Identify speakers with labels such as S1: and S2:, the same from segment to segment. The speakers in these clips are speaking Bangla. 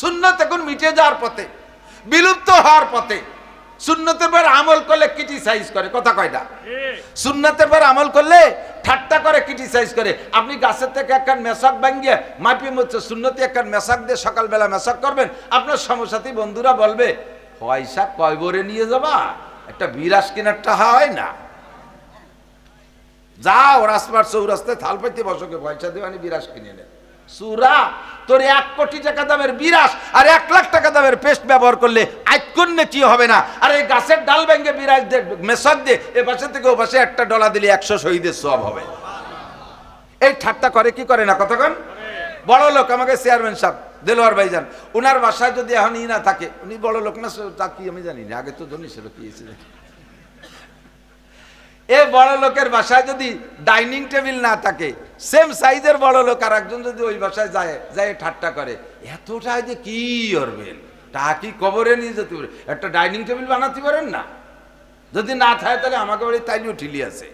S1: সুন্নত এখন মিটে যাওয়ার পথে, বিলুপ্ত হওয়ার পথে। সুন্নতের পর আমল করলে ক্রিটিসাইজ করে, কথা কয়টা? সুন্নতের পর আমল করলে ঠাট্টা করে, ক্রিটিসাইজ করে। আপনি গাছের থেকে একখান মেশাক ভাঙ্গিয়ে মাপি মধ্যে সুন্নতি একখান মেশাক দিয়ে সকালবেলা মেশাক করবেন, আপনার সমসাথী বন্ধুরা বলবে পয়সা কয় বরে নিয়ে যাবা, একটা বিরাস কেনারটা হয় না, যাও রাস্তার চৌরাস্তায় থাল পাইতে বসকে পয়সা দিয়ে আমি বিরাস কিনে নে। সুরা, তোর 1 কোটি টাকা দামের বিরাস আর 1 লাখ টাকা দামের পেস্ট ব্যবহার করলে আইকন্যে কি হবে না? আর এই গাছের ডাল ভেঙে বিরাস দিয়ে মেশাক দিয়ে এ পাশে থেকে ও পাশে একটা ডলা দিলে 100 শহীদের সওয়াব হবে। এই ঠাট্টা করে কি করে না কতক্ষণ? বড় লোক আমাকে চেয়ারম্যান সাহেব দেলোয়ার ভাইজান, উনার বাসায় যদি এখন না থাকে, উনি বড় লোক না তা কি আমি জানি না, আগে তো জানি ছিল কি ছিল। এ বড় লোকের বাসায় যদি ডাইনিং টেবিল না থাকে, সেম সাইজের বড় লোক আর একজন যদি ওই বাসায় যায় ঠাট্টা করে, এতটা যে কি করবেন, তা কি কবরে নিয়ে যেতে পারে, একটা ডাইনিং টেবিল বানাতে পারেন না? যদি না থাকে তাহলে আমাকে বাড়ি তাইলেও ঠিলি আছে,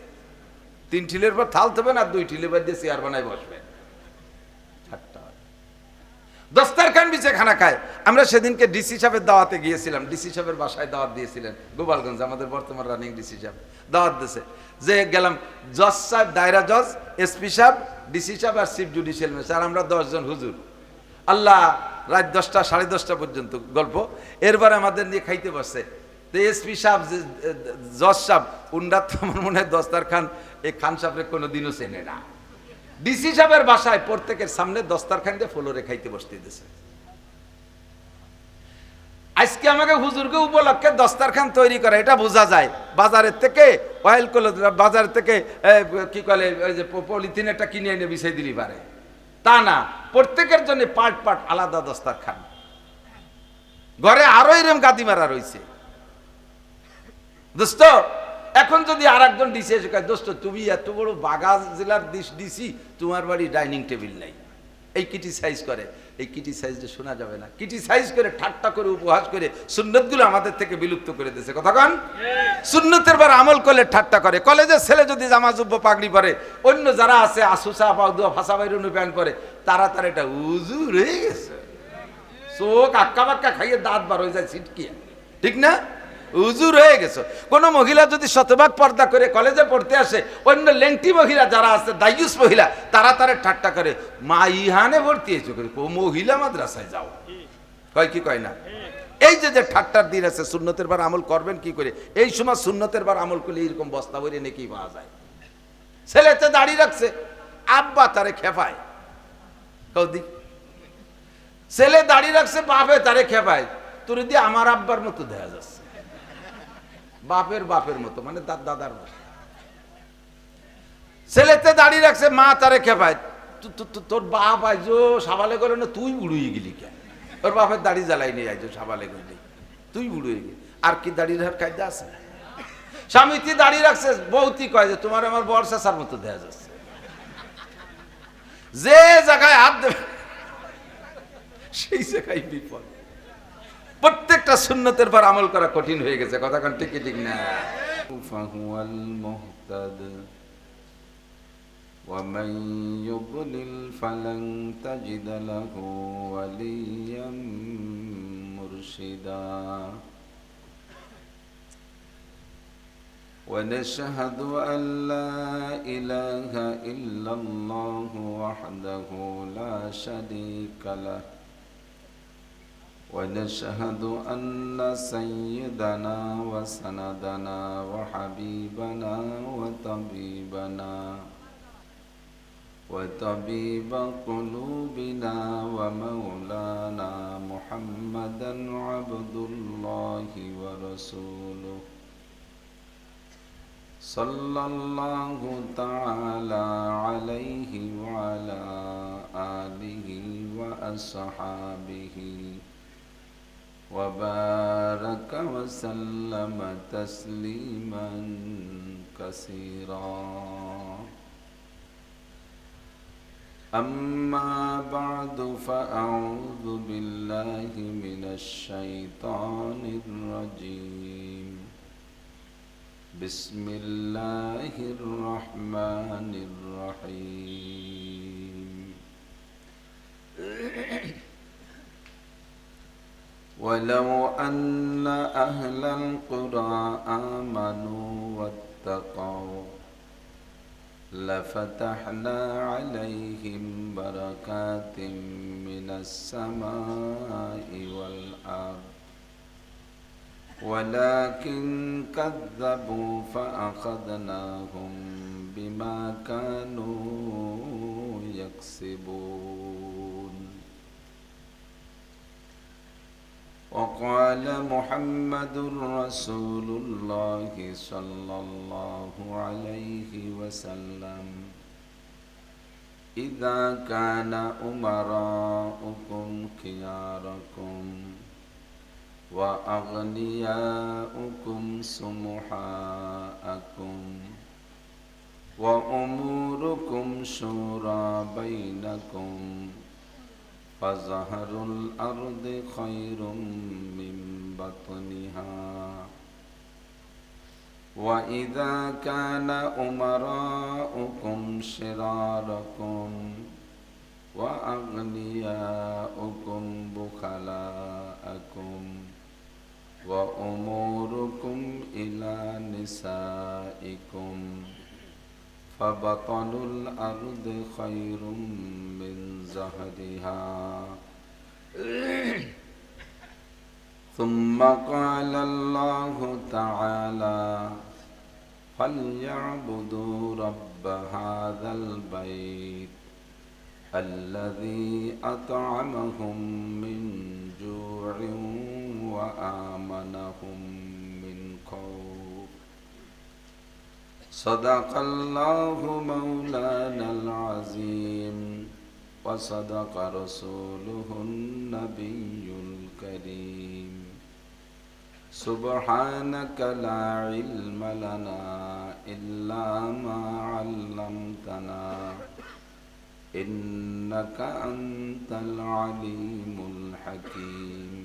S1: 3 ঠিলের পর থাল দেবেন আর 2 ঠিলের পর দিয়ে চেয়ার বানায় বসবেন। দস্তারখান বিছে খানা খায়। আমরা সেদিনকে ডিসি সাহেবের দাওয়াতে গিয়েছিলাম, ডিসি সাহেবের বাসায় দাওয়াত দিয়েছিলেন গোপালগঞ্জ, আমাদের বর্তমান রানিং ডিসি সাহেব দাওয়াত দিয়েছে। যে গেলাম, জজ সাহেব, দায়রা জজ, এসপি সাহেব, ডিসি সাহেব আর চিফ জুডিশিয়াল ম্যাজিস্ট্রেট, আর আমরা 10 জন হুজুর। আল্লাহ, রাত 10টা 10:30 পর্যন্ত গল্প। এরপরে আমাদের নিয়ে খাইতে বসছে। তো এসপি সাহেব, জজ সাহেব, উন্ডা তো আমার মনে হয় দস্তারখান এই খান সাহেবের কোনোদিনও চেনে না। ডিসি সাহেবের বাসায় প্রত্যেকের সামনে দস্তারখান দিয়ে ফ্লোরে খাইতে বসতে দিয়েছে। আজকে আমাকে হুজুরকে উপলক্ষে দস্তারখান তৈরি করা, এটা বোঝা যায় বাজারের থেকে অয়েল কল, বাজার থেকে কি বলে ওই যে পলিথিন একটা কিনে এনে বিছাই দিলি পারে, তা না, প্রত্যেকের জন্য পার্ট পার্ট আলাদা দস্তারখান। ঘরে আরো এরম গাদি মারা রয়েছে। দোস্ত, এখন যদি আর একজন ডিসি এসে কয়, দোস্ত তুমি এত বড় বাগান জেলার ডিসি, তোমার বাড়ি ডাইনিং টেবিল নাই, এই ক্রিটিসাইজ করে, এই ক্রিটিসাইজটা শোনা যাবে না। ক্রিটিসাইজ করে, ঠাট্টা করে, উপহাস করে সুন্নতগুলো আমাদের থেকে বিলুপ্ত করে দিয়েছে, কথা কন? সুন্নতের বার আমল করলে ঠাট্টা করে। কলেজের ছেলে যদি জামা জুব্বো পাগড়ি পরে, অন্য যারা আছে আসুসা পাউদুয়া ফাঁসা বাইরুনু প্যান্ট পরে, তারা এটা উজু রয়ে গেছে, চোখ আক্কা বাক্কা খাইয়ে দাঁত বার হয়ে যায় ছিটকিয়ে, ঠিক না? হুজুর হয়ে গেছে। কোন মহিলা যদি শতভাগ পর্দা করে কলেজে পড়তে আসে, অন্য লেংটি মহিলা যারা আছে, দায়ুস মহিলা, তারা ঠাট্টা করে, মা ইহানে ভর্তি হয়েছে, মহিলা মাদ্রাসায় যাও, কয় কি কয় না? এই যে ঠাট্টার দিন আছে, সুন্নতের বার আমল করবেন কি করে? এই সময় সুন্নতের বার আমল করলে এরকম বস্তা ভরে নাকি পাওয়া যায়। ছেলেতে দাড়ি রাখছে, আব্বা তারে খেপায়, কৌদি ছেলে দাড়ি রাখছে, বাপে তারে খেপায়, তোর দিয়ে আমার আব্বার মতো দেখা যাচ্ছে, বাপের মতো, মানে দাদার মতো। ছেলেতে দাড়ি রাখছে, মা তারে খেপায়, তোর বাপ আইজো সাবালে গেল না, তুই বুড়ুই গেলি কেন? ওর বাপের দাড়ি জ্বালাই নিয়ে আইজো সাবালে গেলি, তুই বুড়ুই গেলি। আর কি দাড়ি রাখার কায়দা আছে? স্বামীতি দাড়ি রাখছে, বউতি কয় যে তোমার আমার বর্ষার মতো দেখা যাচ্ছে। যে জায়গায় হাত দেবে সেই জায়গায় বিপদ। প্রত্যেকটা সুন্নতের পর আমল করা কঠিন হয়ে গেছে, কথা কোন ঠিক ঠিক না? ফাহুয়াল মুহতাদ ওয়া মান ইউদ্লিল ফালান তাজিদ লাহু ওয়ালিয়াম মুরশিদা। ونشهد أن لا إله إلا الله وحده لا شريك له ونشهد أن سيدنا وسندنا وحبيبنا وطبيب قلوبنا ومولانا محمدا عبد الله ورسوله صلى الله تعالى عليه وعلى آله وأصحابه وبارك وسلم تسليما كثيرا. أما بعد فأعوذ بالله من الشيطان الرجيم. بسم الله الرحمن الرحيم.
S2: ولو أن أهل القرى آمنوا واتقوا لفتحنا عليهم بركات من السماء والأرض ولكن كذبوا فأخذناهم بما كانوا يكسبون وقال محمد رسول الله صلى الله عليه وسلم إذا كان أمراؤكم خياركم وأغنياؤكم سمحاءكم وأموركم شورى بينكم فظهر الأرض خير من بطنها وإذا كان أمراؤكم شراركم وأغنياؤكم بخلاءكم وأموركم إلى نسائكم فبطن الأرض خير من ظهرها ثم قال الله تعالى فليعبدوا رب هذا البيت الذي أطعمهم من جوع وآمنهم من خوف صدق الله مولانا العظيم وصدق رسوله النبي الكريم سبحانك لا علم لنا إلا ما علمتنا إنك أنت العليم الحكيم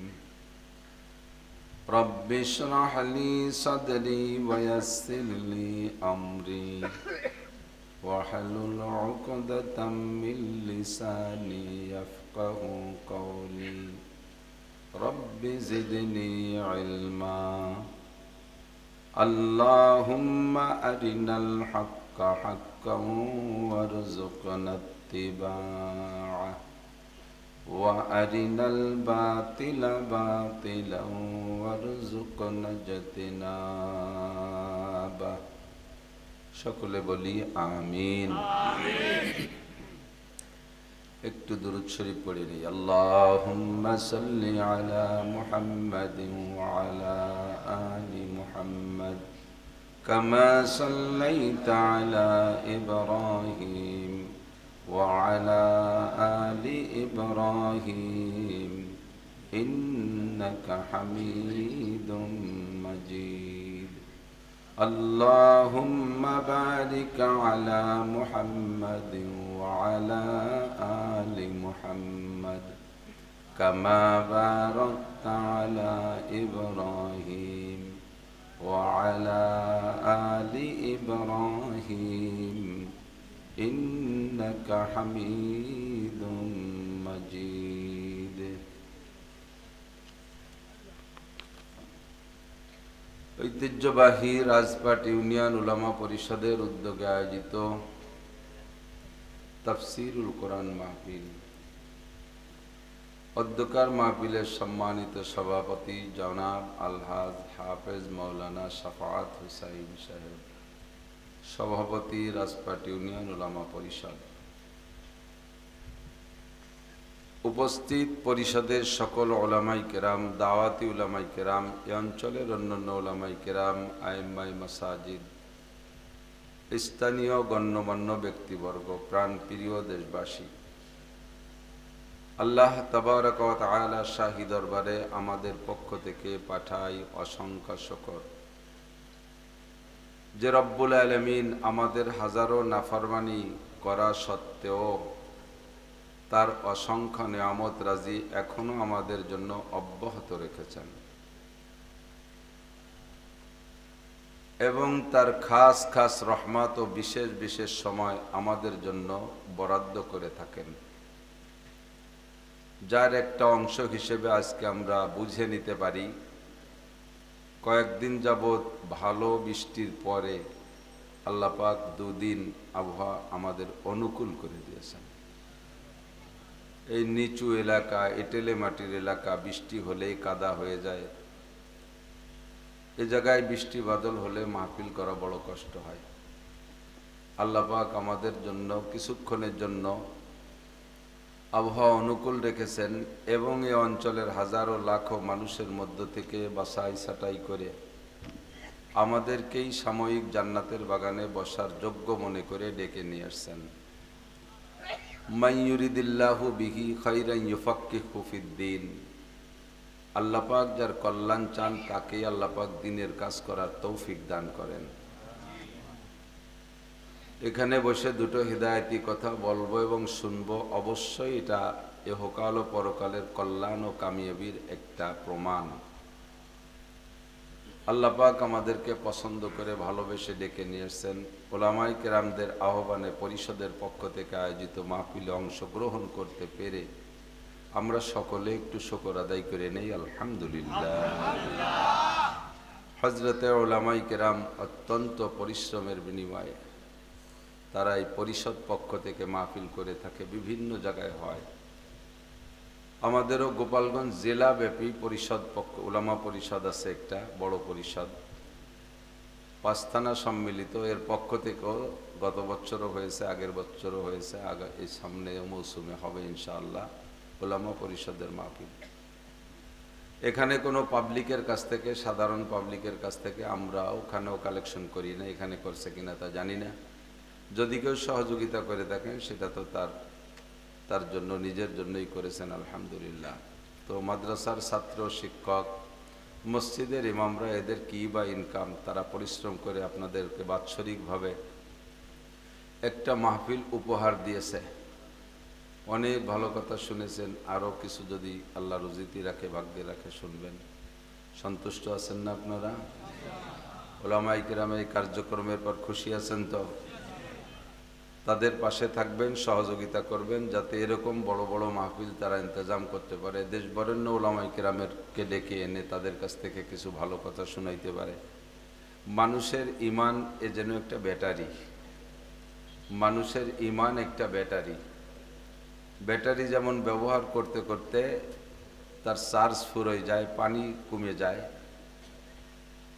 S2: رب اشرح لي صدري ويسر لي أمري واحلل عقدة من لساني يفقه قولي رب زدني علما اللهم أرنا الحق حقا وارزقنا اتباعه وأرنا الباطل باطلا وارزقنا اجتنابه সকলে বলি আমিন একটু দুরূদ শরীফ পড়ে নিই আল্লাহুম্মা সাল্লি আলা মুহাম্মাদিন ওয়া আলা আলি মুহাম্মাদ কামা সাল্লাইতা আলা ইব্রাহিম ওয়া আলা আলি ইব্রাহিম ইন্নাকা হামিদুম মাজিদ اللهم بارك على محمد وعلى آل محمد كما باركت على إبراهيم وعلى آل إبراهيم إنك حميد مجيد ঐতিহ্যবাহী রাজপাট ইউনিয়ন উলামা পরিষদের উদ্যোগে আয়োজিত তাফসীরুল কোরআন মাহফিল অধ্যকার মাহফিলের সম্মানিত সভাপতি জনাব আলহাজ হাফেজ মাওলানা শাফাআত হুসাইন সাহেব, সভাপতি রাজপাট ইউনিয়ন উলামা পরিষদ, উপস্থিত পরিষদের সকল ওলামাই কেরাম, দাওয়াতি উলামাই কেরাম, এ অঞ্চলের অন্যান্য ওলামাই কেরাম, আইম্মাই মাসাজিদ, স্থানীয় গণ্যমান্য ব্যক্তিবর্গ, প্রাণপ্রিয় দেশবাসী, আল্লাহ তাবারক ওয়া তাআলা শাহী দরবারে আমাদের পক্ষ থেকে পাঠাই অসংখ্য শুকর যে রব্বুল আলামিন আমাদের হাজারো নাফরমানি করা সত্ত্বেও তার অসংখ্য নিয়ামত রাজি এখনো আমাদের জন্য অব্যাহত রেখেছেন এবং তার খাস খাস রহমত ও বিশেষ বিশেষ সময় আমাদের জন্য বরাদ্দ করে থাকেন। যার একটা অংশ হিসেবে আজকে আমরা বুঝে নিতে পারি। কয়েকদিন যাবৎ ভালো বৃষ্টির পরে আল্লাহ পাক দুদিন আবহাওয়া আমাদের অনুকূল করে দিয়েছেন। এই নিচু এলাকা, এঁটেলে মাটির এলাকা, বৃষ্টি হলেই কাদা হয়ে যায়। এ জায়গায় বৃষ্টি বাদল হলে মাহফিল করা বড় কষ্ট হয়। আল্লাহ পাক আমাদের জন্য কিছুক্ষণের জন্য আবহাওয়া অনুকূল রেখেছেন এবং এই অঞ্চলের হাজারো লাখো মানুষের মধ্য থেকে বাছাই ছাঁটাই করে আমাদেরকেই সাময়িক জান্নাতের বাগানে বসার যোগ্য মনে করে ডেকে নিয়ে আসছেন। মান ইউরিদিল্লাহু বিহি খাইরান ইউফাক্কিহু ফিদ্দীন। আল্লাহ পাক যার কল্যাণ চান তাকেই আল্লাহ পাক দ্বীনের কাজ করার তৌফিক দান করেন। এখানে বসে দুটো হিদায়াতি কথা বলবো এবং শুনবো, অবশ্যই এটা ইহকাল ও পরকালের কল্যাণ ও কামিয়াবির একটা প্রমাণ। আল্লাহ পাক আমাদেরকে পছন্দ করে ভালোবেসে ডেকে নিয়ে এসেছেন। ওলামায়ে কেরামদের আহ্বানে পরিষদের পক্ষ থেকে আয়োজিত মাহফিলে অংশগ্রহণ করতে পেরে আমরা সকলে একটু শুকর আদায় করে নেই, আলহামদুলিল্লাহ। হযরতে ওলামায়ে কেরাম অত্যন্ত পরিশ্রমের বিনিময়ে তারা এই পরিষদ পক্ষ থেকে মাহফিল করে থাকে, বিভিন্ন জায়গায় হয়। আমাদেরও গোপালগঞ্জ জেলাব্যাপী পরিষদ পক্ষ, উলামা পরিষদ আছে একটা বড় পরিষদ, 5 থানা সম্মিলিত। এর পক্ষ থেকেও গত বছরও হয়েছে, আগের বছরও হয়েছে, এই সামনে মৌসুমে হবে ইনশাআল্লাহ উলামা পরিষদের মাহফিল। এখানে কোনো পাবলিকের কাছ থেকে, সাধারণ পাবলিকের কাছ থেকে আমরা ওখানেও কালেকশন করি না, এখানে করছে কিনা তা জানি না। যদি কেউ সহযোগিতা করে থাকেন সেটা তো তার জন্য, নিজের জন্যই করেছেন, আলহামদুলিল্লাহ। তো মাদ্রাসার ছাত্র, শিক্ষক, মসজিদের ইমামরা, এদের কি বা ইনকাম, তারা পরিশ্রম করে আপনাদেরকে বাৎসরিকভাবে একটা মাহফিল উপহার দিয়েছে। অনেক ভালো কথা শুনেছেন, আরও কিছু যদি আল্লাহ রুজিতি রাখে, ভাগ্যে রাখে, শুনবেন। সন্তুষ্ট আছেন না আপনারা? ওলামায়ে কেরাম এই কার্যক্রমের পর খুশি আছেন তো? তাদের পাশে থাকবেন, সহযোগিতা করবেন, যাতে এরকম বড় বড় মাহফিল তারা ইন্তজাম করতে পারে। দেশ বরেণ্য ওলামায়ে কেরামকে ডেকে এনে তাদের কাছ থেকে কিছু ভালো কথা শোনাইতে পারে। মানুষের ইমান এ যেন একটা ব্যাটারি, মানুষের ইমান একটা ব্যাটারি। ব্যাটারি যেমন ব্যবহার করতে করতে তার চার্জ ফুরোয় যায়, পানি কমে যায়,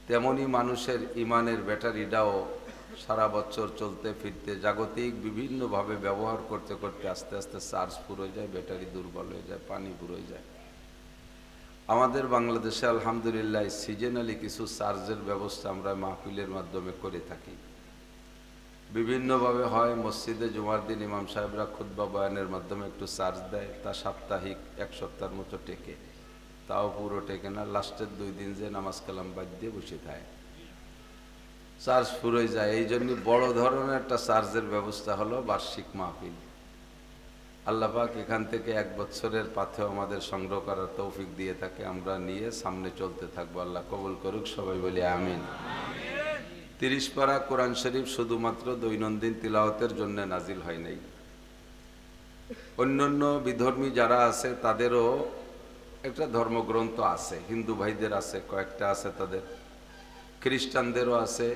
S2: তেমনি মানুষের ইমানের ব্যাটারিটাও সারা বছর চলতে ফিরতে জাগতিক বিভিন্নভাবে ব্যবহার করতে করতে আস্তে আস্তে চার্জ ফুরোয় যায়, ব্যাটারি দুর্বল হয়ে যায়, পানি ফুরোয় যায়। আমাদের বাংলাদেশে আলহামদুলিল্লাহ সিজনালি কিছু চার্জের ব্যবস্থা আমরা মাহফিলের মাধ্যমে করে থাকি। বিভিন্নভাবে হয়, মসজিদে জুমার দিন ইমাম সাহেবরা খুতবা বয়ানের মাধ্যমে একটু চার্জ দেয়, তা সাপ্তাহিক 1 সপ্তাহের মতো টেকে, তাও পুরো টেকে না। লাস্টের 2 দিন যে নামাজ কালাম বাদ দিয়ে বসে থাকে, চার্জ ফুরোয় যায়। এই জন্য বড় ধরনের একটা চার্জের ব্যবস্থা হলো বার্ষিক মাহফিল। আল্লাহ পাক এখান থেকে 1 বছরের পাথেও আমাদের সংগ্রহ করার তৌফিক দিয়ে থাকে, আমরা নিয়ে সামনে চলতে থাকবো। আল্লাহ কবুল করুক, সবাই বলি আমিন। 30 পারা কোরআন শরীফ শুধুমাত্র দৈনন্দিন তিলাওয়াতের জন্য নাজিল হয় নাই। অন্যান্য বিধর্মী যারা আছে তাদেরও একটা ধর্মগ্রন্থ আছে, হিন্দু ভাইদের আছে, কয়েকটা আছে তাদের, খ্রিস্টানদেরও আছে,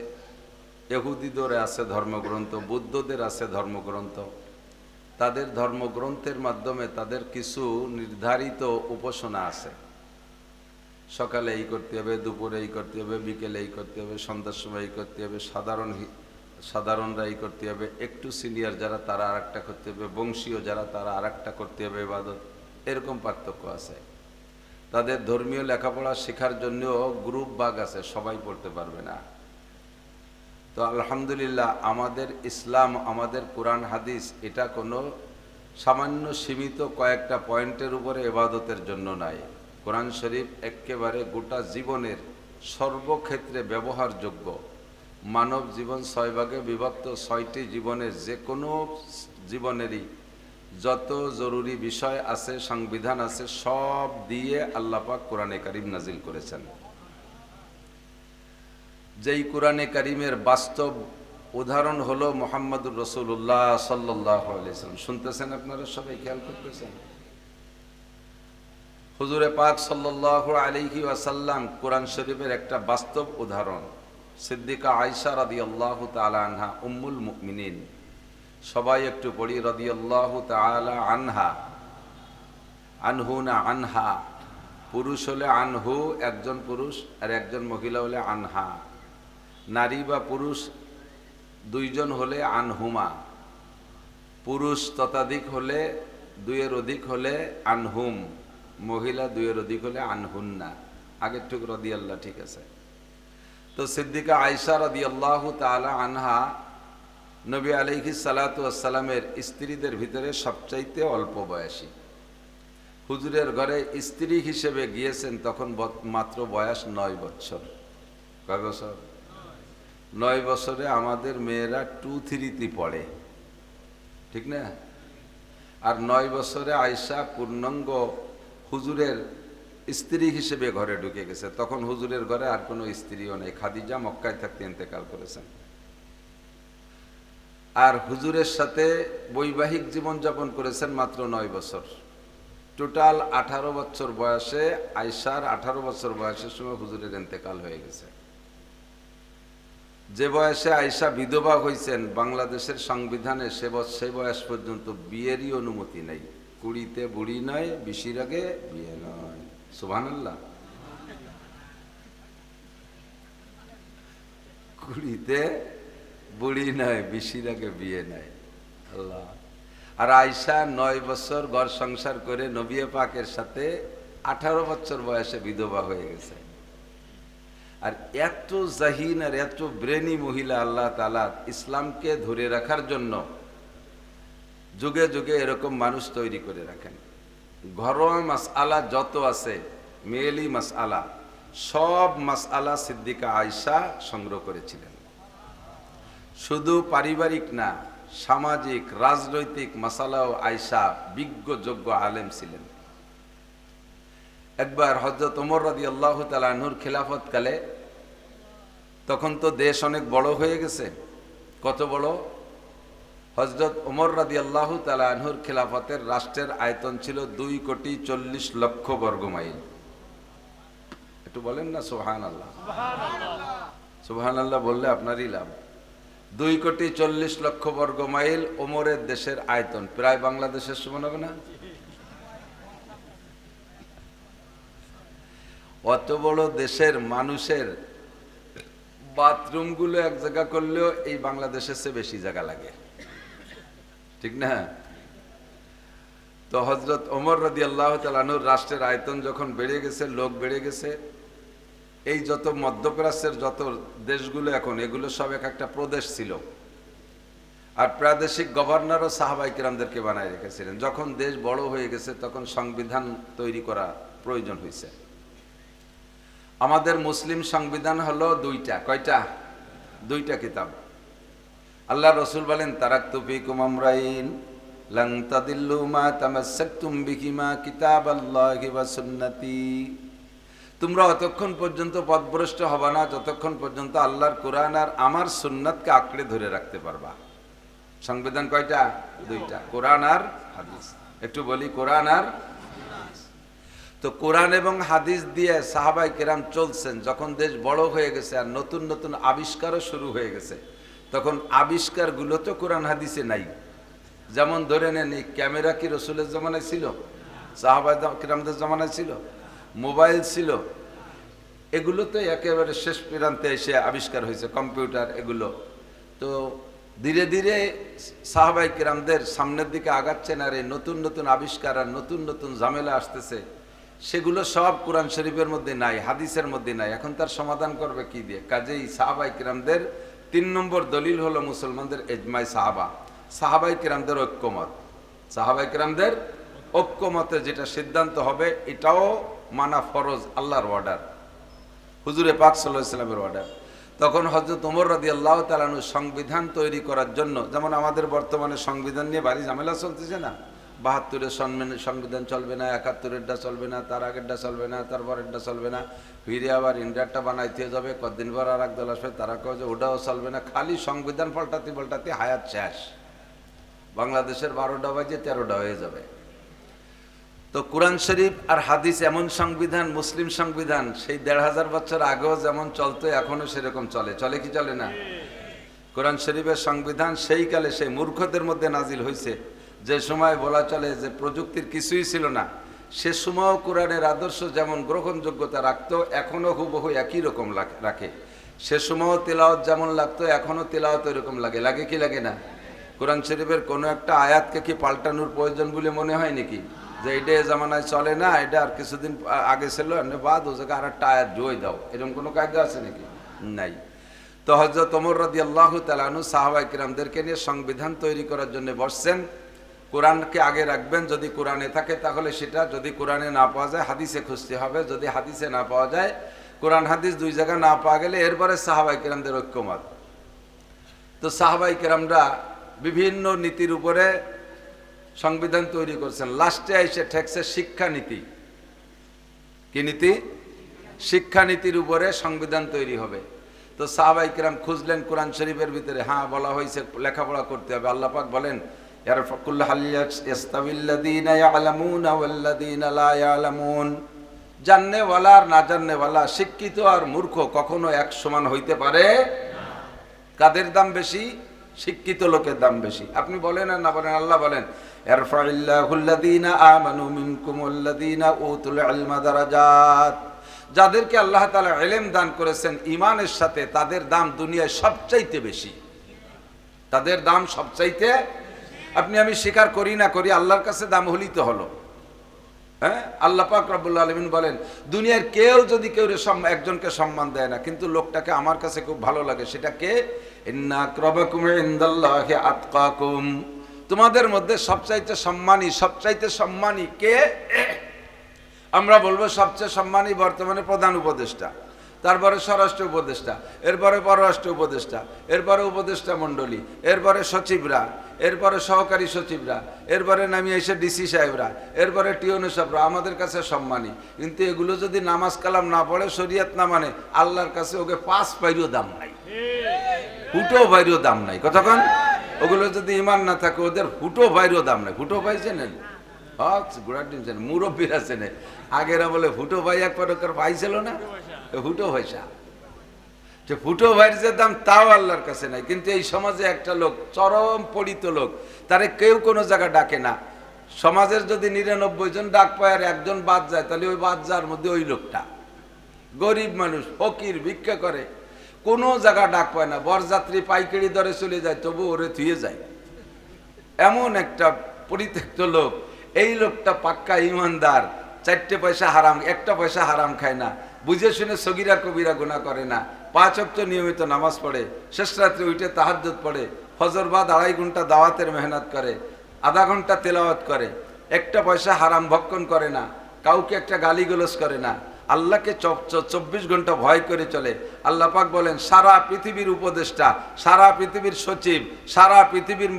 S2: ইহুদিদের আছে ধর্মগ্রন্থ, বৌদ্ধদের আছে ধর্মগ্রন্থ। তাদের ধর্মগ্রন্থের মাধ্যমে তাদের কিছু নির্ধারিত উপাসনা আছে। সকালে এই করতে হবে, দুপুরে এই করতে হবে, বিকেলে এই করতে হবে, সন্ধ্যার সময় এই করতে হবে, সাধারণরা এই করতে হবে, একটু সিনিয়র যারা তারা আরেকটা করতে হবে, বংশীয় যারা তারা আরেকটা করতে হবে ইবাদত। এরকম পার্থক্য আছে। তাদের ধর্মীয় লেখাপড়া শেখার জন্যও গ্রুপ ভাগ আছে, সবাই পড়তে পারবে না। তো আলহামদুলিল্লাহ আমাদের ইসলাম, আমাদের কোরআন হাদিস এটা কোনো সামান্য সীমিত কয়েকটা পয়েন্টের উপরে ইবাদতের জন্য নাই। কোরআন শরীফ একেবারে গোটা জীবনের সর্বক্ষেত্রে ব্যবহারযোগ্য। মানব জীবন 6 ভাগে বিভক্ত, 6টি জীবনের যে কোনো জীবনেরই যত জরুরি বিষয় আছে, সংবিধান আছে, সব দিয়ে আল্লাহ পাক কোরআনে কারীম নাজিল করেছেন। যেই কোরআনে কারীমের বাস্তব উদাহরণ হলো মুহাম্মদুর রাসূলুল্লাহ সাল্লাল্লাহু আলাইহি ওয়াসাল্লাম। শুনতেছেন আপনারা সবাই, খেয়াল করতেছেন? হুজুরে পাক সাল্লাল্লাহু আলাইহি ওয়াসাল্লাম কোরআন শরীফের একটা বাস্তব উদাহরণ। সিদ্দিকা আয়েশা রাদিয়াল্লাহু তাআলা আনহা উম্মুল মুমিনিন, সবাই একটু পড়ি রাদিয়াল্লাহু তাআলা আনহা, আনহু না আনহা, পুরুষ হলে আনহু একজন পুরুষ, আর একজন মহিলা হলে আনহা। নারী বা পুরুষ দুইজন হলে আনহুমা, পুরুষ ততাধিক হলে দুইয়ের অধিক হলে আনহুম, মহিলা দুইয়ের অধিক হলে আনহুন্না। আগের টুক রাদিয়াল্লাহ ঠিক আছে। তো সিদ্দিকা আয়েশা রাদিয়াল্লাহু তাআলা আনহা নবী আলাইহিস সালাতু ওয়াস সালামের স্ত্রীদের ভিতরে সবচাইতে অল্প বয়সী। হুজুরের ঘরে স্ত্রী হিসেবে গিয়েছেন তখন মাত্র বয়স 9 বছর। কয় বছর? 9 বছরে আমাদের মেয়েরা 2-3 পড়ে, ঠিক না? আর 9 বছরে আয়েশা পূর্ণাঙ্গ হুজুরের স্ত্রী হিসেবে ঘরে ঢুকে গেছে। তখন হুজুরের ঘরে আর কোনো স্ত্রীও নেই, খাদিজা মক্কায় থাকতে ইন্তেকাল করেছেন। আর হুজুরের সাথে বৈবাহিক জীবন যাপন করেছেন মাত্র 9 বছর। টোটাল 18 বছর বয়সে আয়েশার 18 বছর বয়সের সময় হুজুরের ইন্তেকাল হয়ে গেছে। যে বয়সে আয়েশা বিধবা হয়েছেন বাংলাদেশের সংবিধানে সে বয়স পর্যন্ত বিয়েরই অনুমতি নেই। 20তে বুড়ি নয়, 20-র আগে বিয়ে নয়। সুবহানাল্লাহ। 20তে বুড়ি নয়, 20-র আগে বিয়ে নয়। আল্লাহ। আর আয়েশা 9 বছর ঘর সংসার করে নবী পাকের সাথে 18 বছর বয়সে বিধবা হয়ে গেছে। আর এত জাহিন আর এত ব্রেনি মহিলা আল্লাহ তাআলা ইসলামকে ধরে রাখার জন্য যুগে যুগে এরকম মানুষ তৈরি করে রাখেন। ঘরোয়া মাসআলা যত আছে, মেয়েলি মাসআলা, সব মাসআলা সিদ্দিকা আয়েশা সংগ্রহ করেছিলেন। শুধু পারিবারিক না, সামাজিক রাজনৈতিক মাসালাও আয়েশা বিজ্ঞ যোগ্য আলেম ছিলেন। একবার হযরত ওমর রাদিয়াল্লাহু তাআলা আনহুর খিলাফত কালে, তখন তো দেশ অনেক বড় হয়ে গেছে। কত বড়? হযরত ওমর রাদিয়াল্লাহু তাআলা আনহুর খিলাফতের রাষ্ট্রের আয়তন ছিল 2,40,00,000 বর্গ মাইল। একটু বলেন না সুবহানাল্লাহ। সুবহানাল্লাহ বললে আপনারই লাভ। 2,40,00,000 বর্গ মাইল ওমরের দেশের আয়তন, প্রায় বাংলাদেশের সমান হবে না? অত বড় দেশের মানুষের বাথরুমগুলো এক জায়গা করলেও এই বাংলাদেশের চেয়ে বেশি জায়গা লাগে, ঠিক না? তো হযরত ওমর রাদিয়াল্লাহু তাআলা আনহুর রাষ্ট্রের আয়তন যখন বেড়ে গেছে, লোক বেড়ে গেছে, এই যত মধ্যপ্রাচ্যের যত দেশগুলো এখন, এগুলো সব এক একটা প্রদেশ ছিল। আর প্রাদেশিক গভর্নরও সাহাবায়ে কিরামদেরকে বানায় রেখেছিলেন। যখন দেশ বড় হয়ে গেছে তখন সংবিধান তৈরি করা প্রয়োজন হয়েছে। আমাদের মুসলিম সংবিধান হলো 2টা। কয়টা? 2টা কিতাব। আল্লাহ রসুল বলেন, তারাকতু ফীকুম আমরাইন লান তাদিল্লু মা তামাসসাকতুম বিহিমা কিতাবাল্লাহি ওয়া সুন্নতি। তোমরা অতক্ষণ পর্যন্ত পথভ্রষ্ট হবে না যতক্ষণ পর্যন্ত আল্লাহর কোরআন আর আমার সুন্নাতকে আঁকড়ে ধরে রাখতে পারবা। সংবিধান কয়টা? 2টা, কোরআন আর হাদিস। একটু বলি, কোরআন আর হাদিস। তো কোরআন এবং হাদিস দিয়ে সাহাবায়ে কেরাম চলছেন। যখন দেশ বড় হয়ে গেছে আর নতুন নতুন আবিষ্কারও শুরু হয়ে গেছে, তখন আবিষ্কারগুলো তো কোরআন হাদিসে নাই। যেমন ধরে নেন, এই ক্যামেরা কি রসুলের জামানায় ছিল? সাহাবায়ে কেরামদের জামানায় ছিল? মোবাইল ছিল? এগুলো তো একেবারে শেষ প্রান্তে এসে আবিষ্কার হয়েছে, কম্পিউটার এগুলো। তো ধীরে ধীরে সাহাবায়ে কেরামদের সামনের দিকে আগাচ্ছেন, আর এই নতুন নতুন আবিষ্কার আর নতুন নতুন ঝামেলা আসতেছে, সেগুলো সব কোরআন শরীফের মধ্যে নাই, হাদিসের মধ্যে নাই। এখন তার সমাধান করবে কি দিয়ে? কাজেই সাহাবায়ে কেরামদের 3 নম্বর দলিল হলো মুসলমানদের ইজমায়ে সাহাবা, সাহাবায়ে কেরামদের ঐক্যমত। সাহাবায়ে কেরামদের ঐক্যমতে যেটা সিদ্ধান্ত হবে এটাও মানা ফরজ, আল্লাহর অর্ডার, হুজুরে পাক সাল্লাল্লাহু আলাইহি ওয়াসাল্লামের অর্ডার। তখন হযরত ওমর রাদিয়াল্লাহু তাআলা আনহু সংবিধান তৈরি করার জন্য, যেমন আমাদের বর্তমানে সংবিধান নিয়ে ভারী ঝামেলা চলতেছে না, 72-এর সংবিধান চলবে না, 71-এরটা চলবে না, তার আগেরটা চলবে না, তারপরেরটা চলবে না, ফিরে আবার ইন্ডিয়ারটা বানাইতে যাবে, কতদিন পর আর এক দল আসবে, তারা কয় যে ওটাও চলবে না। খালি সংবিধান পাল্টাতে পাল্টাতে হায়াত শেষ। বাংলাদেশের 12টা বাজে 13টা হয়ে যাবে।
S1: তো কোরআন শরীফ আর হাদিস এমন সংবিধান, মুসলিম সংবিধান সেই ১৫০০ বছর আগেও যেমন চলতো এখনো সেরকম চলে। চলে কি চলে না? কোরআন শরীফের সংবিধান সেই কালে সেই মূর্খদের মধ্যে নাজিল হয়েছে, যে সময় বলা চলে যে প্রযুক্তির কিছুই ছিল না, সে সময়ও কোরআনের আদর্শ যেমন গ্রহণযোগ্যতা রাখতো এখনো হুবহু একই রকম রাখে। সে সময়ও তেলাওয়াত যেমন লাগতো এখনো তেলাওয়াত এরকম লাগে। লাগে কি লাগে না? কোরআন শরীফের কোনো একটা আয়াতকে কি পাল্টানোর প্রয়োজন বলে মনে হয় নাকি? যে এটা এ জামানায় চলে না, এটা আর কিছুদিন আগে ছিল বাদ ও জায়গায় আর একটা আয়াত জয় দাও, এরকম কোনো কায়দা আছে নাকি? নাই। তো হযরত ওমর রাদিয়াল্লাহু তাআলা আনহু সাহাবায়ে কিরামদেরকে নিয়ে সংবিধান তৈরি করার জন্য বসছেন। কোরআনকে আগে রাখবেন, যদি কোরআনে থাকে তাহলে সেটা, যদি কোরআনে না পাওয়া যায় হাদিসে খুঁজতে হবে, যদি হাদিসে না পাওয়া যায়, কোরআন হাদিস দুই জায়গায় না পাওয়া গেলে এরপরে সাহাবায়ে কিরামদের ঐক্যমত। তো সাহাবায়ে কিরামরা বিভিন্ন নীতির উপরে সংবিধান তৈরি করছেন। লাস্টে এসে ঠেকছে শিক্ষানীতি। কি নীতি? শিক্ষানীতির উপরে সংবিধান তৈরি হবে। তো সাহাবায়ে কিরাম খুঁজলেন কোরআন শরীফের ভিতরে, হ্যাঁ বলা হয়েছে লেখাপড়া করতে হবে। আল্লাহ পাক বলেন ইয়ারফাকুল হাল ইয়াস্তাবিল্লাযীনা ইয়ালামুনা ওয়াল্লাযীনা লা ইয়ালামুন, জাননেওয়ালা আর না জাননেওয়ালা, শিক্ষিত আর মূর্খ কখনো এক সমান হইতে পারে না। কাদের দাম বেশি? শিক্ষিত লোকের দাম বেশি। আপনি বলেন আর না বলেন, আল্লাহ বলেন ইয়ারফাইল্লাহুল্লাযীনা আমানু মিনকুম ওয়াল্লাযীনা উতুল ইলমা দারাজাত, যাদেরকে আল্লাহ তাআলা ইলম দান করেছেন ঈমানের সাথে, তাদের দাম দুনিয়ায় সবচাইতে বেশি। তাদের দাম সবচাইতে, আপনি আমি স্বীকার করি না করি, আল্লাহর কাছে দাম হলেই তো হলো। হ্যাঁ, আল্লাহ পাক রব্বুল আলামিন বলেন দুনিয়ার কেউ যদি কেউ একজনকে সম্মান দেয় না, কিন্তু লোকটাকে আমার কাছে খুব ভালো লাগে, সেটা কে? ইন্না আক্রামাকুম ইনদাল্লাহি আতকাকুম, তোমাদের মধ্যে সবচাইতে সম্মানী কে? আমরা বলবো সবচেয়ে সম্মানী বর্তমানে প্রধান উপদেষ্টা, তারপরে স্বরাষ্ট্র উপদেষ্টা, এরপরে পররাষ্ট্র উপদেষ্টা, এরপরে উপদেষ্টা মণ্ডলী, এরপরে সচিবরা, এরপরে সহকারী সচিবরা, এরপরে নামিয়ে এসে ডিসি সাহেবরা, এরপরে টিওনো সাহেবরা আমাদের কাছে সম্মানী। কিন্তু এগুলো যদি নামাজ কালাম না পড়ে, শরীয়ত না মানে, আল্লাহর কাছে ওকে 5 পাইরও দাম নাই, ফুটো বাইরেও দাম নাই। কতক্ষণ? ওগুলো যদি ইমান না থাকে ওদের ফুটো বাইরেও দাম নাই। ফুটো ভাই চেনেন? গুড়ার ডিম চেনেন? মুরব্বীরা চেনে। আগেরা বলে ফুটো ভাই, একবার ওর ভাই ছিল না, ফুটো পয়সা। যে ফুটো ভাইয়ের যে দাম তাও আল্লাহর কাছে নাই। কিন্তু এই সমাজে একটা লোক, চরম পড়িত লোক, তারে কেউ কোনো জায়গা ডাকে না। সমাজের যদি 99 জন ডাক পায় আর একজন বাদ যায়, তাহলে ওই বাদ যাওয়ার মধ্যে ওই লোকটা গরিব মানুষ, ফকির, ভিক্ষা করে, কোনো জায়গা ডাক পায় না। বরযাত্রী পাইকারি দরে চলে যায়, তবু ওরে থুয়ে যায়। এমন একটা পরিত্যক্ত লোক। এই লোকটা পাক্কা ইমানদার, 4 পয়সা হারাম, 1 পয়সা হারাম খায় না, বুঝে শুনে সগীরা কবিরা গুনাহ করে না, 5 ওয়াক্ত নিয়মিত নামাজ পড়ে, শেষ রাত্রে উঠে তাহাজ্জুদ পড়ে, ফজর বাদ 2.5 ঘন্টা দাওয়াতের মেহনত করে, আধা ঘন্টা তেলাওয়াত করে, 1 পয়সা হারাম ভক্ষণ করে না, কাউকে একটা গালিগালাজ করে না, আল্লাহকে 24 ঘন্টা ভয় করে চলে। আল্লাহ পাক বলেন সারা পৃথিবীর উপদেষ্টা, সারা পৃথিবীর সচিব, সারা পৃথিবীর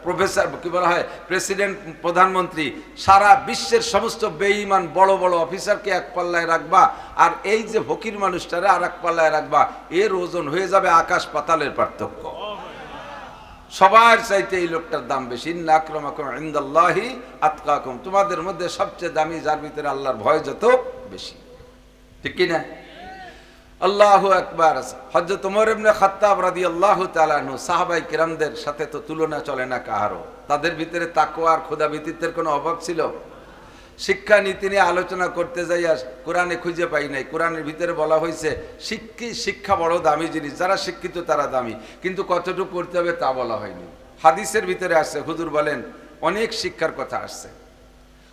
S1: প্রফেসর, কি বলা হয়, প্রেসিডেন্ট, প্রধানমন্ত্রী, সারা বিশ্বের সমস্ত বেঈমান বড় বড় অফিসারকে এক পাল্লায় রাখবা, আর এই যে ফকির মানুষটারে আর এক পাল্লায় রাখবা, এর ওজন হয়ে যাবে আকাশ পাতালের পার্থক্য। সবার চাইতে এই লোকটার দাম বেশি। ইন্না আক্রামাকুম ইনদাল্লাহি আতকাকুম, তোমাদের মধ্যে সবচেয়ে দামি যার ভিতরে আল্লাহর ভয় যত বেশি। ঠিক কি না? আল্লাহু আকবার। হযরত ওমর ইবনে খাত্তাব রাদিয়াল্লাহু তাআলা আনহু, সাহাবায়ে কিরামদের সাথে তো তুলনা চলে না কারো। তাদের ভিতরে তাকওয়া আর খোদাভীতির কোনো অভাব ছিল? শিক্ষা নীতি নিয়ে আলোচনা করতে যাইয়া কোরআনে খুঁজে পাই নাই। কোরআনের ভিতরে বলা হয়েছে শিক্ষা বড় দামি জিনিস, যারা শিক্ষিত তারা দামি, কিন্তু কতটুকু পড়তে হবে তা বলা হয়নি। হাদিসের ভিতরে আসছে, হুজুর বলেন অনেক শিক্ষার কথা আসছে।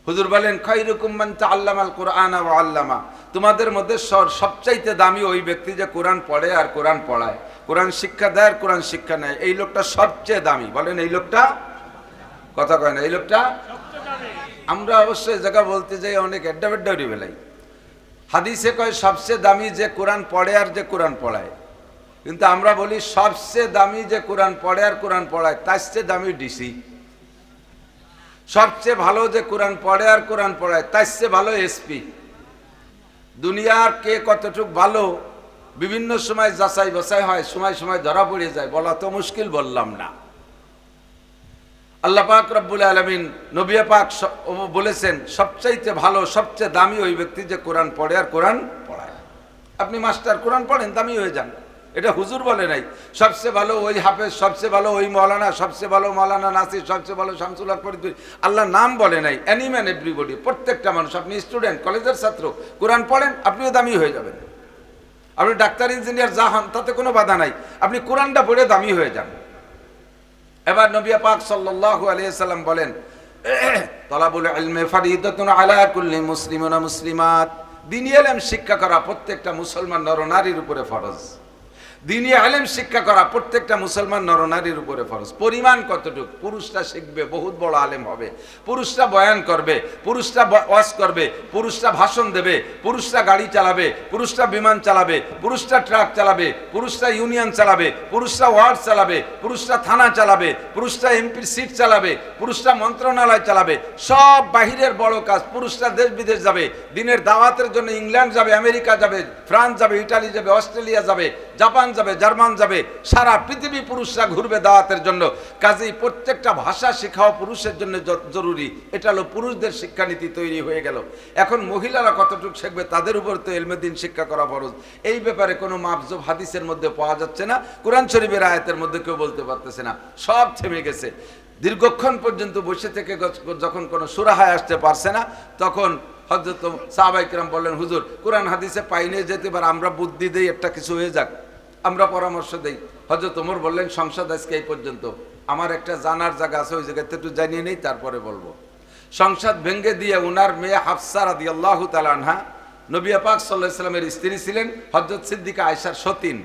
S1: হুজুর বলেন খায়রুকুম মান তাআল্লামাল কুরআনা ওয়া আল্লামা, তোমাদের মধ্যে সবচাইতে দামি ওই ব্যক্তি যে কোরআন পড়ে আর কোরআন পড়ায়, কোরআন শিক্ষা দেয় আর কোরআন শিক্ষা নেয়। এই লোকটা সবচেয়ে দামি। বলেন এই লোকটা, কথা কয় না, এই লোকটা। আমরা অবশ্যই জায়গা বলতে যাই অনেক এড্ডাবেড্ডারি বেলাই। হাদিসে কয় সবচেয়ে দামি যে কোরআন পড়ে আর যে কোরআন পড়ায়, কিন্তু আমরা বলি সবচেয়ে দামি যে কোরআন পড়ে আর কোরআন পড়ায়, তার চেয়ে দামি ডিসি। সবচেয়ে ভালো যে কোরআন পড়ে আর কোরআন পড়ায়, তার চেয়ে ভালো এসপি। দুনিয়ার কে কতটুক ভালো বিভিন্ন সময় যাচাই বাছাই হয়, সময় সময় ধরা পড়ে যায়, বলা তো মুশকিল, বললাম না। আল্লাহ পাক রব্বুল আলামিন নবী পাক বলেছেন সবচাইতে ভালো সবচেয়ে দামি ওই ব্যক্তি যে কোরআন পড়ে আর কোরআন পড়ায়। আপনি মাস্টার কোরআন পড়েন, দামি হয়ে যান। এটা হুজুর বলে নাই সবচেয়ে ভালো ওই হাফেজ, সবচেয়ে ভালো ওই মৌলানা, সবচেয়ে ভালো মৌলানা নাসির, সবচেয়ে ভালো শামসুল হক ফরিদপুর। আল্লাহ নাম বলে নাই, এনি ম্যান এভরিবডি, প্রত্যেকটা মানুষ। আপনি স্টুডেন্ট, কলেজের ছাত্র, কোরআন পড়েন, আপনিও দামি হয়ে যাবেন। আপনি ডাক্তার, ইঞ্জিনিয়ার যা হন তাতে কোনো বাধা নাই, আপনি কোরআনটা পড়ে দামি হয়ে যান। এবার নবী পাক সাল্লাল্লাহু আলাইহি সাল্লাম বলেন, তলাবুল ইলমি ফরিদাতুন আলা কুল্লি মুসলিমিন ওয়া মুসলিমাত। দ্বীনি ইলম শিক্ষা করা প্রত্যেকটা মুসলমান নরনারীর উপরে ফরজ। দ্বীনি ইলম শিক্ষা করা প্রত্যেকটা মুসলমান নরনারীর উপরে ফরজ। পরিমাণ কতটুকু? পুরুষরা শিখবে, বহুত বড় আলেম হবে, পুরুষরা বয়ান করবে, পুরুষরা ওয়াজ করবে, পুরুষরা ভাষণ দেবে, পুরুষরা গাড়ি চালাবে, পুরুষরা বিমান চালাবে, পুরুষরা ট্রাক চালাবে, পুরুষরা ইউনিয়ন চালাবে, পুরুষরা ওয়ার্ড চালাবে, পুরুষরা থানা চালাবে, পুরুষরা এমপির সিট চালাবে, পুরুষরা মন্ত্রণালয় চালাবে। সব বাহিরের বড় কাজ। পুরুষরা দেশ বিদেশ যাবে, দিনের দাওয়াতের জন্য ইংল্যান্ড যাবে, আমেরিকা যাবে, ফ্রান্স যাবে, ইটালি যাবে, অস্ট্রেলিয়া যাবে, জাপান যাবে, জার্মান যাবে, সারা পৃথিবী পুরুষরা ঘুরবে দাওয়াতের জন্য। কাজেই প্রত্যেকটা ভাষা শেখাও পুরুষের জন্য জরুরি। এটা হলো পুরুষদের শিক্ষানীতি তৈরি হয়ে গেল। এখন মহিলারা কতটুকু শিখবে, তাদের উপর তো ইলমে দ্বীন শিক্ষা করা ফরজ। এই ব্যাপারে কোনো মাপজোব হাদিসের মধ্যে পাওয়া যাচ্ছে না, কোরআন শরীফের আয়াতের মধ্যে কেউ বলতে পারতেছে না, সব থেমে গেছে। দীর্ঘক্ষণ পর্যন্ত বসে থেকে যখন কোনো সুরাহায় আসতে পারছে না, তখন হযরত সাহাবায়ে কেরাম বললেন, হুজুর কোরআন হাদিসে পাইনে যেতে পারে, আমরা বুদ্ধি দেই, একটা কিছু হয়ে যাক, আমরা পরামর্শ দেই। হযরত ওমর বললেন, সংসদ আজকে এই পর্যন্ত, আমার একটা জানার জায়গা আছে, ওই জায়গাতে একটু জানিয়ে নেই, তারপরে বলবো। সংসদ ভেঙে দিয়ে ওনার মেয়ে হাফসা রাদিয়াল্লাহু তাআলা আনহা, নবী পাক সাল্লাল্লাহু আলাইহি সাল্লামের স্ত্রী ছিলেন, হযরত সিদ্দিকা আয়েশার সতীন।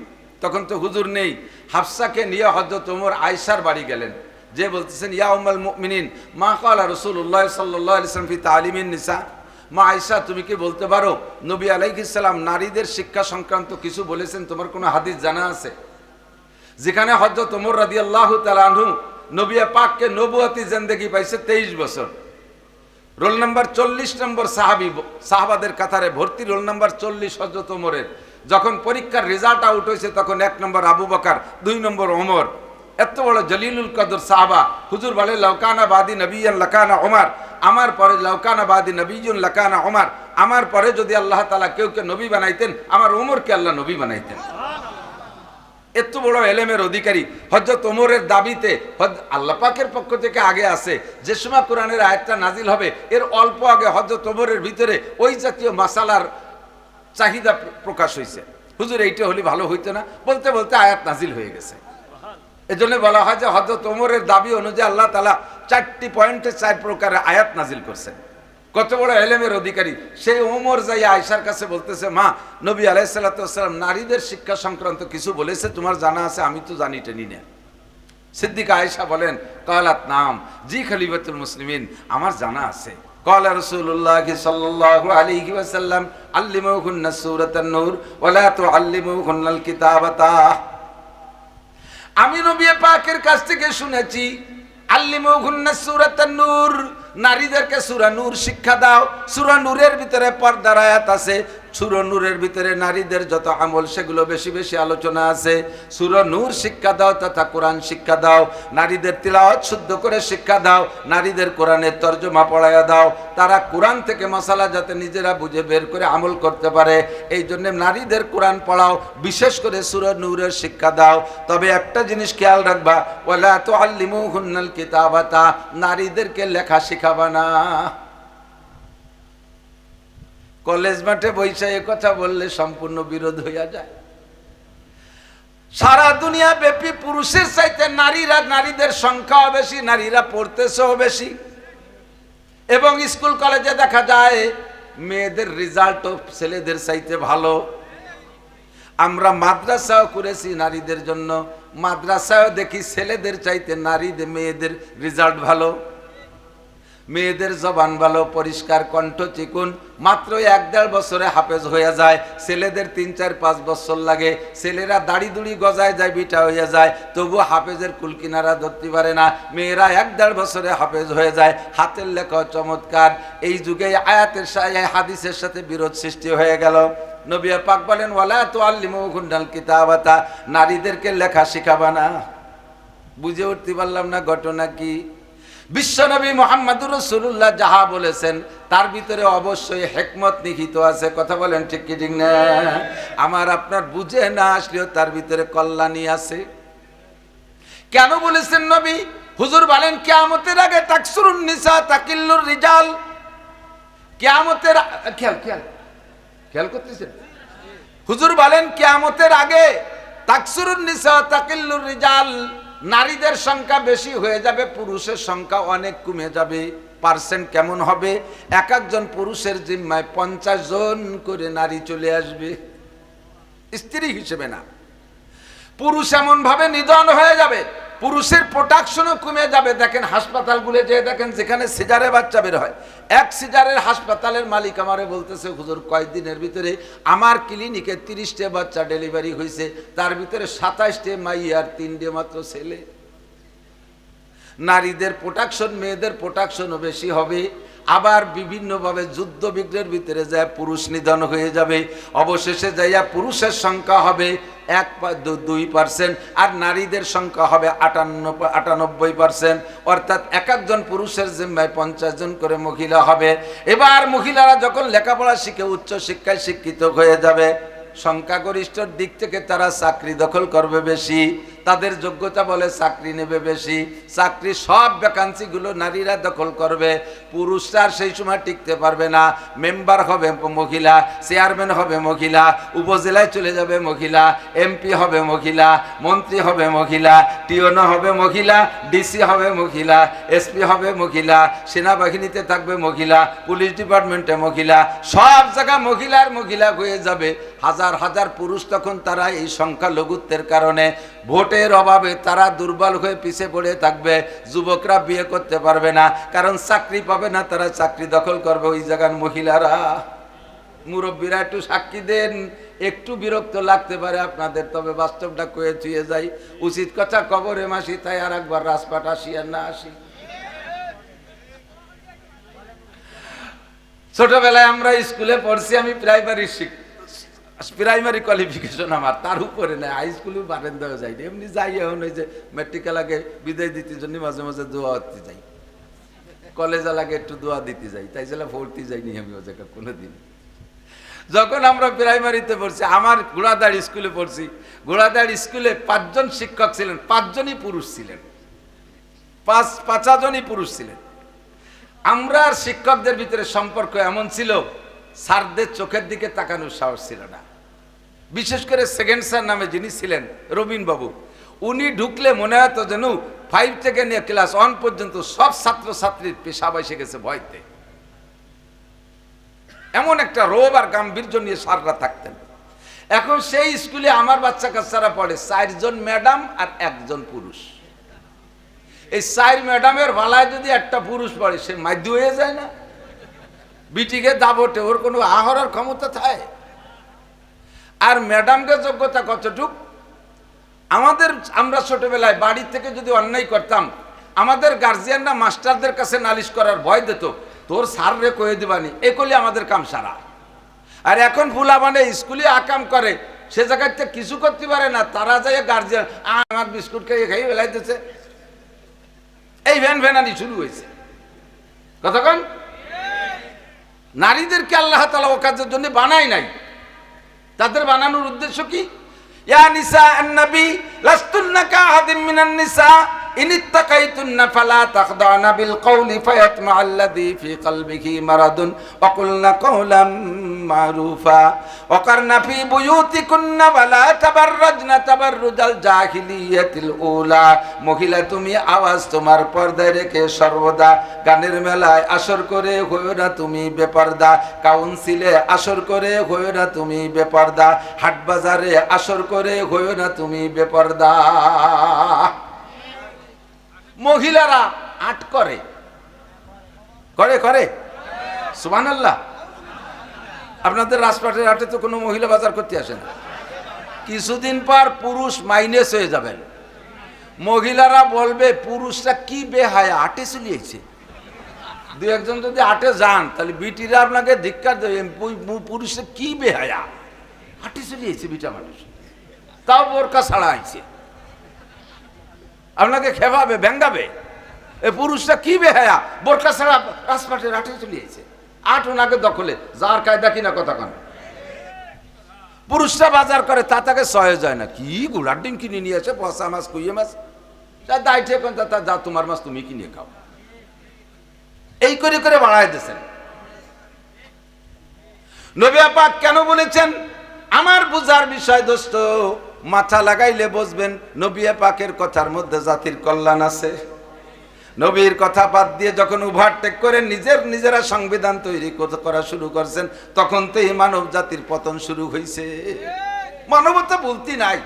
S1: তখন তো হুজুর নেই, হাফসাকে নিয়ে হযরত ওমর আয়েশার বাড়ি গেলেন। যে বলতেছেন, ইয়া উম্মুল মুমিনিন মা ক্বালা রাসূলুল্লাহ সাল্লাল্লাহু আলাইহি ওয়াসাল্লাম ফি তালিমিন নিসা। মা আয়েশা, তুমি কি বলতে পারো নবী আলাইহিস সালাম নারীদের শিক্ষা সংক্রান্ত কিছু বলেছেন? তোমার কোনো হাদিস জানা আছে যেখানে হযরত ওমর রাদিয়াল্লাহু তাআলা আনহু নবী পাককে নবুয়তি জিন্দেগি পাইছে 23 বছর, রোল নাম্বার 40 নম্বর সাহাবাদের কাতারে ভর্তি, রোল নাম্বার 40 হযরত ওমরের। যখন পরীক্ষার রেজাল্ট আউট হয়েছে তখন 1 নম্বর আবু বকর, 2 নম্বর ওমর। এত বড় জলিলুল কদর সাহাবা। হুজুর বলে, লাউকানা বাদি নবিয়ান লাকানা ওমর, আমার পরে লাউকানা বাদি নবিয়ুন লাকানা ওমর, আমার পরে যদি আল্লাহ তাআলা কেউকে নবী বানাইতেন, আমার ওমরকে আল্লাহ নবী বানাইতেন। এত বড় এলেমের অধিকারী হযরত ওমরের দাবিতে আল্লাহ পাকের পক্ষ থেকে আগে আছে, যে সময় কোরআনের আয়াতটা নাজিল হবে এর অল্প আগে হযরত ওমরের ভিতরে ওই জাতীয় মাসালার চাহিদা প্রকাশ হয়েছে। হুজুর এইটা হলে ভালো হইতো না, বলতে বলতে আয়াত নাজিল হয়ে গেছে। এজন্য বলা হয় যে হযরত ওমরের দাবি অনুযায়ী আল্লাহ তাআলা 4টি পয়েন্টে 4 প্রকারের আয়াত নাজিল করছেন। কত বড় এলেমের অধিকারী সেই ওমর যাই আয়েশার কাছে বলতেছে, মা নবী আলাইহিস সালাতু ওয়াস সালাম নারীদের শিক্ষা সংক্রান্ত কিছু বলেছে, তোমার জানা আছে? আমি তো জানি টেনি না। সিদ্দিকা আয়েশা বলেন, কালাত নাম, জি খলিফাতুল মুসলিমিন, আমার জানা আছে। ক্বালা রাসূলুল্লাহ সাল্লাল্লাহু আলাইহি ওয়াসাল্লাম, আল্লিমুহুন্না সূরাতান নূর ওয়া লা তুআল্লিমুহুন্নাল কিতাবাতা। আমি নবী পাকের কাছ থেকে শুনেছি, আল্লিমুহুন্না সূরাতান নূর, নারীদেরকে সূরা নূর শিক্ষা দাও। সূরা নূরের ভিতরে পর্দার আয়াত আছে, সূরা নূরের ভিতরে নারীদের যত আমল সেগুলো বেশি বেশি আলোচনা আছে। সূরা নূর শিক্ষা দাও তথা কোরআন শিক্ষা দাও। নারীদের তিলাওয়াত শুদ্ধ করে শিক্ষা দাও, নারীদের কোরআনের তরজমা পড়ায়া দাও, তারা কোরআন থেকে মাসালা যাতে নিজেরা বুঝে বের করে আমল করতে পারে, এই জন্য নারীদের কোরআন পড়াও, বিশেষ করে সূরা নূরের শিক্ষা দাও। তবে একটা জিনিস খেয়াল রাখবা, ওয়ালা তুআল্লিমুহুন্নাল কিতাবাতা, নারীদেরকে লেখা শিখাবা না। কলেজ মাঠে বৈশা এ কথা বললে সম্পূর্ণ বিরোধ হইয়া যায়। সারা দুনিয়া ব্যাপী পুরুষের চাইতে নারীদের সংখ্যাও বেশি, নারীরা পড়তেছেও বেশি, এবং স্কুল কলেজে দেখা যায় মেয়েদের রেজাল্টও ছেলেদের চাইতে ভালো। আমরা মাদ্রাসাও করেছি নারীদের জন্য, মাদ্রাসাও দেখি ছেলেদের চাইতে মেয়েদের রেজাল্ট ভালো। মেয়েদের জবান ভালো, পরিষ্কার, কণ্ঠ চিকুন, মাত্র 1-1.5 বছরে হাফেজ হয়ে যায়। ছেলেদের 3-4-5 বছর লাগে। ছেলেরা দাড়ি দুড়ি গজায় যায়, বিটা হয়ে যায়, তবু হাফেজের কুলকিনারা ধরতে পারে না। মেয়েরা 1-1.5 বছরে হাফেজ হয়ে যায়। হাতের লেখা চমৎকার। এই যুগে আয়াতের হাদিসের সাথে বিরোধ সৃষ্টি হয়ে গেল। নবী পাক বলেন, ওয়ালা তুআল্লিমুহুন্নাল কিতাবাতা, নারীদেরকে লেখা শিখাবা না। বুঝে উঠতে পারলাম না ঘটনা কি? বিশ্বনবী মুহাম্মদুর রাসূলুল্লাহ যাহা বলেছেন তার ভিতরে অবশ্যই হিকমত নিহিত আছে। কথা বলেন ঠিক কি ঠিক না? আমার আপনার বুঝে না আসলেও তার ভিতরে কল্যাণী আছে। কেন বলেছেন নবী? হুজুর বলেন কিয়ামতের আগে তাকসুরুন নিসা তাকিল্লুর রিজাল। কিয়ামতের খেয়াল করতেছেন? হুজুর বলেন কিয়ামতের আগে তাকসুরুন নিসা তাকিল্লুর রিজাল, নারীদের সংখ্যা বেশি হয়ে যাবে, পুরুষের সংখ্যা অনেক কমে যাবে। পার্সেন্ট কেমন হবে? এক একজন পুরুষের জিম্মায় 50 জন করে নারী চলে আসবে, স্ত্রী হিসেবে না। পুরুষ এমন ভাবে নিধন হয়ে যাবে, পুরুষের প্রোডাকশনও কমে যাবে। দেখেন হাসপাতালগুলো যে দেখেন যেখানে সিজারে বাচ্চা বের হয়, এক সিজারের হাসপাতালের মালিক আমারে বলতেছে হুজুর কয়েকদিনের ভিতরে আমার ক্লিনিকে 30টে বাচ্চা ডেলিভারি হয়েছে, তার ভিতরে 27টে মাই আর 3টে মাত্র ছেলে। নারীদের প্রোডাকশন, মেয়েদের প্রোডাকশনও বেশি হবে। আবার বিভিন্নভাবে যুদ্ধ বিগ্রহের ভিতরে যায় পুরুষ নিধন হয়ে যাবে। অবশেষে যাইয়া পুরুষের সংখ্যা হবে 2% আর নারীদের সংখ্যা হবে 98%। অর্থাৎ এক একজন পুরুষের জিম্মায় 50 জন করে মহিলা হবে। এবার মহিলারা যখন লেখাপড়া শিখে উচ্চ শিক্ষায় শিক্ষিত হয়ে যাবে, সংখ্যাগরিষ্ঠর দিক থেকে তারা চাকরি দখল করবে বেশি, তাদের যোগ্যতা বলে চাকরি নেবে বেশি। চাকরি সব ভ্যাকান্সিগুলো নারীরা দখল করবে, পুরুষরা সেই সময় টিকতে পারবে না। মেম্বার হবে মহিলা, চেয়ারম্যান হবে মহিলা, উপজেলায় চলে যাবে মহিলা, এমপি হবে মহিলা, মন্ত্রী হবে মহিলা, টিওনো হবে মহিলা, ডিসি হবে মহিলা, এসপি হবে মহিলা, সেনাবাহিনীতে থাকবে মহিলা, পুলিশ ডিপার্টমেন্টে মহিলা, সব জায়গায় মহিলা হয়ে যাবে। হাজার হাজার পুরুষ তখন তারা এই সংখ্যালঘুত্বের কারণে ভোটের অভাবে তারা দুর্বল হয়ে পিছিয়ে পড়ে থাকবে। যুবকরা বিয়ে করতে পারবে না, কারণ চাকরি পাবে না, তারা চাকরি দখল করবে ওই জায়গার মহিলারা। মুরব্বীরা একটু সাক্ষী দেন, একটু বিরক্ত লাগতে পারে আপনাদের, তবে বাস্তবটা কয়ে ছুঁয়ে যাই। উচিত কথা কবরে মাসি, তাই আর একবার রাজপাট আসি আর না আসি। ছোটবেলায় আমরা স্কুলে পড়ছি, আমি প্রাইমারি কোয়ালিফিকেশন আমার, তার উপরে না, হাই স্কুলেও বারেন্দাও যাইনি, এমনি যাই। এখন ওই যে মেট্রিকাল আগে বিদায় দিতে জন্য মাঝে মাঝে দোয়া দিতে যাই, কলেজ আগে একটু দোয়া দিতে যাই, তাই জন্য ভর্তি যাইনি আমি ও জায়গা কোনোদিন। যখন আমরা প্রাইমারিতে পড়ছি, আমার ঘোড়াদাড় স্কুলে পড়ছি, ঘোড়াদাড় স্কুলে 5 জন শিক্ষক ছিলেন, 5 জনই পুরুষ ছিলেন, 5 জনই পুরুষ ছিলেন। আমরা আর শিক্ষকদের ভিতরে সম্পর্ক এমন ছিল, স্যারদের চোখের দিকে তাকানোর সাহস ছিল না। বিশেষ করে সেকেন্ড স্যার নামে যিনি ছিলেন, রবিন বাবু, উনি ঢুকলে মনে হতো যেন 5 থেকে নিয়ে ক্লাস 1 পর্যন্ত সব ছাত্রছাত্রীর পেশাব এসে গেছে ভয়তে। এমন একটা রোব আর গাম্ভীর্য নিয়ে স্যাররা থাকতেন। এখন সেই স্কুলে আমার বাচ্চা কাচ্চারা পড়ে 4 জন ম্যাডাম আর 1 জন পুরুষ। এই 4 ম্যাডামের ভালায় যদি একটা পুরুষ পড়ে, সে মাধ্য হয়ে যায় না? বিটিকে দাবটে, ওর কোনো আহরার ক্ষমতা থাকে? আর ম্যাডামকে যোগ্যতা কতটুক? আমরা ছোটবেলায় বাড়ি থেকে যদি অন্যায় করতাম, আমাদের গার্জিয়ানরা মাস্টারদের কাছে নালিশ করার ভয় দিত, তোর স্যার রে কয়ে দিবানি, এ করলে আমাদের কাম সারা। আর এখন ফুলা মানে স্কুলে আকাম করে, সে জায়গায় কিছু করতে পারে না, তারা যায় গার্জিয়ান আমার বিস্কুট খেয়ে খাই বেলাইতেছে, এই ভ্যানানি শুরু হয়েছে। কতক্ষণ নারীদেরকে আল্লাহ তাআলা ও কাজের জন্য বানাই নাই। তাদের বানানোর উদ্দেশ্য কি? ইয়া নিসা আন-নবী লাস্তুন্না কাআহাদিম মিনান নিসা ইন ইত্তাকাইতুন্না ফালা তাখদানা বিল কওলি ফায়াতমা আল্লাযী ফি কলবিহি মারাদুন ওয়া কুলনা কওলাম মারুফা ওয়া কারনা ফি বুয়ুতিকুন্না ওয়ালা তাবাররাজনা তাবাররুজাল জাহিলিয়াতিল উলা। মহিলা তুমি আওয়াজ তোমার পর্দায় রেখে সর্বদা গানের মেলায় আসর করে হইও না তুমি বেপরদা, কাউন্সিলে আসর করে হইও না তুমি বেপরদা, হাট বাজারে আসর করে হইও না তুমি বেপরদা। মহিলারা আট করে সুবহানাল্লাহ। আপনাদের রাজপাটের হাটে তো কোনো মহিলা বাজার করতে আসে না। কিছুদিন পর পুরুষ মাইনাস হয়ে যাবেন, মহিলারা বলবে পুরুষরা কি বেহায়া আটে চলিয়েছে। 2-1 জন যদি আটে যান, তাহলে বিটিরা আপনাকে ধিক্কার দেবে, পুরুষরা কি বেহায়া আটে চলিয়েছে, বিটা মানুষ তাও বোরকা ছাড়া আইছে, আপনাকে খেপাবে, ব্যাঙ্গাবে। এ পুরুষরা কি বেহায়া, বোরকা ছাড়া রাজপাটে রাঠে চলিয়েছে, আট ওনাকে দখলে, যার কায়দা কিনা কথা কন। পুরুষরা বাজার করে তা তাকে সয়ে যায় না, কি গুড়ার ডিম কিনে নিয়ে আসে, পচা মাছ, কুইয়ে মাছ, দায় ঠিক যা তোমার মাছ তুমি কিনে খাও, এই করে করে বাড়াই দিয়েছেন। নবী পাক কেন বলেছেন? আমার বুঝার বিষয় দোস্ত, মাথা লাগাইলে বুঝবেন নবী পাকের কথার মধ্যে জাতির কল্যাণ আছে। নবীর কথা বাদ দিয়ে যখন ওভারটেক করে নিজেরা সংবিধান তৈরি করা শুরু করছেন, তখন তো এই মানব জাতির পতন শুরু হয়েছে। মানবতা বলতে নাই।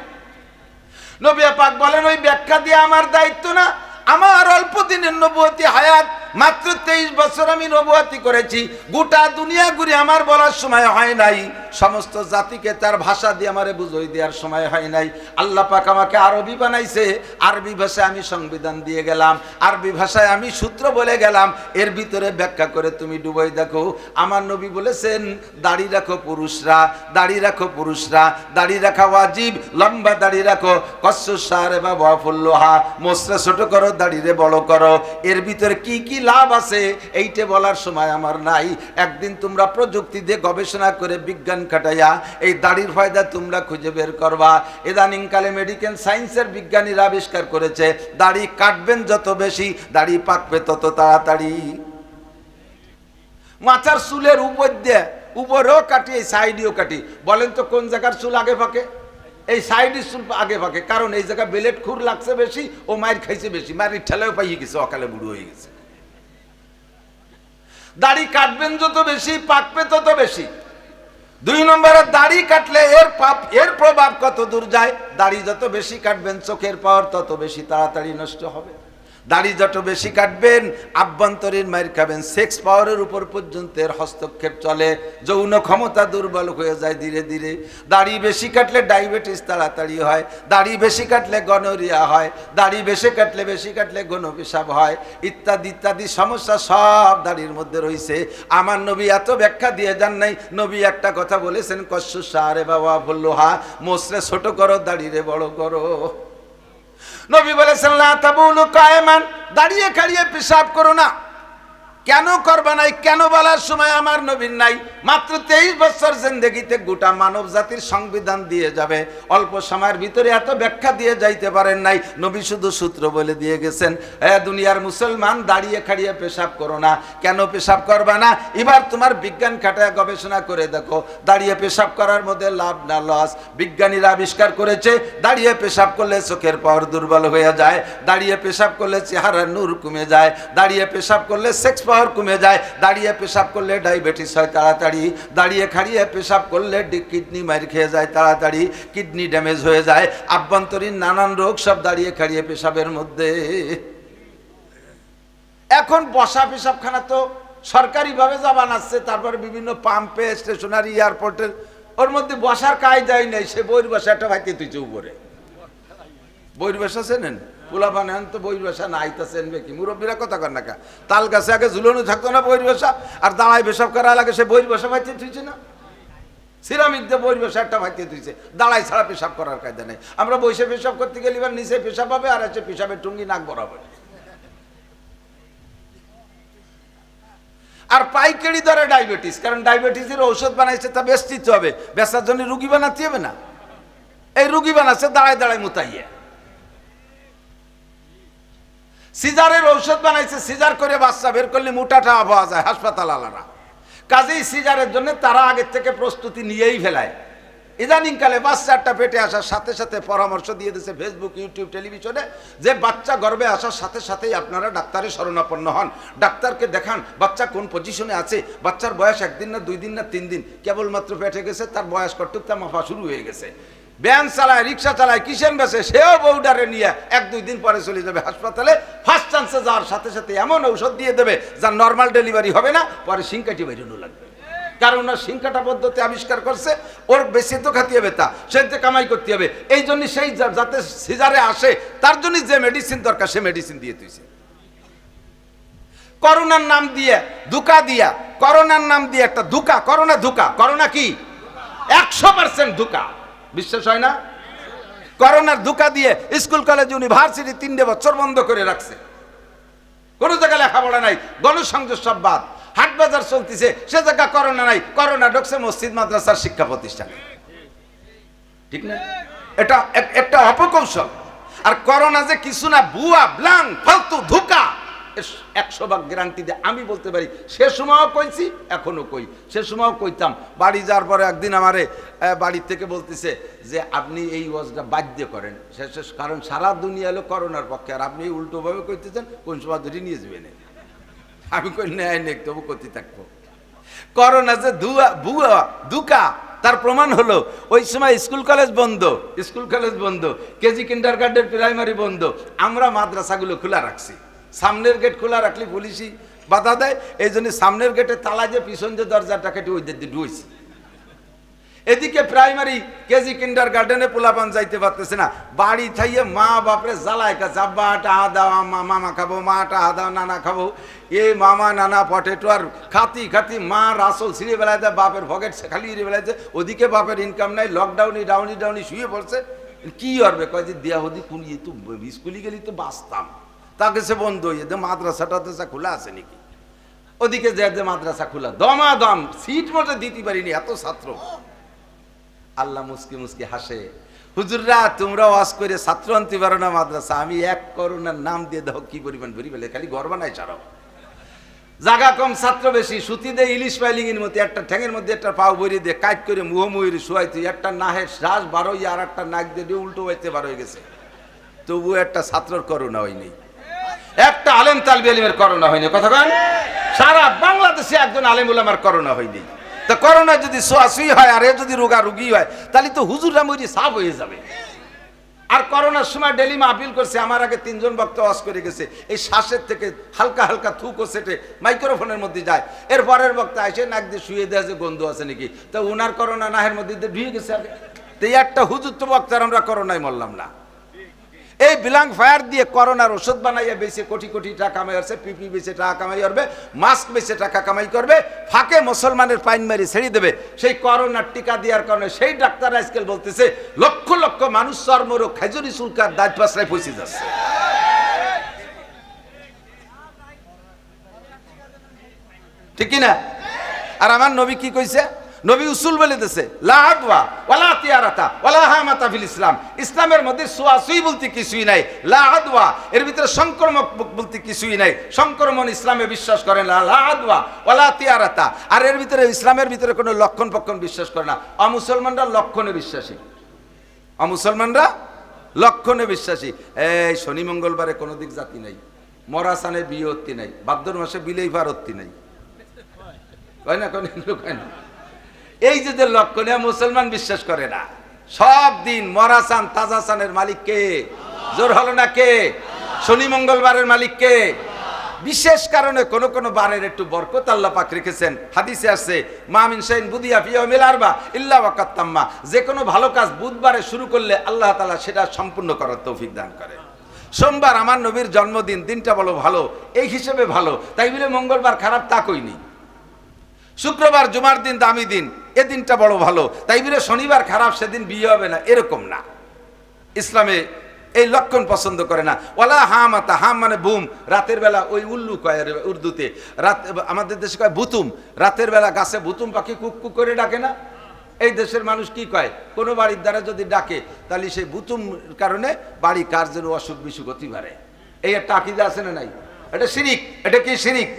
S1: নবী পাক বলেন, ওই ব্যাখ্যা দিয়ে আমার দায়িত্ব না। আমার অল্প দিনের নবুয়তি হায়াত, মাত্র 23 বছর আমি নবুয়তি করেছি। গোটা দুনিয়া ঘুরে আমার বলার সময় হয় নাই, সমস্ত জাতিকে তার ভাষা দিয়ে আমারে বুঝিয়ে দেওয়ার সময় হয় নাই। আল্লাহ পাক আমাকে আরবি বানাইছে, আরবি ভাষায় আমি সংবিধান দিয়ে গেলাম, আরবি ভাষায় আমি সূত্র বলে গেলাম, এর ভিতরে ব্যাখ্যা করে তুমি ডুবাই দেখো। আমার নবী বলেছেন, দাড়ি রাখো পুরুষরা, দাড়ি রাখো পুরুষরা, দাড়ি রাখা ওয়াজিব, লম্বা দাড়ি রাখো, কসসুস শারে বা ওয়াফুল্লুহা, মোসরা ছোট করো, দাড়িরে বড় করো। এর ভিতরে কি কি লাভ আছে এইটা বলার সময় আমার নাই। একদিন তোমরা প্রযুক্তি দিয়ে গবেষণা করে বিজ্ঞান খাটাইয়া এই দাড়ির ফায়দা তোমরা খুঁজে বের করবা। ইদানিংকালে মেডিকেল সায়েন্সের বিজ্ঞানীরা আবিষ্কার করেছে, দাড়ি কাটবেন যত বেশি, দাড়ি পাকবে তত তাড়াতাড়ি। মাথার চুলের উপর দিয়ে, উপরেও কাটি, এই সাইডেও কাটি। বলেন তো কোন জায়গার চুল আগে পাকে? এই সাইডের চুল আগে পাকে, কারণ এই জায়গায় বেলেট খুর লাগছে বেশি, ও মায়ের খাইছে বেশি, মায়ের ঠেলেও পাইয়ে গেছে, অকালে বুড়ো হয়ে গেছে। দাড়ি কাটবেন যত বেশি, পাকবে তত বেশি। 2 নম্বরে দাড়ি কাটলে এর প্রভাব কত দূর যায়? দাড়ি যত বেশি কাটবেন, চোখের পাওয়ার তত বেশি তাড়াতাড়ি নষ্ট হবে। দাড়ি যত বেশি কাটবেন, আভ্যন্তরীণ মাইর খাবেন, সেক্স পাওয়ারের উপর পর্যন্ত এর হস্তক্ষেপ চলে, যৌন ক্ষমতা দুর্বল হয়ে যায় ধীরে ধীরে। দাড়ি বেশি কাটলে ডায়াবেটিস তাড়াতাড়ি হয়, দাড়ি বেশি কাটলে গনোরিয়া হয়, দাড়ি বেশি কাটলে গণ পেশাব হয়, ইত্যাদি ইত্যাদি সমস্যা সব দাড়ির মধ্যে রয়েছে। আমার নবী এত ব্যাখ্যা দিয়ে যান নাই। নবী একটা কথা বলেছেন, কসসুস শারে বা ওয়াফুল্লুহা, মোসরে ছোট করো, দাড়িরে বড় করো। নবী বলেছেন, লা তাবুলু কায়েমান, দাঁড়িয়ে খাড়িয়ে পেশাব করো না। কেন করবা নাই? কেন বলার সময় আমার নবীর নাই। মাত্র 23 বছর জিন্দেগিতে গোটা মানব জাতির সংবিধান দিয়ে যাবে, অল্প সময়ের ভিতরে এত ব্যাখ্যা দিয়ে যাইতে পারেন নাই। নবী শুধু সূত্র বলে দিয়ে গেছেন, হ্যাঁ দুনিয়ার মুসলমান, দাঁড়িয়ে খাড়িয়ে পেশাব করো না। কেন পেশাব করবা না? এবার তোমার বিজ্ঞান খাটায় গবেষণা করে দেখো, দাঁড়িয়ে পেশাব করার মধ্যে লাভ না লস। বিজ্ঞানীরা আবিষ্কার করেছে, দাঁড়িয়ে পেশাব করলে চোখের পাওয়ার দুর্বল হয়ে যায়, দাঁড়িয়ে পেশাব করলে চেহারার নূর কমে যায়, দাঁড়িয়ে পেশাব করলে সেক্স পাওয়ার কমে যায়, দাঁড়িয়ে পেশাব করলে ডায়াবেটিস হয় তাড়াতাড়ি, দাঁড়িয়ে খাড়িয়ে পেশাব করলে কিডনি মার খেয়ে যায় তাড়াতাড়ি, কিডনি ড্যামেজ হয়ে যায়, আভ্যন্তরীণ নানান রোগ সব দাঁড়িয়ে খাড়িয়ে পেশাবের মধ্যে। এখন বসা পেশাবখানা তো সরকারিভাবে যা বানাচ্ছে, তারপরে বিভিন্ন পাম্পে, স্টেশনারি, এয়ারপোর্টের, ওর মধ্যে বসার কায়দাই নেই। সে বইয়ের বসা একটা ভাইতে তুইছে উপরে, বইয়ের বসা চেনেন? পোলা বানান তো বইয়ের বসা না, আইতাছেন কি মুরব্বীরা কথা কর না কা, তাল গাছে আগে ঝুলানো থাকতো না বইয়ের বসা, আর দাঁড়ায় পেশাব করা লাগে, সে বইয়ের বসা ভাইতে তুইছে না। সিরামিক দিয়ে বইয়ের বসা একটা ভাইতে তুইছে, দাঁড়ায় ছাড়া পেশাব করার কায়দা নেই। আমরা বসে পেশাব করতে গেলে এবার নিচে পেশাব হবে, আর আছে পেশাবের টুঙ্গি নাক বরাবর। আর পাইকারি দরে ডায়াবেটিস, কারণ ডায়াবেটিসের ঔষধ বানাইছে, তা বেচতে হবে, বেচার জন্য রুগী বানাতে হবে না। এই রুগী বানাচ্ছে দাঁড়ায় দাঁড়ায় মুতাইয়ে। সিজারের ঔষধ বানাইছে, সিজার করে বাচ্চা বের করলে মোটাটা পাওয়া যায় হাসপাতাল আলারা। কাজেই সিজারের জন্য তারা আগের থেকে প্রস্তুতি নিয়েই ফেলায়। ইদানিংকালে বাচ্চাটা পেটে আসার সাথে সাথে পরামর্শ দিয়ে দিয়েছে ফেসবুক, ইউটিউব, টেলিভিশনে, যে বাচ্চা গর্ভে আসার সাথে সাথেই আপনারা ডাক্তারের শরণাপন্ন হন, ডাক্তারকে দেখান বাচ্চা কোন পজিশনে আছে। বাচ্চার বয়স 1 দিন না 2 দিন না 3 দিন, কেবলমাত্র পেটে গেছে, তার বয়স কটুক তা মাপা শুরু হয়ে গেছে। ভ্যান চালায়, রিক্সা চালায়, কিসেন বেছে, সেও বউডারে নিয়ে 1-2 দিন পরে চলে যাবে হাসপাতালে। ফার্স্ট চান্সে যাওয়ার সাথে সাথে এমন ঔষধ দিয়ে দেবে যার নর্মাল ডেলিভারি হবে না, পরে সিংকাটি বেরোনো লাগবে। কারণ ওর সিংকাটা পদ্ধতি আবিষ্কার করছে, ওর বেশি তো খাতে হবে, তা সেতে কামাই করতে হবে। এই জন্য সেই যাতে সিজারে আসে, তার জন্য যে মেডিসিন দরকার সে মেডিসিন দিয়ে তুইছে। করোনার নাম দিয়ে ধোঁকা দিয়া, করোনার নাম দিয়ে একটা ধোঁকা, করোনা ধোঁকা। করোনা কি 100% ধোঁকা, বিশ্বাস হয় না? করোনার ধোঁকা দিয়ে স্কুল কলেজ ইউনিভার্সিটি 3 বছর বন্ধ করে রাখছে। কোনো জায়গায় লেখাপড়া নাই, গণসংযোগ সব বাদ, হাট বাজার চলতেছে, সে জায়গা করোনা নাই, করোনা ঢুকছে মসজিদ মাদ্রাসার শিক্ষা প্রতিষ্ঠানে। ঠিক না? এটা একটা অপকৌশল। আর করোনা যে কিছু না, বুয়া, ব্লাং, ফালতু, ধোঁকা, 100 ভাগ গ্যারান্টি দিয়ে আমি বলতে পারি। সে সময়ও কইছি, এখনো কই, সে সময়ও কইতাম। বাড়ি যাওয়ার পরে একদিন আমারে বাড়ির থেকে বলতেছে যে আপনি এই ওয়াজটা বাধ্য করেন, কারণ সারা দুনিয়া হলো করোনার পক্ষে, আর আপনি উল্টোভাবে কইতেছেন, কোন সময় ধরে নিয়ে যাবেন। আমি কই নেয় নেই, তবু করতে থাকবো। করোনা যে বুয়া, দুকা, তার প্রমাণ হলো ওই সময় স্কুল কলেজ বন্ধ, কেজি কিন্ডারগার্টেন, প্রাইমারি বন্ধ, আমরা মাদ্রাসাগুলো খোলা রাখছি। সামনের গেট খোলা রাখলে পুলিশই বাধা দেয়, এই জন্য সামনের গেটে তালা যে পিছন যে দরজাটা কেটে ওই দিকে ঢুকছি। এদিকে প্রাইমারি, কেজি কিন্ডারগার্টেনে পোলাপান যাইতে পারতেছে না, বাড়ি থাইয়ে মা বাপরে জ্বালায় কাছে, আব্বা টাহা দাও, মামা খাবো, মা টাহা দাও, নানা খাবো, এ মামা নানা পটেটো, আর খাতি মা রাসল ছিঁড়ে বেলায় দেয়, বাপের পকেট খালি বেলায় দেয়, ওদিকে বাপের ইনকাম নাই, ডাউনি শুয়ে পড়ছে। কি করবে? কয় যে দেয়া হদি কোন তো স্কুলে গেলি তো বাঁচতাম, তাকে সে বন্ধ হয়ে যে মাদ্রাসাটা খোলা আছে নাকি, ওদিকে যে মাদ্রাসা খোলা, দমাদম সিট মতো দিতে পারিনি, এত ছাত্র। আল্লাহ মুসকি হাসে, হুজুররা তোমরা ওয়াজ করে ছাত্র আনতে পারো না মাদ্রাসা, আমি এক করোনার নাম দিয়ে দাও, কি পরিমাণ ভরি ফেলে, খালি গর্ব নাই ছাড়াও। জায়গা কম, ছাত্র বেশি, সুতি দিয়ে ইলিশ পাইলিং এর মধ্যে একটা ঠ্যাঙের মধ্যে একটা পাও ভরিয়ে দিয়ে কাজ করে মুহমুহির শুয়াইতে, একটা নাহের শ্বাস বার হইয়া আর একটা নাক দিয়ে উল্টো হইতে বার হয়ে গেছে, তবু একটা ছাত্রর করোনা হয়নি, একটা আলেম তালবি আলিমের করোনা হয়নি। কথা কন, সারা বাংলাদেশে একজন আলেম উলামার করোনা হয়নি। তা করোনা যদি সোয়াশুই হয় আর এ যদি রোগী হয়, তাহলে তো হুজুররা মরি সাফ হয়ে যাবে। আর করোনার সময় ডেলি মাহফিল করছে, আমার আগে 3 জন বক্তা ওয়াজ করে গেছে, এই শ্বাসের থেকে হালকা থুকো সেটে মাইক্রোফোনের মধ্যে যায়, এর পরের বক্তা এসে নাক দিয়ে শুয়ে দেয় যে গন্ধ আছে নাকি, তা ওনার করোনা নাহের মধ্যে ঢুয়ে গেছে আগে। তো এই একটা হুজুর তো বক্তার আমরা করোনায় মরলাম না। এই বিলাং ফায়ার দিয়ে করোনার ওষুধ বানাইয়া বেচে কোটি টাকা কামাই করছে, পিপি বেচে টাকা কামাই করবে, মাস্ক বেচে টাকা কামাই করবে, ফাঁকে মুসলমানের পাইন মারি ছেড়ে দেবে। সেই করোনার টিকা দেওয়ার কারণে সেই ডাক্তার আজকাল বলতেছে লক্ষ মানুষ চর্মরোগ, খেজুরি চুলকার দাঁত পাশায় পৌঁছে যাচ্ছে। ঠিক কিনা? আর আমার নবী কি কইছে? নবী উসুল বলে দিয়েছে, লা আদওয়া ওয়ালা তিয়ারাতা ওয়ালা হামাতা ফিল ইসলাম। ইসলামের মধ্যে সুয়াসুই বলতে কিছুই নাই, লা আদওয়া এর ভিতরে সংক্রমক বলতে কিছুই নাই, সংক্রমণ ইসলামে বিশ্বাস করে না, লা আদওয়া ওয়ালা তিয়ারাতা। আর এর ভিতরে ইসলামের ভিতরে কোনো লক্ষণ পক্ষণ বিশ্বাস করে না। অমুসলমানরা লক্ষণে বিশ্বাসী, অমুসলমানরা লক্ষণে বিশ্বাসী। এই শনি মঙ্গলবারে কোনো দিক জাতি নাই, মরাসানে বিয়ে হত্তি নাই, ভাদ্র মাসে বিলেই ভার হত্তি নাই, কয় না কোন কয় না। এই যে লক্ষণে মুসলমান বিশ্বাস করে না। সব দিন মরাসান তাজাসানের মালিক কে? জোর হলো না কে? শনি মঙ্গলবারের মালিক কে? বিশেষ কারণে কোন বারের একটু বরকত আল্লাহ পাক রেখেছেন। হাদিসে আছে, মা মিন শাইইন বুদিয়া ফি ইয়াউমিল আরবা ইল্লা ওয়াকাত তাম্মা। যে কোনো ভালো কাজ বুধবারে শুরু করলে আল্লাহ তাআলা সেটা সম্পূর্ণ করার তৌফিক দান করে। সোমবার আমার নবীর জন্মদিন, দিনটা বলো ভালো, এই হিসেবে ভালো, তাই বলে মঙ্গলবার খারাপ তা কইনি। শুক্রবার জুমার দিন, দামি দিন, এ দিনটা বড় ভালো, তাই বলে শনিবার খারাপ, সেদিন বিয়ে হবে না, এরকম না। ইসলামে এই লক্ষণ পছন্দ করে না। ওয়ালা হামাতা, হাম মানে বুম, রাতের বেলা ওই উল্লু কয় উর্দুতে, রাত আমাদের দেশে কয় বুতুম, রাতের বেলা গাছে বুতুম পাখি কুক কুক করে ডাকে না। এই দেশের মানুষ কি কয়, কোনো বাড়ির দ্বারা যদি ডাকে তাহলে সেই বুতুম কারণে বাড়ি কার যেন অসুখ বিসুখ হতে পারে। এই একটা আকিদা আছে না নাই? এটা শিরিক। এটা কি শিরিক?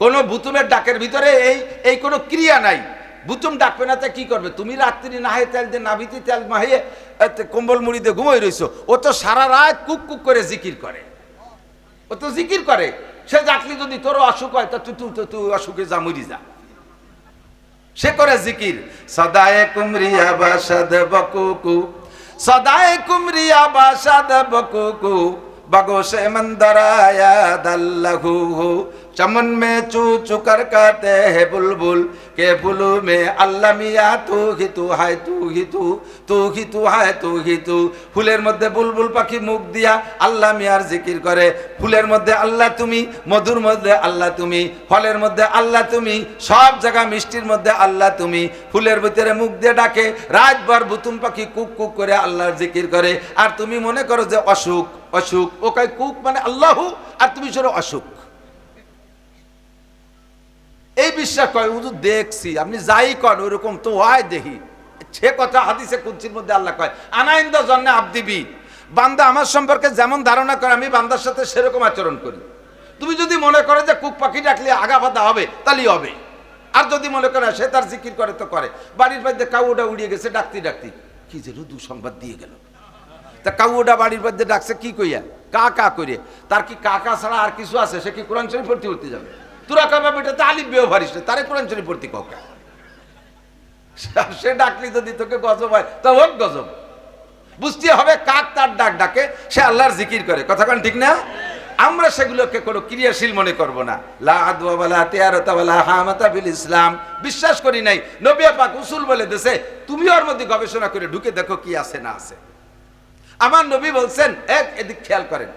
S1: কোন বুতুমের ডাকের ভিতরে এই কোনো ক্রিয়া নাই। বুতুম ডাকবে না, তা কি করবে? তুমি রাত্রি নাহে তেল দিয়ে নাভিতে তেল মাহিয়ে কম্বল মুড়ি দিয়ে ঘুমাই রইছো, ও তো সারা রাত কুক কুক করে জিকির করে, ও তো জিকির করে। সে ডাকলি যদি তোর অসুখ হয় তা তুই অসুখে যা, মরি যা। সে করে জিকির, সদায়ে কুমরিয়া বাসাদ বকুকু, সদায়ে কুমরিয়া বাসাদ বকুকু, बगोशे मंदराया दल्लहू, चमन में चू चू कर कहते हैं बुलबुल के बुलू में अल्लाह मिया तू ही तू है, तू ही तू, तू ही तू है, तू ही तू। ফুলের মধ্যে বুলবুল পাখি মুখ দিয়া আল্লাহ মিয়ার জিকির করে। ফুলের মধ্যে আল্লাহ তুমি, মধুর মধ্যে আল্লাহ তুমি, ফলের মধ্যে আল্লাহ তুমি, সব জায়গা মিষ্টির মধ্যে আল্লাহ তুমি। ফুলের ভিতরে মুখ দিয়ে ডাকে, রাতভর বুতুম পাখি কুক কুক করে আল্লাহর জিকির করে। আর তুমি মনে করো যে অসুখ, অসুখ, ও কয় কুক মানে আল্লাহু, আর তুমি সরো অসুখ। এই বিশ্বাস করে হুজুর দেখছি, আপনি যাই কন ওইরকম তো হয় দেখি। সে কথা হাদিসে কুদসির মধ্যে আল্লাহ কয়, আনা ইনদা জন্নে আবদি বি, বান্দা আমার সম্পর্কে যেমন ধারণা করে আমি বান্দার সাথে সেরকম আচরণ করি। তুমি যদি মনে করে যে কুক পাখি ডাকলে আগা বাধা হবে, তাহলেই হবে। আর যদি মনে করে সে তার জিকির করে তো করে। বাড়ির বাড়িতে কাউটা উড়িয়ে গেছে ডাকতে ডাকতে, কি যেন দুঃসংবাদ দিয়ে গেল। তা কাউটা বাড়ির বাড়িতে ডাকছে কি কইয়া, কা কা করে, তার কি কাকা ছাড়া আর কিছু আছে? সে কি কোরআন শরীফ পড়তে পড়তে যাবে? তোরা কাবা বেটাতে আলিফ বেও পারিস না, তারে কোরআন শরীফ পড়তে কাউকে। সে ডাকলি যদি তোকে গজব হয় তা হোক গজব। বুঝতে হবে কাক তার ডাক ডাকে, সে আল্লাহর জিকির করে। কথা কান ঠিক না? আমরা সেগুলোকে কোনো ক্রিয়াশীল মনে করব না। লা আদওয়া ওয়ালা তিয়ারাতা ওয়ালা হামাতা বিল ইসলাম, বিশ্বাস করি নাই। নবী পাক উসুল বলে দেছে, তুমি ওর মধ্যে গবেষণা করে ঢুকে দেখো কি আছে না আছে। আমার নবী বলছেন, এদিক খেয়াল করেন,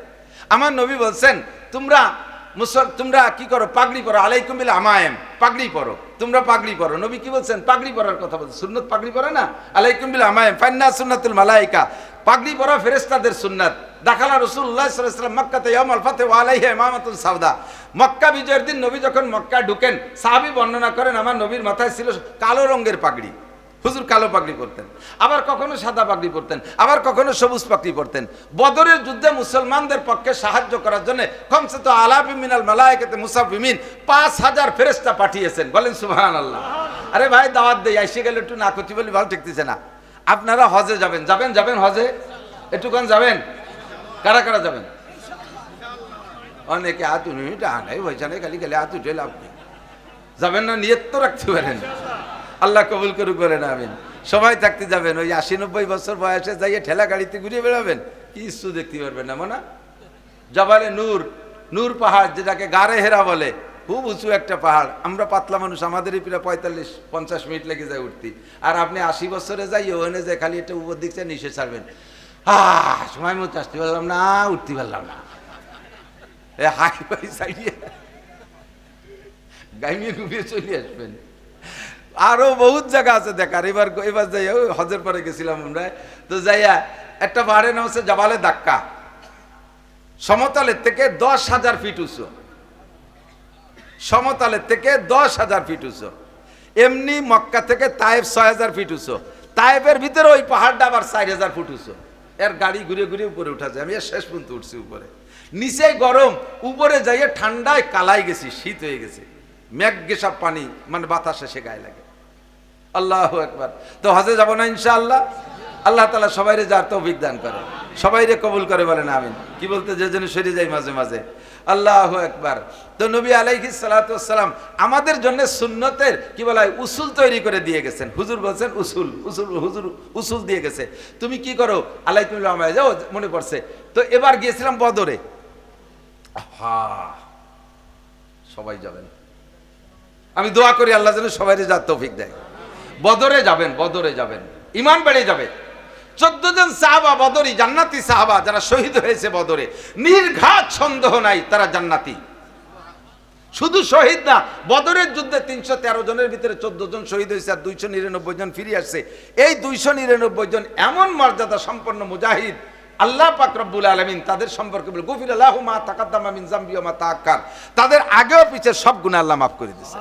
S1: আমার নবী বলছেন তোমরা কি করো, পাগড়ি পরো, আলাইকুম বিল আমায়েম, পাগড়ি পরো, তোমরা পাগড়ি পরো। নবী কি বলছেন? পাগড়ি পরার কথা বলছেন। সুন্নত পাগড়ি পরে না, আলাইকুম বিল আমায়েম ফান্না সুন্নাতুল মালাইকা, পাগড়ি পরা ফেরেশতাদের সুন্নাত। দাখালা রাসূলুল্লাহ সাল্লাল্লাহু আলাইহি ওয়াসাল্লাম মক্কাতে ইয়াউমুল ফাতহ ওয়া আলাইহি ইমামাতুন সাউদা, মক্কা বিজয়ের দিন নবী যখন মক্কা ঢুকেন, সাহাবী বর্ণনা করেন আমার নবীর মাথায় ছিল কালো রঙের পাগড়ি। হুজুর কালো পাগড়ি পরতেন, আবার কখনো সাদা পাগড়ি পরতেন, আবার কখনো সবুজ পাগড়ি পরতেন। বদরের যুদ্ধে মুসলমানদের পক্ষে সাহায্য করার জন্য কমসে আলাফি মিনাল মালায়েকাতে মুসাফফিমিন 5000 ফেরেশতা পাঠিয়েছেন। বলেন সুবহানাল্লাহ। আরে ভাই দাওয়াত দেই, আইসে গেলে একটু না করতে বলি ভালো ঠেকতেছে না। আপনারা হজে যাবেন, যাবেন হজে, একটুখান যাবেন? কারা কারা যাবেন? অনেকে হাত উঠে টানাই পয়সা নেই, খালি খালি হাত উঠে লাভ নেই। যাবেন না? নিয়ত তো রাখতে পারেন। আল্লাহ কবুল করুক, বলেন আমিন। সময় থাকতে যাবেন, ওই 80-90 বছর বয়সে যাইয়ে ঠেলা গাড়িতে ঘুরিয়ে বেড়াবেন, কিছু দেখতে পারবেন না। মনে জবালে নূর পাহাড়, যেটাকে গারে হেরা বলে, খুব উঁচু একটা পাহাড়। আমরা পাতলা মানুষ, আমাদেরই প্রায় 45-50 মিনিট লেগে যায় উঠতে। আর আপনি 80 বছরে যাই ওখানে যায় খালি একটা উপর দিকছে নিচে ছাড়বেন, সময় মতো আসতে পারলাম না, উঠতে পারলাম না, হাই ফাই সাইডে গাইমিয়ে ডুবিয়ে চলে আসবেন। আরো বহুত জায়গা আছে দেখার। এবার যাই, হজের পরে গেছিলাম আমরা, তো যাইয়া একটা পাহাড়ের নাম হচ্ছে জাবালে দাক্কা, সমতলের থেকে 10,000 ফিট উঁচু, সমতলের থেকে 10,000 ফিট উঁচু। এমনি মক্কা থেকে তায়েফ 6,000 ফিট উঁচু, তায়েফের ভিতরে ওই পাহাড়টা আবার 4,000 ফুট উঁচু। এর গাড়ি ঘুরে ঘুরে উপরে উঠা যায়। আমি এর শেষ পর্যন্ত উঠছি উপরে, নিচে গরম, উপরে যাইয়ে ঠান্ডায় কালাই গেছি, শীত হয়ে গেছে, মেঘ গেসব পানি, মানে বাতাস এসে গায়ে লাগে। আল্লাহু আকবার। তো হজে যাব না ইনশাআল্লাহ? আল্লাহ তাআলা সবাইরে যার তৌফিক দান করে, সবাইরে কবুল করে, বলেন আমিন। কি বলতে যে যেন সরে যাই মাঝে মাঝে। আল্লাহু আকবার। তো নবী আলাইহিস সালাতু ওয়াস সালাম আমাদের জন্য সুন্নতের কি বলা হয় উসুল তৈরি করে দিয়ে গেছেন। হুজুর বলছেন হুজুর উসুল দিয়ে গেছে। তুমি কি করো, আলাইকুম আমায় যাও, মনে পড়ছে। তো এবার গিয়েছিলাম বদরে, সবাই যাবেন, আমি দোয়া করি আল্লাহ যেন সবাইরে যার তৌফিক দেয়। বদরে যাবেন, ঈমান বেড়ে যাবে। 14 জন সাহাবা বদরি, জান্নাতি সাহাবা, যারা শহীদ হয়েছে বদরে, নির্ঘাত সন্দেহ নাই তারা জান্নাতি। শুধু শহীদ না, বদরের যুদ্ধে 313 জনের ভিতরে 14 জন শহীদ হয়েছে আর 299 জন ফিরে আসছে। এই 299 জন এমন মর্যাদা সম্পন্ন মুজাহিদ, আল্লাহ পাক রব্বুল আলামিন তাদের সম্পর্কে বলে গফিরা লাহু মা তাকাদ্দামা মিন যামবি ওয়া মা তাআক্কার, তাদের আগেও পিছে সব গুনাহ আল্লাহ মাফ করে দিয়েছে।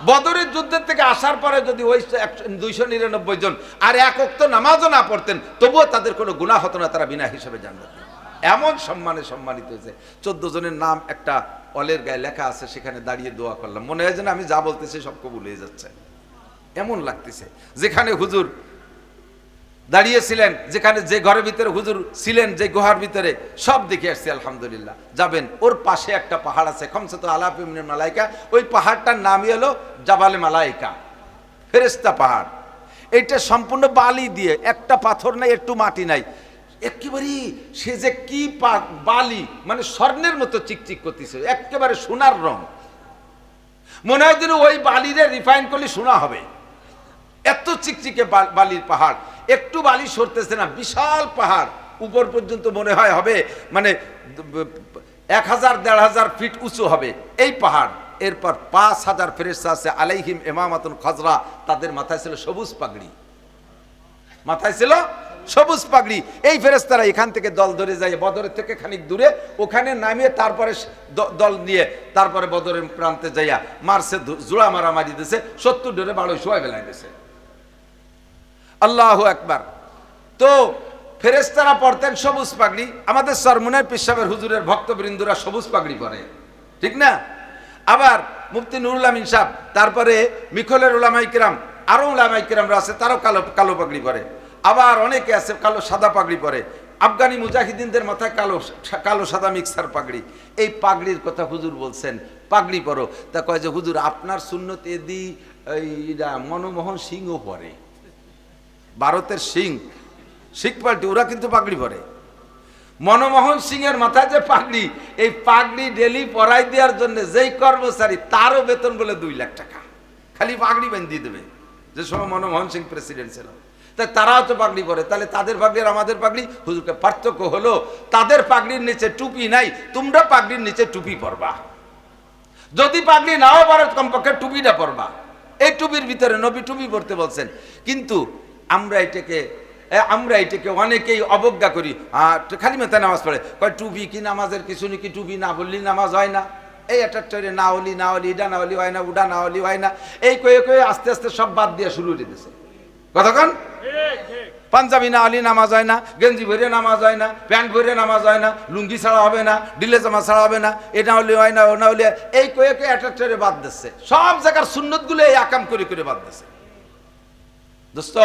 S1: বদরের যুদ্ধের থেকে আসার পরে যদি ওই 299 জন আর এক ওয়াক্ত নামাজও না পড়তেন, তবুও তাদের কোনো গুনাহ হতো না, তারা বিনা হিসেবে জান্নাত। এমন সম্মানে সম্মানিত হয়েছে। 14 জনের নাম একটা অলের গায়ে লেখা আছে, সেখানে দাঁড়িয়ে দোয়া করলাম। মনে হয় যেন আমি যা বলতেছি সব কবুল হয়ে যাচ্ছে, এমন লাগতেছে। যেখানে হুজুর দাঁড়িয়েছিলেন, যেখানে যে ঘরের ভিতরে হুজুর ছিলেন, যে গুহার ভিতরে, সব দেখে আসছি আলহামদুলিল্লাহ। যাবেন, ওর পাশে একটা পাহাড় আছে, খমসাত আলাফি মিনাল মালাইকা, ওই পাহাড়টার নামই হলো জাবালে মালাইকা, ফেরেশতা পাহাড়। এইটা সম্পূর্ণ বালি দিয়ে, একটা পাথর নাই, একটু মাটি নাই, একেবারে সে যে কি বালি, মানে স্বর্ণের মতো চিকচিক করতেছে, একেবারে সোনার রং। মনে হয় যেন ওই বালিরে রিফাইন করলে সোনা হবে, এত চিকচিকে বালির পাহাড়। একটু বালি সরতেছে না, বিশাল পাহাড়, উপর পর্যন্ত মনে হয় হবে মানে 1000-1500 ফিট উঁচু হবে এই পাহাড়। এরপর 5000 ফেরেশতা আছে, আলাইহিম ইমামাতুন খাজরা, তাদের মাথায় ছিল সবুজ পাগড়ি, মাথায় ছিল সবুজ পাগড়ি। এই ফেরেশতারা এখান থেকে দল ধরে যায় বদরের থেকে খানিক দূরে, ওখানে নামিয়ে তারপরে দল নিয়ে তারপরে বদরের প্রান্তে যাইয়া মারছে, জোড়া মারামারি দিয়েছে, 70 ডোরে বাড়ো শোয়া বেলায় দিয়েছে। আল্লাহু আকবার। তো ফেরেশতারা পরতেন সবুজ পাগড়ি। আমাদের সরমুনের পিসাবের হুজুরের ভক্তবৃন্দরা সবুজ পাগড়ি পরে, ঠিক না? আবার মুফতি নুরুল আমিন সাহেব, তারপরে মিখলের উলামায়ে কিরাম, আরো উলামায়ে কিরামরা আছে, তারাও কালো কালো পাগড়ি পরে। আবার অনেকে আছে কালো সাদা পাগড়ি পরে। আফগানি মুজাহিদিনদের মাথায় কালো কালো সাদা মিক্সার পাগড়ি। এই পাগড়ির কথা হুজুর বলছেন, পাগড়ি পরো। তা কয় যে হুজুর আপনার সুন্নত এদি এইটা মনমোহন সিংও পরে, ভারতের শিখ পাল্টি, ওরা কিন্তু পাগড়ি পরে। মনমোহন সিং এর মাথায় যে পাগড়ি, এই পাগড়ি ডেলি পরাই দেওয়ার জন্য যেই কর্মচারী, তারও বেতন বলে 2 লাখ টাকা, খালি পাগড়ি বাঁধিয়ে দেবে। যে সময় মনমোহন সিং প্রেসিডেন্ট ছিল, তাই তারাও তো পাগড়ি পরে। তাহলে তাদের পাগড়ি আর আমাদের পাগড়ি, হুজুরকে পার্থক্য হলো তাদের পাগড়ির নিচে টুপি নাই, তোমরা পাগড়ির নিচে টুপি পরবা। যদি পাগড়ি নাও পারো কমপক্ষে টুপিটা পরবা। এই টুপির ভিতরে নবী টুপি পরতে বলছেন। কিন্তু আমরা এটাকে অনেকেই অবজ্ঞা করি, খালি মেথায় নামাজ পড়ে, কয় টুপি কি নামাজের কিছু নাকি, টুপি না বললি নামাজ হয় না, এই একটা না হলি ইডা না হলি হয় না, উডা না হলি হয় না, এই কয়ে আস্তে আস্তে সব বাদ দিয়ে শুরু হয়ে দিতেছে। কতক্ষণ পাঞ্জাবি না হলি নামাজ হয় না, গেঞ্জি ভরে নামাজ হয় না, প্যান্ট ভরে নামাজ হয় না, লুঙ্গি ছাড়া হবে না, ডিলে জামা ছাড়া হবে না, এটা হলি হয় না, ও না হলি, এই কয়ে একটা বাদ দিচ্ছে। সব জায়গার সুন্নত গুলো এই আকাম করে বাদ দিচ্ছে। দোস্ত,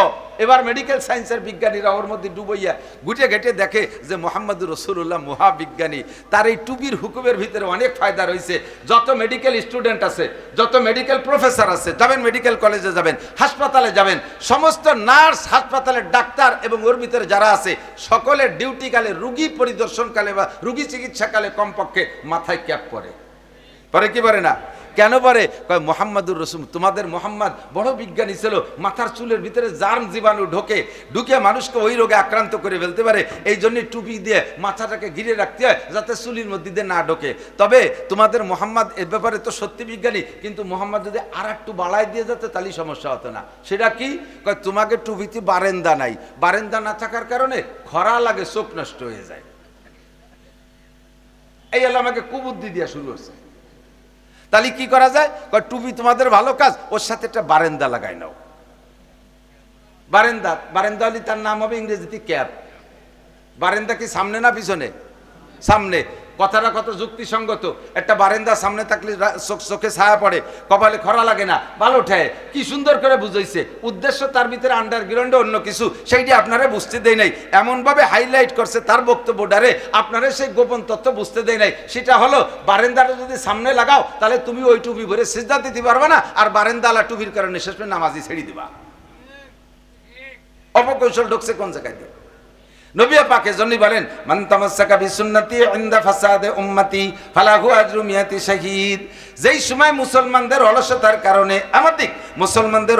S1: এবার মেডিকেল সায়েন্সের বিজ্ঞানীরা ওর মধ্যে ডুবইয়া গুটে ঘেটে দেখে যে মুহাম্মদুর রাসূলুল্লাহ মহাবিজ্ঞানী, তার এই টুপির হুকুমের ভিতরে অনেক ফায়দা রয়েছে। যত মেডিকেল স্টুডেন্ট আছে, যত মেডিকেল প্রফেসর আছে, যাবেন মেডিকেল কলেজে যাবেন, হাসপাতালে যাবেন, সমস্ত নার্স, হাসপাতালের ডাক্তার এবং ওর ভিতরে যারা আছে, সকলের ডিউটি কালে, রুগী পরিদর্শনকালে বা রুগী চিকিৎসাকালে কমপক্ষে মাথায় ক্যাপ পরে কি পারে না? কেন পারে? কয় মুহাম্মাদুর রাসূল, তোমাদের মুহাম্মদ বড় বিজ্ঞানী ছিল, মাথার চুলের ভিতরে জার্ম জীবাণু ঢুকে মানুষকে ওই রোগে আক্রান্ত করে ফেলতে পারে, এই জন্য টুপি দিয়ে মাথাটাকে ঘিরে রাখতে হয় যাতে চুলির মধ্যে দিয়ে না ঢোকে। তবে তোমাদের মুহাম্মদ এ ব্যাপারে তো সত্যি বিজ্ঞানী, কিন্তু মুহাম্মদ যদি আর একটু বাড়ায় দিয়ে যেত তাহলে সমস্যা হতো না। সেটা কি? কয় তোমাকে টুপিতে বারেন্দা নাই, বারেন্দা না থাকার কারণে খরা লাগে, চোখ নষ্ট হয়ে যায়। এই হলো আমাকে কুবুদ্ধি দিয়া শুরু হচ্ছে। তাহলে কি করা যায়? টুপি তোমাদের ভালো কাজ, ওর সাথে একটা বারেন্দা লাগাই নাও। বারেন্দা হলে তার নাম হবে ইংরেজিতে ক্যাপ। বারেন্দা কি সামনে না পিছনে? সামনে। কথাটা কত যুক্তিসঙ্গত। একটা বারেন্দা সামনে থাকলে চোখে ছায়া পড়ে, কপালে খরা লাগে না, ভালো ঠায়, কি সুন্দর করে বুঝাইছে। উদ্দেশ্য তার ভিতরে আন্ডারগ্রাউন্ডে অন্য কিছু, সেইটি আপনারা বুঝতে দেয় নাই, এমনভাবে হাইলাইট করছে তার বক্তব্যটারে, আপনারা সেই গোপন তথ্য বুঝতে দেয় নাই। সেটা হলো বারেন্দাটা যদি সামনে লাগাও তাহলে তুমি ওই টুপি ভরে সিজদা দিতে পারবে না, আর বারেন্দালা টুপির কারণে শেষ পর্যন্ত নামাজি ছেড়ে দিবা। অপকৌশল ঢুকছে কোন জায়গায় দিয়ে? নবী পাক এজন্যই বলেন, মান তামাসসাকা বিসুন্নতি ইনদা ফাসাদে উম্মতি ফালাহু আজরু মিয়াতি শাহীদ। যেই সময় মুসলমানদের অলসতার কারণে, আমাদের মুসলমানদের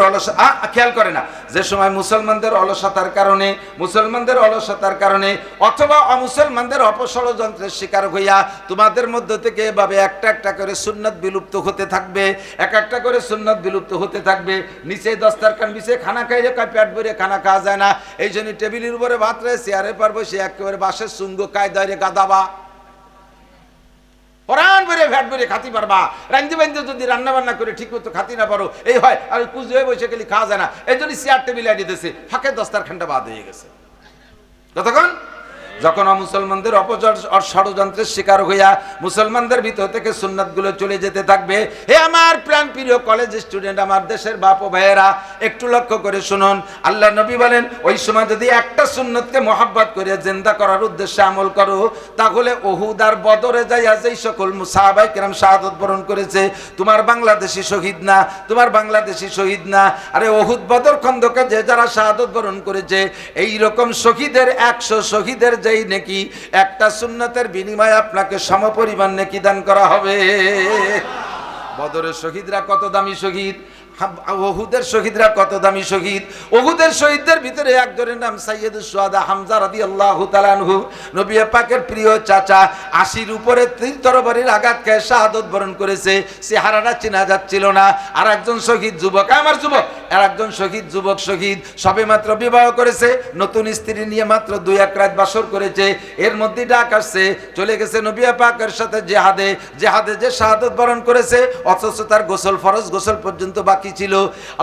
S1: খেয়াল করে না, যে সময় মুসলমানদের অলসতার কারণে অথবা অমুসলমানদের অপষড়যন্ত্রের শিকার হইয়া তোমাদের মধ্য থেকে এভাবে একটা একটা করে সুন্নাত বিলুপ্ত হতে থাকবে, একটা করে সুন্নাত বিলুপ্ত হতে থাকবে। নিচে দস্তারখান বিছিয়ে খানা খাইলে কয় পেট ভরে খানা খাওয়া যায় না, এই জন্য টেবিলের উপরে ভাত রয়ে চেয়ারে পারবো, সে একেবারে বাসের সুঙ্গ কায়দায় গাদাবা, পরাণ বেড়ে ভ্যাট বেড়ে খাতি পারবা। রান্ধি বান্ধি যদি রান্না বান্না করে ঠিক মতো খাতি না পারো, এই হয় আর কুজ হয়ে বসে গেলে খাওয়া যায় না। এই জন্য চেয়ার টেবিল আইডি দিয়েছে, ফাঁকে দস্তারখানটা বাদ হয়ে গেছে। ততক্ষণ যখন মুসলমানদের ষড়যন্ত্রের শিকার হইয়া মুসলমানদের ভিতর থেকে সুন্নাতগুলো চলে যেতে থাকবে। হে আমার প্রাণ প্রিয় কলেজ স্টুডেন্ট, আমার দেশের বাপ ও ভাইয়েরা, একটু লক্ষ্য করে শুনুন। আল্লাহ নবী বলেন, ওই সময় যদি একটা সুন্নতকে মহাব্বত করে জিন্দা করার উদ্দেশ্যে আমল করো, তাহলে উহুদ আর বদরে যাইয়া যেই সকল সাহাবায়ে কেরাম শাহাদাত বরণ করেছে, তোমার বাংলাদেশি শহীদ না, আরে উহুদ বদর খন্দকে যে যারা শাহাদাত বরণ করেছে, এই রকম শহীদের 100 শহীদের যেই নেকি, একটা সুন্নতের বিনিময়ে আপনাকে সমপরিমাণ নেকি দান করা হবে। বদরের শহীদরা কত দামি শহীদ! ওহুদের শহীদরা কত দামি শহীদ। ওহুদের শহীদদের ভিতরে একজনের নাম সাইয়্যিদুশ শুহাদা হামজা রাদিয়াল্লাহু তাআলা আনহু, নবী পাকের প্রিয় চাচা। 80-র উপরে তীর তরবারির আঘাত খেয়ে শাহাদত বরণ করেছে, চেহারাটা চেনা যাচ্ছিল না। আর একজন শহীদ যুবক, আমার যুবক, আর একজন শহীদ যুবক শহীদ সবে মাত্র বিবাহ করেছে, নতুন স্ত্রী নিয়ে মাত্র 2-1 রাত বাসর করেছে। এর মধ্যে ডাক আসছে, চলে গেছে নবী পাকের সাথে জেহাদে, জেহাদে যে শাহাদত বরণ করেছে, অথচ তার গোসল, ফরজ গোসল পর্যন্ত বাকি ছিল।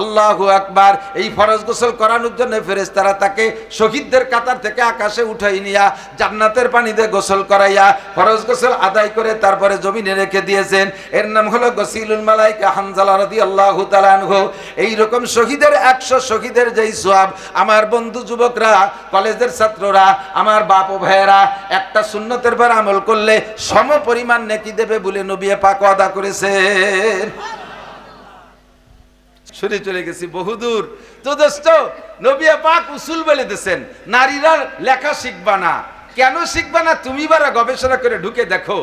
S1: আল্লাহু আকবার। এই ফরজ গোসল করানোর জন্য ফেরেশতারা তাকে শহীদদের কাতার থেকে আকাশে উঠাই নিয়া জান্নাতের পানিতে গোসল করাইয়া ফরজ গোসল আদায় করে তারপরে জমিনে রেখে দিয়েছেন। এর নাম হলো গসিলুল মালাইকা হানজালা রাদিয়াল্লাহু তাআলা আনহু। এইরকম শহীদের 100 শহীদের যেই সওয়াব, আমার বন্ধু যুবকরা, কলেজের ছাত্ররা, আমার বাপ ও ভাইয়েরা, একটা সুন্নতের পর আমল করলে সম পরিমাণ নেকি দেবে বলে নবী পাক ওয়াদা করেছেন। সরে চলে গেছি বহুদূর। তো দোস্ত, নবী পাক উসুল বলে দিয়েছেন, নারীরা লেখা শিখবা না। কেন শিখবা না? তুমি বারা গবেষণা করে ঢুকে দেখো।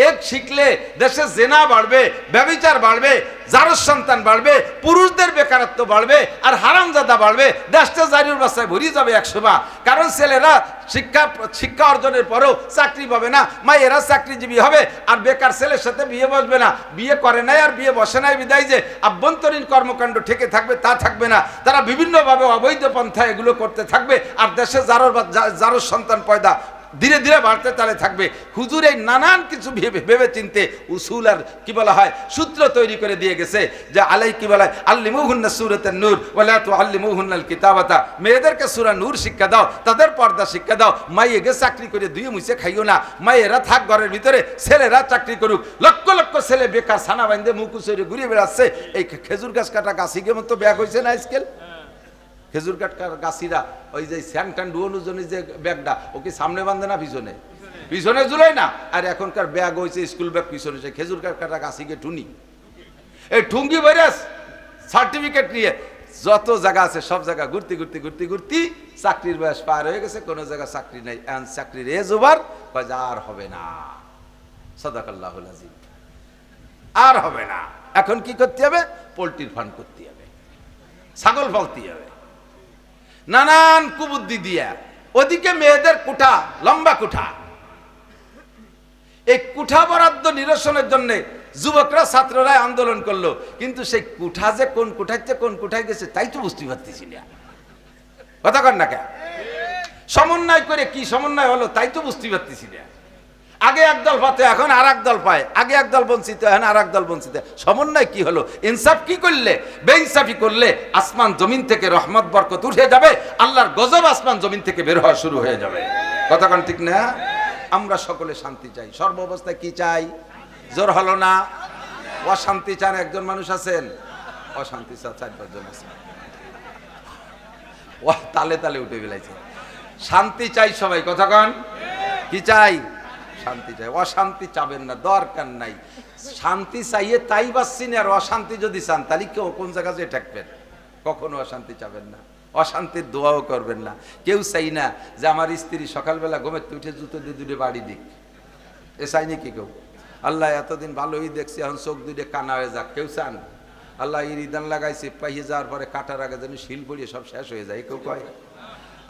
S1: এক শিখলে দেশে জেনা বাড়বে, ব্যভিচার বাড়বে, জারজ সন্তান বাড়বে, পুরুষদের বেকারত্ব বাড়বে, আর হারামজাদা বাড়বে। দেশটা জারির বাসায় ভরি যাবে 100 কারণ ছেলেরা শিক্ষা অর্জনের পরেও চাকরি পাবে না, মায়েরা চাকরিজীবী হবে, আর বেকার ছেলের সাথে বিয়ে বসবে না। বিয়ে করে নাই আর বিয়ে বসে নাই বিদায় যে আভ্যন্তরীণ কর্মকাণ্ড ঠেকে থাকবে তা থাকবে না। তারা বিভিন্নভাবে অবৈধ পন্থা এগুলো করতে থাকবে, আর দেশে জারজ সন্তান পয়দা ধীরে ধীরে বাড়তে তালে থাকবে। হুজুর এই নানান কিছু ভেবে চিনতে উসুল আর কি বলা হয় সূত্র তৈরি করে দিয়ে গেছে, যে আলাই কি বলা হয়, আল্লিমুহুন্না সূরাতুন নূর ওয়ালা তুআল্লিমুহুন্নাল কিতাবাতা। মেয়েদেরকে সূরা নূর শিক্ষা দাও, তাদের পর্দা শিক্ষা দাও। মাইয়েকে চাকরি করে দুই মুছে খাইও না, মায়েরা থাক ঘরের ভিতরে, ছেলেরা চাকরি করুক। লক্ষ লক্ষ ছেলে বেকার ছানা বাইন্দে মুকুচরে ঘুরে বেড়াচ্ছে। এই খেজুর গাছ কাটা গাছিকে মতো ব্যাগ হয়েছে না আজকাল। খেজুর কাটকার গাছিরা ওই যে স্যাংটান ডুয়োনুজনের যে ব্যাগটা, ওকে সামনে বাঁধে না পিছনে? পিছনে ঝুলাই না। আর এখনকার ব্যাগ হয়েছে স্কুল ব্যাগ পিছনে, সে খেজুর কাটা গাছিকে টুনি, এই ঠুঙ্গি ভাইরাস সার্টিফিকেট নিয়ে যত জায়গা আছে সব জায়গা ঘুরতে ঘুরতে ঘুরতে ঘুরতে চাকরির বয়স পার হয়ে গেছে, কোনো জায়গা চাকরি নাই। এখন চাকরির এজ ওভার, আর হবে না। সাদাকাল্লাহুল আযীম। আর হবে না। এখন কি করতে হবে? পোল্ট্রির ফার্ম করতে হবে, ছাগল পালতে হবে, নানান কুবুদ্ধি দিয়া। ওদিকে মেয়েদের কুঠা, লম্বা কুঠা, এই কুঠা বরাদ্দ নিরসনের জন্য যুবকরা ছাত্ররা আন্দোলন করলো, কিন্তু সেই কুঠা যে কোন কুঠাইতে কোন কুঠায় গেছে তাই তো বুঝতে পারতেছি না। কথা কন না কেন? সমন্বয় করে কি সমন্বয় হলো তাই তো বুঝতে পারতেছি না। আগে একদল পাতে, এখন আর দল পায়। আগে একদল বঞ্চিত, এখন আর দল বঞ্চিত। সমন্বয় কি হলো? ইনসাফ কি করলে? বেইনসাফি করলে আসমান জমিন থেকে রহমত বরকত উঠে যাবে, আল্লাহর গজব আসমান জমিন থেকে বের হওয়া শুরু হয়ে যাবে। কথা কোন ঠিক না? আমরা সকলে শান্তি চাই। সর্বাবস্থায় কি চাই? জোর হলো না? অশান্তি চান একজন মানুষ আছেন? অশান্তি চান 4-5 জন আছেন। ও তালে তালে উঠে বেলাইছে। শান্তি চাই সবাই। কথা কন কি চাই? শান্তি চাই। অশান্তি চাবেন না, দরকার নাই। শান্তি চাইয়ে তাই বাসছেন, আর অশান্তি যদি চান তাহলে কেউ কোন জায়গা যে ঠেকবেন। কখনো অশান্তি চাবেন না, অশান্তির দোয়াও করবেন না। কেউ চাই না যে আমার স্ত্রী সকালবেলা ঘুমের উঠে জুতো দিয়ে দুটো বাড়ি দিক, এ চাইনি কি কেউ? আল্লাহ এতদিন ভালোই দেখছি, এখন চোখ দুটো কানা হয়ে যাক, কেউ চান? আল্লাহ ইরিদান লাগাইছে, পাইয়ে যাওয়ার পরে কাটার আগে যেন শিল পড়িয়ে সব শেষ হয়ে যায়, কেউ কয়?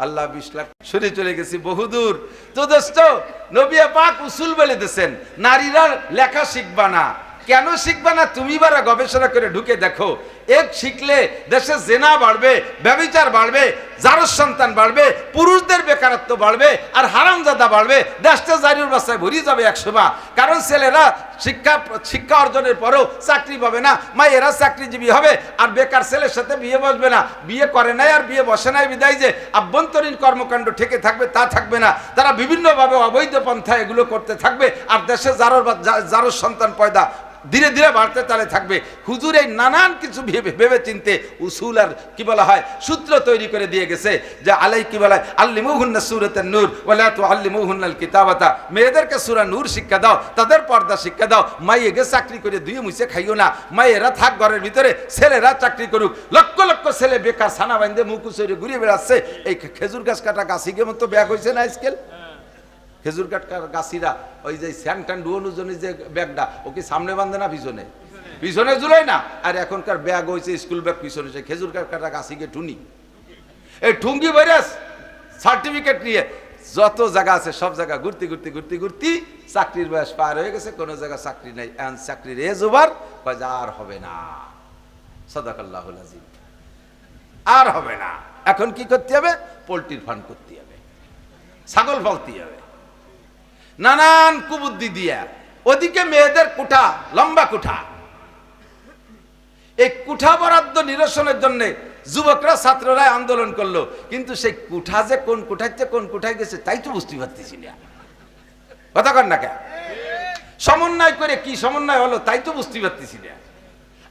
S1: আল্লাহ 20 লাখ সরে চলে গেছি বহুদূর। তো দোস্ত, নবী পাক উসুল বলে দিয়েছেন, নারীরা লেখা শিখবা না। কেন শিখবা না? তুমি বারা গবেষণা করে ঢুকে দেখো। এক শিখলে দেশে জেনা বাড়বে, ব্যভিচার বাড়বে, জারজ সন্তান বাড়বে, পুরুষদের বেকারত্ব বাড়বে, আর হারামজাদা বাড়বে। দেশটা জারির বাসায় ভরি যাবে 100 কারণ ছেলেরা শিক্ষা অর্জনের পরেও চাকরি পাবে না, মায়েরা চাকরিজীবী হবে, আর বেকার ছেলের সাথে বিয়ে বসবে না। বিয়ে করে নাই আর বিয়ে বসে নাই বিদায় যে আভ্যন্তরীণ কর্মকাণ্ড ঠেকে থাকবে তা থাকবে না। তারা বিভিন্নভাবে অবৈধ পন্থা এগুলো করতে থাকবে, আর দেশে জারজ সন্তান পয়দা ধীরে ধীরে বাড়তে তালে থাকবে। হুজুর এই নানান কিছু ভেবে চিনতে উসুল আর কি বলা হয় সূত্র তৈরি করে দিয়ে গেছে, যে আলাই কি বলা হয়, আল্লিমুহুন্না সূরাতুন নূর ওয়ালা তুআল্লিমুহুন্নাল কিতাবাতা। মেয়েদেরকে সূরা নূর শিক্ষা দাও, তাদের পর্দা শিক্ষা দাও। মাইয়েকে চাকরি করে দুই মুছে খাইও না, মায়েরা থাক ঘরের ভিতরে, ছেলেরা চাকরি করুক। লক্ষ লক্ষ ছেলে বেকার ছানা বাইন্দে মুকুচরে ঘুরে বেড়াচ্ছে। এই খেজুর গাছ কাটা গাছিকে মতো ব্যাগ হয়েছে না আজকাল। খেজুর কাটকার গাছিরা ওই যে স্যাংটান ডুয়োনুজনের যে ব্যাগটা, ওকে সামনে বাঁধে না পিছনে? পিছনে ঝুলাই না। আর এখনকার ব্যাগ হয়েছে স্কুল ব্যাগ, পিছনে সে খেজুর কাটা গাছি গিয়ে ঠুনি, এই ঠুঙ্গি ভাইরাস সার্টিফিকেট নিয়ে যত জায়গা আছে সব জায়গা ঘুরতে ঘুরতে ঘুরতে ঘুরতে চাকরির বয়স পার হয়ে গেছে, কোনো জায়গা চাকরি নাই। এখন চাকরির এজ ওভার, আর হবে না। সাদাকাল্লাহুল আযীম, আর হবে না। এখন কি করতে হবে? পোল্ট্রির ফার্ম করতে হবে, ছাগল পালতে হবে, নানান কুবুদ্ধি দিয়া। ওদিকে মেয়েদের কুঠা, লম্বা কুঠা, এই কুঠা বরাদ্দ নিরসনের জন্য যুবকরা ছাত্ররা আন্দোলন করলো, কিন্তু সেই কুঠা যে কোন কুঠাইতে কোন কুঠায় গেছে তাই তো বুঝতে পারতেছি না। কথা কন না কেন? সমন্বয় করে কি সমন্বয় হলো তাই তো বুঝতে পারতেছি না।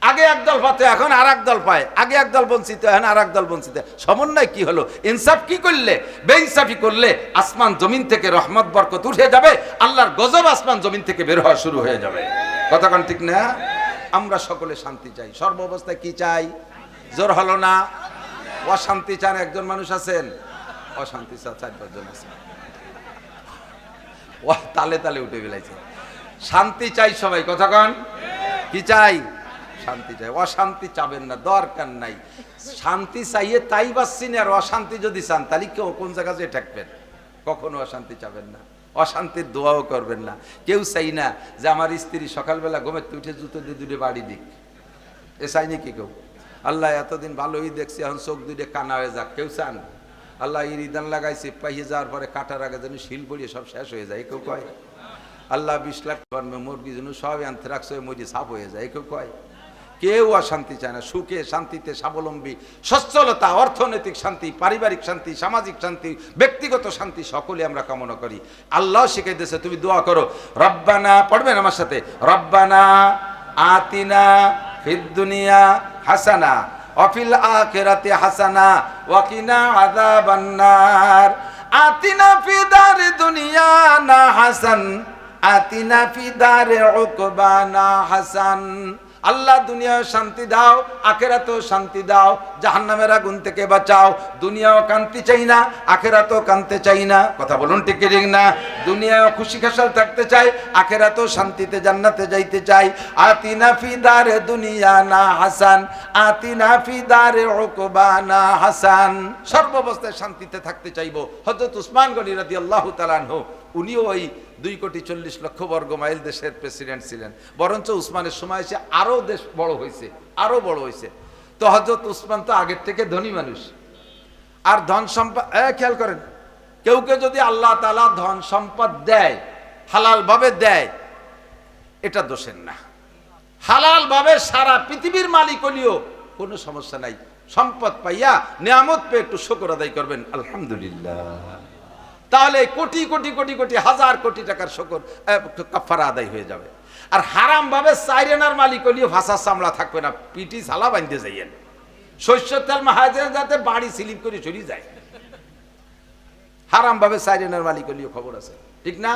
S1: আগে একদল পাতে, এখন আর দল পায়। আগে একদল বঞ্চিত, এখন আর দল বঞ্চিত। সমন্বয় কি হলো? ইনসাফ কি করলে? বেইনসাফি করলে আসমান জমিন থেকে রহমত বরকত উঠে যাবে, আল্লাহর গজব আসমান জমিন থেকে বের হওয়া শুরু হয়ে যাবে। কথা কন ঠিক না? আমরা সকলে শান্তি চাই, সর্ব অবস্থায় কি চাই? জোর হলো না? অশান্তি চান একজন মানুষ আছেন? অশান্তি চান 4-5 জন আছেন। ও তালে তালে উঠে বেলাইছে। শান্তি চাই সবাই। কথা কন কি চাই? শান্তি চাই। অশান্তি চাবেন না, দরকার নাই। শান্তি চাইয়ে তাই বাসছেন, আর অশান্তি যদি চান তাহলে কেউ কোন জায়গা যেয়ে ঠেকবেন। কখনো অশান্তি চাবেন না, অশান্তির দোয়াও করবেন না। কেউ চাই না যে আমার স্ত্রী সকালবেলা ঘুমের উঠে জুতো দিয়ে দুটো বাড়ি দিক, এ চাইনি কি কেউ? আল্লাহ এতদিন ভালোই দেখছি, এখন চোখ দুটো কানা হয়ে যাক, কেউ চান? আল্লাহ ইরিদান লাগাইছে, পাইয়ে যাওয়ার পরে কাটার আগে যেন শিল পড়িয়ে সব শেষ হয়ে যায়, কেউ কয়? আল্লাহ 20 লাখ জন্মে মুরগি যেন সব অ্যানথ্রাক্স হয়ে মরি সাপ হয়ে যায়, কেউ কয়? কেউ অশান্তি চায় না। সুখে শান্তিতে স্বাবলম্বী, সচ্ছলতা, অর্থনৈতিক শান্তি, পারিবারিক শান্তি, সামাজিক শান্তি, ব্যক্তিগত শান্তি সকলে আমরা কামনা করি। আল্লাহ শিখাইতেছে তুমি দোয়া করো, রব্বানা, পড়বেন আমার সাথে, রব্বানা আতিনা ফিদ দুনিয়া হাসানা ওয়া ফিল আখিরাতি হাসানা ওয়া কিনা আযাবান নার। আতিনা ফি দারি দুনিয়া না হাসান, আতিনা ফি দারি উকবানা হাসান। আল্লাহ দুনিয়াও শান্তি দাও, আখিরাতেও শান্তি দাও, জাহান্নামের আগুন থেকে বাঁচাও। দুনিয়াও কান্তি চাই না, আখিরাতেও কানতে চাই না। কথা বলুন ঠিক কি ঠিক না? দুনিয়াও খুশি খাসাল থাকতে চাই, আখিরাতেও শান্তিতে জান্নাতে যাইতে চাই। আতিনা ফি দারে দুনিয়া না হাসান, আতিনা ফি দারে উকবানা হাসান। সর্বাবস্থায় শান্তিতে থাকতে চাইবো। হযরত উসমান গনি রাদিয়াল্লাহু তাআলা আনহু, উনিও ওই 2,40,00,000 বর্গ মাইল দেশের প্রেসিডেন্ট ছিলেন। বরঞ্চ উসমানের সময় এসে আরো দেশ বড় হয়েছে, আরো বড় হয়েছে। তো হযরত উসমান তো আগের থেকে ধনী মানুষ, আর ধন সম্পদ, খেয়াল করেন, কেউ কেউ যদি আল্লাহ তাআলা ধন সম্পদ দেয়, হালাল ভাবে দেয়, এটা দোষের না। হালাল ভাবে সারা পৃথিবীর মালিক হলিও কোনো সমস্যা নাই। সম্পদ পাইয়া, নিয়ামত পেয়ে একটু শুকর আদায় করবেন, আলহামদুলিল্লাহ। তাহলে কোটি কোটি কোটি কোটি হাজার কোটি টাকার শুকর কাফারা আদায় হয়ে যাবে। আর হারাম ভাবে চাইরেনার মালিক হলিও ভাষা চামড়া থাকবে না, পিটি ঝালা বাঁধতে যাইয়েন। শস্য তেল মাহাজেন যাতে বাড়ি স্লিপ করে চলে যায়। হারাম ভাবে চাইরেনার মালিক হলিও খবর আছে, ঠিক না?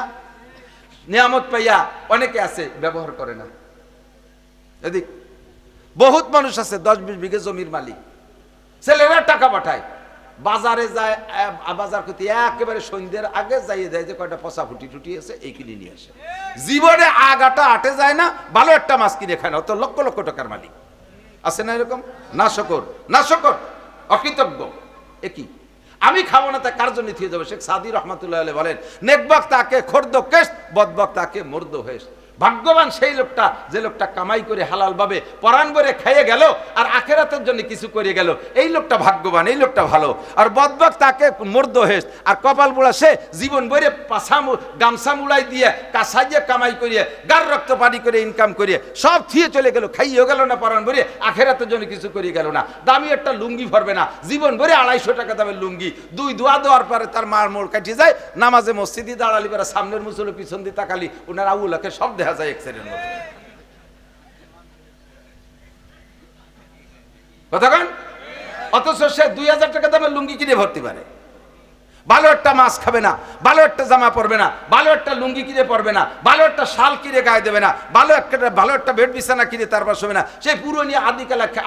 S1: নিয়ামত পাইয়া অনেকে আছে ব্যবহার করে না। এদিক বহুত মানুষ আছে 10-20 বিঘে জমির মালিক, ছেলেরা টাকা পাঠায়, বাজারে যায়, বাজার করতে একেবারে সন্ধ্যের আগে যাইয়ে দেয় যে কয়টা পচা ফুটি টুটি আছে এই কিনে নিয়ে আসে। জীবনে আগাটা আটে যায় না, ভালো একটা মাছ কিনে খায় না, অত লক্ষ লক্ষ টাকার মালিক আছে না এরকম? না শকর, না শকর, অকৃতজ্ঞ। একই আমি খাবো না তা কার জন্য থিয়ে যাবে? শেখ সাদি রহমাতুল্লাহ আলাইহি বলেন, নেকবক তাকে খর্দ কেশ, বদবক তাকে মর্দ হেশ। ভাগ্যবান সেই লোকটা যে লোকটা কামাই করে হালাল ভাবে পরাণ ভরে খেয়ে গেল আর আখেরাতের জন্য কিছু করে গেল, এই লোকটা ভাগ্যবান, এই লোকটা ভালো। আর বদবক তাকে মর্দ হেশ, আর কপাল বুড়া সে জীবন ভরে গামছা মুড়াই দিয়ে কাছাইয়ে কামাই করিয়ে গার রক্ত পানি করে ইনকাম করিয়ে সব থিয়ে চলে গেল, খাইয়েও গেল না, পরাণ ভরে আখেরাতের জন্য কিছু করে গেল না। দামি একটা লুঙ্গি ভরবে না, জীবন ভরে 250 টাকা দামের লুঙ্গি, 2 দোয়া দেওয়ার পরে তার মার মোড় কাটিয়ে যায়। নামাজে মসজিদে দাঁড়ালি বেড়া, সামনের মুসলে পিছন দিয়ে তাকালি, ওনার আউলাকে সব দেখা যায় এক্সের মতো। কতক্ষণ? অথচ সে 2000 টাকা দামের লুঙ্গি কিনে ভরতে পারে। ভালো একটা মাছ খাবে না, ভালো একটা জামা পরবে না, ভালো একটা লুঙ্গি কিনে পরবে না, ভালো একটা শাল কিনে গায়ে দেবে না, ভালো একটা বেড বিছানা কিনে তার পাশে হবে না। সেই পুরো নিয়ে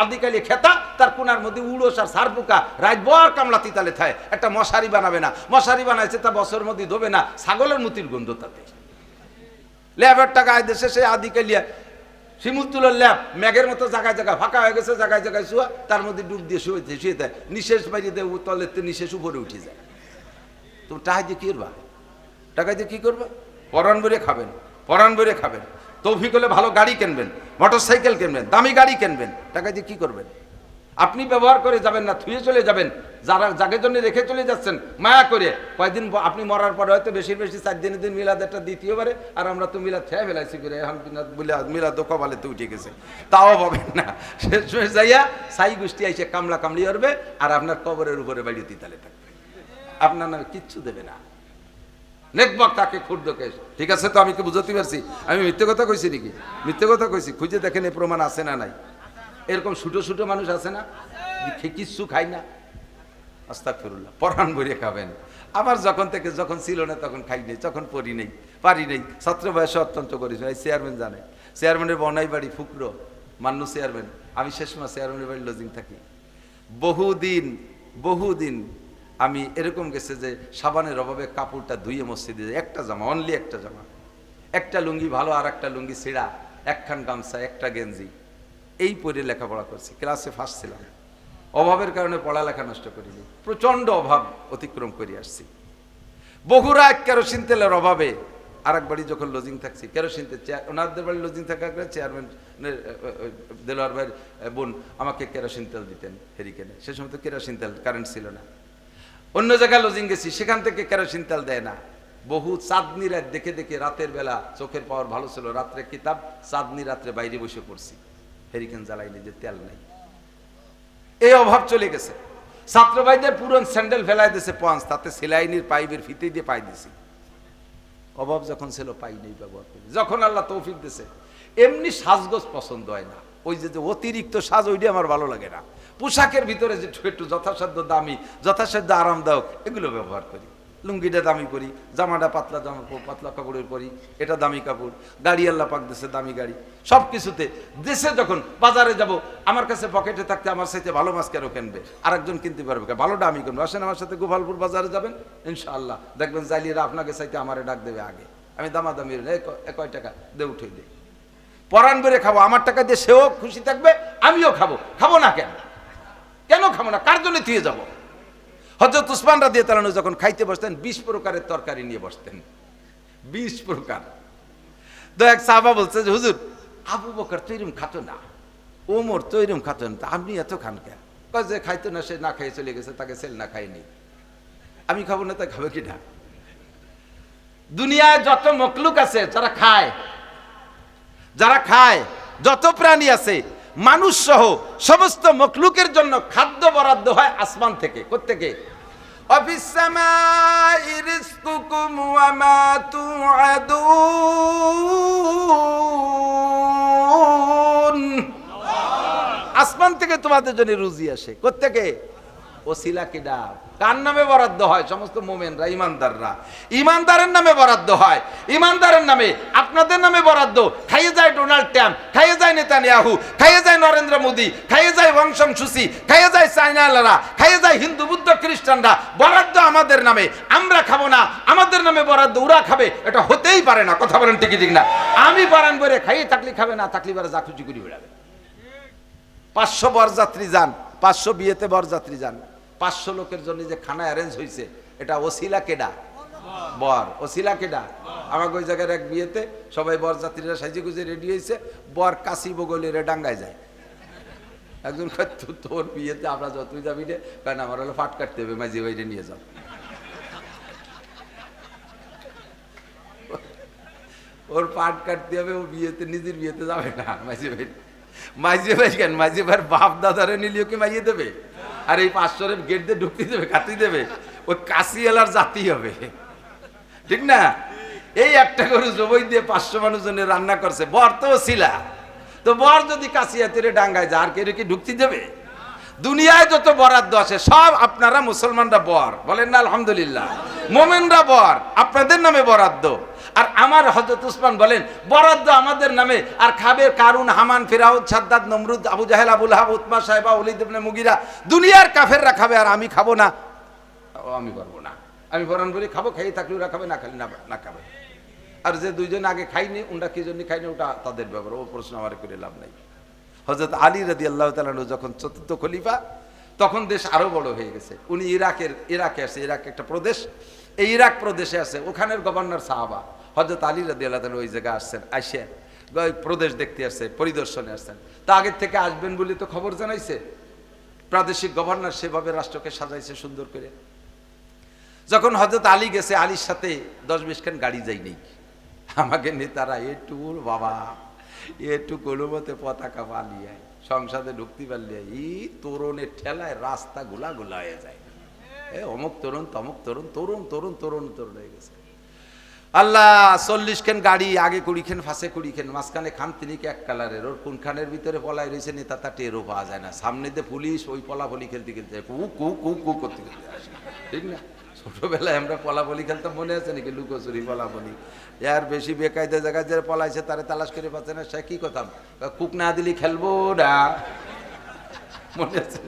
S1: আদিকালি খেতা, তার কোনার মধ্যে উড়োস আর সার পোকা রাত বর কামলা তিতালে থায়। একটা মশারি বানাবে না, মশারি বানাইছে তা বছরের মধ্যে ধোবে না, ছাগলের মুতির গন্ধ তাতে। লেবার টাকা আয় দেশে সে আদিকালিয়া শিমুল তুলোর ল্যাপ ম্যাগের মতো জায়গায় জায়গায় ফাঁকা হয়ে গেছে, জায়গায় জায়গায় শুয়া, তার মধ্যে ডুব দিয়ে শুয়ে দেয়, নিঃশ্বাস বাইরে দেয়, তলের তো নিঃশ্বাস উপরে উঠে যায়। তো টাকা দিয়ে কি করবা? টাকা দিয়ে কি করবা? পরাণ ভরে খাবেন, পরাণ ভরে খাবেন, তৌফিক হলে ভালো গাড়ি কিনবেন, মোটর সাইকেল কিনবেন, দামি গাড়ি কিনবেন, টাকা দিয়ে কি করবেন? আপনি ব্যবহার করে যাবেন না, থুয়ে চলে যাবেন। যারা যাদের জন্য রেখে চলে যাচ্ছেন মায়া করে, কয়েকদিন আপনি মরার পরে হয়তো বেশি 4 দিনের দিন মিলাদ একটা দ্বিতীয়বারে, আর আমরা তো মিলাদ খেয়ে ফেলাইছি করে, এখন মিলাদ কপালে তো উঠে গেছে, তাও পাবেন না। শেষ হয়ে যাইয়া সাই গোষ্ঠী আইসে কামলা কামড়ি করবে, আর আপনার কবরের উপরে বাড়ি তিতালে থাকবে, আপনার নামে কিচ্ছু দেবে না। নেকবক তাকে ক্ষুদ্র কেস। ঠিক আছে, তো আমি কি বুঝতে পারছি? আমি মিথ্যে কথা কইছি নাকি? মিথ্যে কথা কইছি? খুঁজে দেখেন এই প্রমাণ আছে না নাই? এরকম ছোটো ছোটো মানুষ আছে না, কিচ্ছু খাই না, আস্তাগফিরুল্লাহ, পরাণ ভরে খাবেন। আবার যখন ছিল না তখন খাই নেই, তখন পড়ি নেই, পারি নেই, ছাত্র বয়সে অত্যন্ত করেছি। চেয়ারম্যান জানে, চেয়ারম্যানের বনাই বাড়ি ফুকরো, মান্নু চেয়ারম্যান, আমি শেষ মাস চেয়ারম্যানের বাড়ি লজিং থাকি। বহুদিন আমি এরকম গেছে যে সাবানের অভাবে কাপড়টা ধুয়ে মসজিদে যায়, একটা জামা, অনলি একটা জামা, একটা লুঙ্গি ভালো, আর একটা লুঙ্গি ছেঁড়া, একখান গামছা, একটা গেঞ্জি, এই পরে লেখাপড়া করছি, ক্লাসে ফার্স্ট ছিলাম। অভাবের কারণে পড়ালেখা নষ্ট করিনি, প্রচন্ড অভাব অতিক্রম করে আসছি। বগুড়া কেরোসিন তেলের অভাবে আরেক বাড়ি যখন লজিং থাকছি, কেরোসিন তেল, ওনাদের বাড়ি লজিং থাকার চেয়ারম্যান দেলোয়ার ভাইয়ের বোন আমাকে কেরোসিন তেল দিতেন হেরিকেনে। সে সময় তো কেরোসিন তেল কারেন্ট ছিল না। অন্য জায়গায় লজিং গেছি, সেখান থেকে কেরোসিন তেল দেয় না। বহু চাঁদনি রাত দেখে দেখে, রাতের বেলা চোখের পাওয়ার ভালো ছিল, রাত্রে কিতাব, চাঁদনি রাত্রে বাইরে বসে পড়ছি, হেরিকেন জ্বালাইনি, যে তেল নাই। এই অভাব চলে গেছে। ছাত্র ভাইদের পুরন স্যান্ডেল ফেলাই দিয়েছে পঞ্চ, তাতে সেলাইনির পাইপের ফিতে দিয়ে পাই দিছি। অভাব যখন ছিল পাই নেই ব্যবহার করি, যখন আল্লাহ তৌফিক দিছে। এমনি সাজগোজ পছন্দ হয় না, ওই যে অতিরিক্ত সাজ, ওইটা আমার ভালো লাগে না। পোশাকের ভিতরে যে একটু যথাসাধ্য দামি, যথাসাধ্য আরামদায়ক, এগুলো ব্যবহার করি। লুঙ্গিটা দামি করি, জামাটা পাতলা কাপড়ের পরি, এটা দামি কাপড়, গাড়ি আল্লাহ পাক দিছে দামি গাড়ি। সব কিছুতে দেশে যখন বাজারে যাব, আমার কাছে পকেটে থাকতে আমার সাথে ভালো মাছ কেন কিনবে, আরেকজন কিনতে পারবে, ভালোটা আমি কিনবো। আসেন আমার সাথে গোপালপুর বাজারে যাবেন, ইনশাআল্লাহ দেখবেন জাইলিরা আপনাকে চাইতে আমারে ডাক দেবে আগে। আমি দামাদামি কয় টাকা দে, উঠে দে, পরাণ বেড়ে খাবো, আমার টাকা দিয়ে সেও খুশি থাকবে, আমিও খাবো। খাবো না কেন? কেন খাবো না? কার জন্য থুয়ে যাবো? হযরত উসমান রাদিয়াল্লাহু আনহু যখন খাইতে বসতেন 20 প্রকারের তরকারি নিয়ে বসতেন, 20 প্রকার। তো এক সাহাবা বলছে যে হুজুর, আবু বকর তো এরকম খাতো না, ওমর তো এরকম খাতো না, আপনি এত খান কেন? কয় যে খাইতো না, সে না খাইয়ে চলে গেছে, তাকে সেল না খায়নি, আমি খাবো না, তাই খাবে কিনা? দুনিয়ায় যত মখলুক আছে যারা খায়, যত প্রাণী আছে, মানুষ সহ সমস্ত মখলুকের জন্য খাদ্য বরাদ্দ হয় আসমান থেকে। কোত্থেকে? অফিস সামাই রিজকুকুম ওয়া মা তুআদুন, আসমান থেকে তোমাদের জন্য রুজি আসে। কোত্থেকে? ওসিলা কিডা? কার নামে বরাদ্দ হয়? সমস্ত মোমেনরা, ইমানদাররা, ইমানদারের নামে বরাদ্দ হয়। ইমানদারের নামে, আপনাদের নামে বরাদ্দ। খাইয়ে যায় ডোনাল্ড ট্রাম্প, খাইয়ে যায় নেতানিয়াহু, খাইয়ে যায় নরেন্দ্র মোদী, খাইয়ে যায় ওয়াং সং সুচি, খাইয়ে যায় চাইনালারা, খাইয়ে যায় হিন্দু বুদ্ধ খ্রিস্টানরা। বরাদ্দ আমাদের নামে, আমরা খাবো না, আমাদের নামে বরাদ্দ ওরা খাবে, এটা হতেই পারে না। কথা বলেন ঠিক ঠিক না? আমি বারান বরে খাইয়ে থাকলে খাবে, না থাকলে বারে যা খুশি করে বেড়াবে। 500 বরযাত্রী যান, 500 বিয়েতে বরযাত্রী যান, 500 লোকের জন্য যে খানা অ্যারেঞ্জ হয়েছে, এটা ওসিলা কেডা? বর। ওসিলা কেডা? আমাকে ওই জায়গার এক বিয়েতে সবাই বরযাত্রীরা সাইজে গুজে রেডি হয়েছে, বর কাশি বগলের ডাঙ্গায় যায়। একজন তোর বিয়েতে আমরা যতই যাবি রে, কারণ আমার হলো ফাট কাটতে হবে, মাঝি বাইরে নিয়ে যাও। ওর পাট কাটতে হবে, ও বিয়েতে, নিজের বিয়েতে যাবে না। মাঝি ভাই কেন? মাঝি ভাইয়ের বাপ দাদারে নিলেও কি মাইয়ে দেবে? আর এই 500 গেট দিয়ে ঢুকতে দেবে, কাটি দেবে? ওই কাশি এলার জাতি হবে, ঠিক না? এই একটা গরু জবই দিয়ে 500 মানুষ জন্য রান্না করছে, বর তো ছিলা। তো বর যদি কাশিয়াতেরে ডাঙ্গায় যায়, আর কেউ কি ঢুকতে দেবে? দুনিয়ায় যত বরাদ্দ আছে সব আপনারা মুসলমানরা বর, বলেন না আলহামদুলিল্লাহ। মোমেনরা বর, আপনাদের নামে বরাদ্দ। আর আমার হযরত উসমান বলেন, বরাদ্দ আমাদের নামে, আর খাবে কারুন, হামান, ফিরাউন, সাদ্দাদ, নমরুদ, আবু জাহেল, আবু লাহাব, উতবা, সাইবা, ওলীদ ইবনে মুগিরা, দুনিয়ার কাফেররা খাবে, আর আমি খাবো না, আমি পারবো না। আমি বরান বলি খাবো, খেয়ে থাকলে ওরা খাবে, না খালি না খাবে। আর যে দুইজন আগে খাইনি ওটা কি জন্য খাইনি ওটা তাদের ব্যাপার, ও প্রশ্ন আমার করে লাভ নাই। হযরত আলী রাদিয়াল্লাহু তাআলা আনহু যখন চতুর্থ খলিফা, তখন দেশ আরো বড় হয়ে গেছে। উনি ইরাকে আসে, ইরাক একটা প্রদেশ, এই ইরাক প্রদেশে আছে, ওখানের গভর্নর সাহাবা হযরত আলী রাদিয়াল্লাহু তাআলা ওই জায়গায় আসছেন, আইসে প্রদেশ দেখতে আসছে, পরিদর্শনে আসছেন। তা আগের থেকে আসবেন বলে তো খবর জানাইছে, প্রাদেশিক গভর্নর সেভাবে রাষ্ট্রকে সাজাইছে সুন্দর করে। যখন হযরত আলী গেছে, আলীর সাথে 10-20 খান গাড়ি যাই নেই, আমাকে নেতারা একটু বাবা একটু কোনো মতে পতাকা পালিয়ে সংসদে ঢুকতে পারলে এই তরুণের ঠেলায় রাস্তা গুলা হয়ে যায়, অমুক তরুণ তমুক তরুণ, তরুণ তরুণ তরুণ তরুণ হয়ে গেছে। আল্লাহ 40 খান গাড়ি, আগে 20 খান, ফাঁসে 20 খান, মাঝখানে খান তিনি এক কালারের, ওর কোনখানের ভিতরে পলাই রয়েছে নেতা তা টেরও পাওয়া যায় না। সামনে দিয়ে পুলিশ ওই পলাপলি খেলতে খেলতে কু কু কু কু করতে খেলতে আসে, ঠিক না? ছোটবেলায় আমরা পলাপলি খেলতাম, মনে আছে নাকি? লুকোচুরি পলাপলি। এর বেশি বেকায়দা জায়গায় যে পলাইছে তারে তালাশ করে পাচ্ছে না, সে কি কথা, কুক না দিলি খেলবো না, মনে আছে?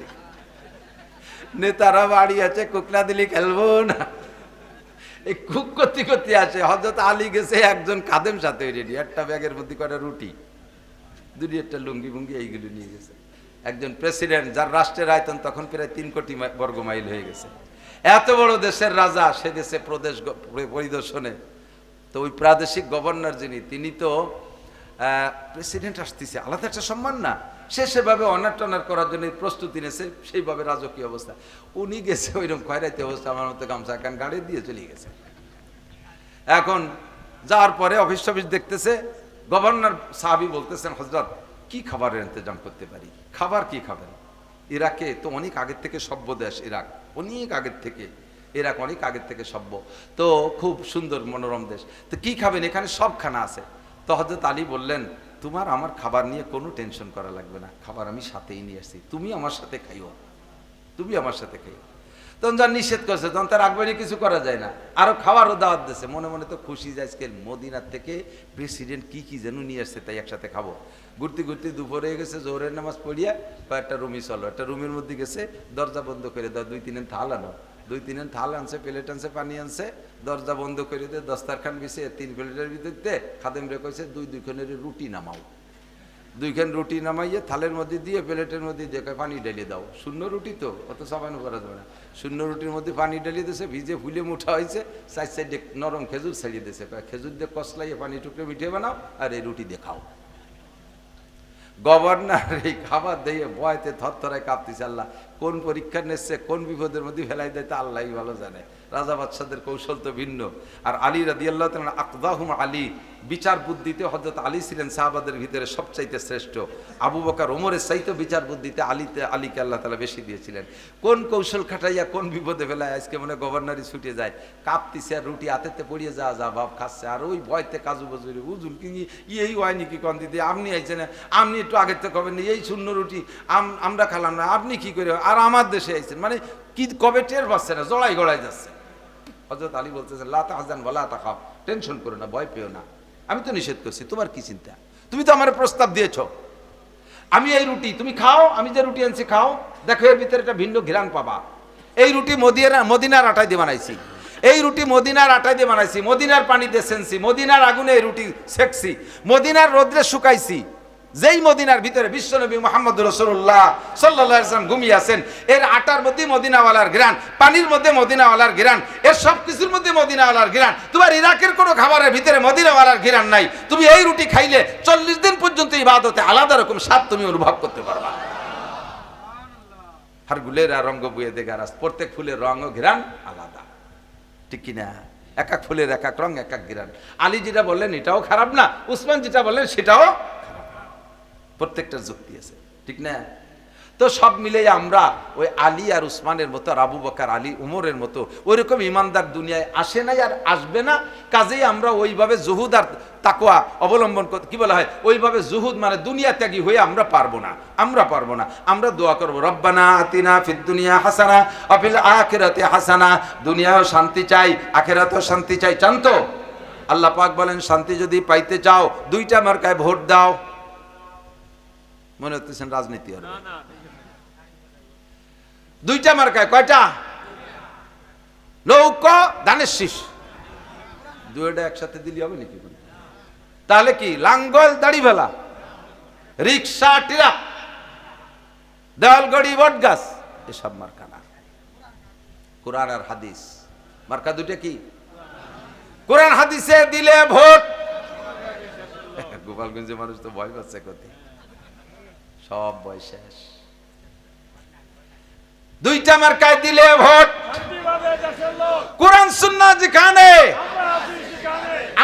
S1: নেতারা বাড়ি আছে, কুক না দিলি খেলবো না, এই কুক করতে করতে আসে। হযরত আলী গেছে একজন খাদেম সাথে রেডি, একটা ব্যাগের মধ্যে কটা রুটি, দুটি একটা লুঙ্গি বুঙ্গি এইগুলো নিয়ে গেছে। একজন প্রেসিডেন্ট, যার রাষ্ট্রের আয়তন তখন প্রায় 3 কোটি বর্গ মাইল হয়ে গেছে, এত বড় দেশের রাজা, সে দেশে প্রদেশ পরিদর্শনে। তো ওই প্রাদেশিক গভর্নর যিনি, তিনি তো প্রেসিডেন্ট আসতেছে, আলাদা একটা সম্মান না, সে সেভাবে অনার টনার করার জন্য প্রস্তুতি নিয়েছে, সেইভাবে রাজকীয় অবস্থা। উনি গেছে ওইরকম খয়রাইতে অবস্থা, আমার মতো গামছা কান গাড়ি দিয়ে চলে গেছে। এখন যাওয়ার পরে অফিস টফিস দেখতেছে, গভর্নর সাহাবী বলতেছেন, হযরত কি খাবারের ইন্তজাম করতে পারি? খাবার কি খাবেন? ইরাকে তো অনেক আগের থেকে সভ্য দেশ, ইরাক অনেক আগের থেকে, ইরাক অনেক আগের থেকে সভ্য, তো খুব সুন্দর মনোরম দেশ, তো কি খাবেন? এখানে সব খানা আছে। তো হযরত আলী বললেন, তোমার আমার খাবার নিয়ে কোনো টেনশন করা লাগবে না, খাবার আমি সাথেই নিয়ে আসছি, তুমি আমার সাথে খাইও, তুমি আমার সাথে খাইও। তখন যার নিষেধ করছে, তখন তার আগবাড়ি কিছু করা যায় না, আরো খাওয়ারও দাওয়াত দিয়েছে। মনে মনে তো খুশি যে আজকে মদিনার থেকে প্রেসিডেন্ট কি কি যেন নিয়ে আসছে, তাই একসাথে খাবো। ঘুরতে ঘুরতে দুপুরে হয়ে গেছে, জোহরের নামাজ পড়িয়া কয়েকটা রুমি চলো, একটা রুমের মধ্যে গেছে, দরজা বন্ধ করে দাও, 2-3 থাল আনো, 2-3 থাল আনছে, প্লেট আনছে, পানি আনছে, দরজা বন্ধ করে দিয়ে দস্তারখান বিছে 3 প্লেটের ভিতরে খাদেম রে কইছে 2 খানের রুটি নামাও, 2 খান রুটি নামাইয়ে থালের মধ্যে দিয়ে প্লেটের মধ্যে দিয়ে পানি ঢেলে দাও। শূন্য রুটি তো অত চাপানো করা যাবে না, শূন্য রুটির মধ্যে পানি ঢেলে দিয়েছে, ভিজে ফুলে মুঠা হয়েছে, সাইডে নরম খেজুর ছাড়িয়ে দিয়েছে, খেজুর দিয়ে কসলাইয়ে পানি টুকরে মিঠে বানাও আর এই রুটি দিয়ে খাও। গভর্নর এই খাবার দিয়ে ভয়তে থরথরায় কাঁপতেছে, আল্লাহ কোন পরীক্ষা নিচ্ছে, কোন বিপদের মধ্যে ফেলাই দেয় তা আল্লাহই ভালো জানে, রাজা বাদশাদের কৌশল তো ভিন্ন। আর আলী রাদিয়াল্লাহু তাআলা আকদাহুম আলী, বিচার বুদ্ধিতে হযরত আলী ছিলেন সাহাবাদের ভিতরে সবচাইতে শ্রেষ্ঠ। আবু বকর ওমরের চাইতে বিচার বুদ্ধিতে আলীকে আল্লাহ তাআলা বেশি দিয়েছিলেন। কোন কৌশল খাটাইয়া কোন বিপদে ফেলায় আজকে মনে গভর্নরই ছুটে যায়, কাঁপতিছে, আর রুটি হাতেতে পড়িয়ে যা ভাব খাচ্ছে, আর ওই ভয়তে কাজু বাজুরি উজুল কি এই হয়নি কি কন দিদি, আপনি আইছেন, আপনি একটু আগের থেকে কবেন এই শূন্য রুটি আমরা খালাম না, আপনি কি করে, আর আমার দেশে আইছেন, মানে কি কবে টের পাচ্ছে না, জড়াই গড়াই যাচ্ছে। হযরত আলী বলতেছেন, লা তাহজান ওয়ালা তাখাফ, টেনশন করো না, ভয় পেও না, আমি তো নিষেধ করছি, তোমার কি চিন্তা, তুমি তো আমার প্রস্তাব দিয়েছো, আমি এই রুটি তুমি খাও, আমি যে রুটি আনছি খাও, দেখো এর ভিতরে একটা ভিন্ন ঘ্রাণ পাবা। এই রুটি মদিনার আটায় দিয়ে বানাইছি, এই রুটি মদিনার আটায় দিয়ে বানাইছি, মদিনার পানি দিয়ে সেনছি, মদিনার আগুনে এই রুটি সেকছি, মদিনার রোদ্রে শুকাইছি। যেই মদিনার ভিতরে বিশ্বনবী মুহাম্মদ রাসূলুল্লাহ সাল্লাল্লাহু আলাইহি ওয়াসাল্লাম ঘুমিয়ে আছেন, এর আটার মধ্যে মদিনাওয়ালার ঘ্রাণ, পানির মধ্যে মদিনাওয়ালার ঘ্রাণ, এর সব কিছুর মধ্যে মদিনাওয়ালার ঘ্রাণ। তোমার ইরাকের কোনো খাবারের ভিতরে মদিনাওয়ালার ঘ্রাণ নাই। তুমি এই রুটি খাইলে 40 দিন পর্যন্ত ইবাদতে আলাদা রকম স্বাদ তুমি অনুভব করতে পারবা। আর গুলের রঙ বুয়ে দেগারাস, প্রত্যেক ফুলের রঙ ও ঘ্রাণ আলাদা, ঠিক কিনা? এক এক ফুলের এক এক রং, এক এক ঘ্রাণ। আলী যেটা বললেন এটাও খারাপ না, উসমান যেটা বললেন সেটাও, প্রত্যেকটার যুক্তি আছে, ঠিক না? তো সব মিলে আমরা ওই আলী আর উসমানের মতো, আর আবু বকর আলী উমরের মতো ওইরকম ইমানদার দুনিয়ায় আসে নাই আর আসবে না। কাজেই আমরা ওইভাবে জুহুদ আর তাকওয়া অবলম্বন করতে, কি বলা হয়, ওইভাবে জুহুদ মানে দুনিয়া ত্যাগী হয়ে আমরা পারবো না, আমরা পারবো না। আমরা দোয়া করবো, রব্বানা আতিনা ফিদ দুনিয়া হাসানা ওয়া ফিল আখিরাতি হাসানা, দুনিয়াও শান্তি চাই, আখিরাতেও শান্তি চাই। চান তো? আল্লাহ পাক বলেন, শান্তি যদি পাইতে চাও 2টা মার্কায় ভোট দাও। মনে হচ্ছেন রাজনীতি হবে, 2টা মার্কায়, কয়টা? নৌকা ধানের শীষ, দুইটা একসাথে দিলি হবে নাকি? তাহলে কি লাঙ্গল দাড়ি ভেলা, রিক্সা টিরাক, দেওয়ালগড়ি বট গাছ, এসব মার্কা না। কোরআন আর হাদিস মার্কা দুটো কি? কোরআন হাদিসে দিলে ভোট। গোপালগঞ্জের মানুষ তো ভয় পাচ্ছে, কতি সব ভয় শেষ। দুইটা মার্কায় দিলে ভোট। কোরআন সুন্নাহ যেখানে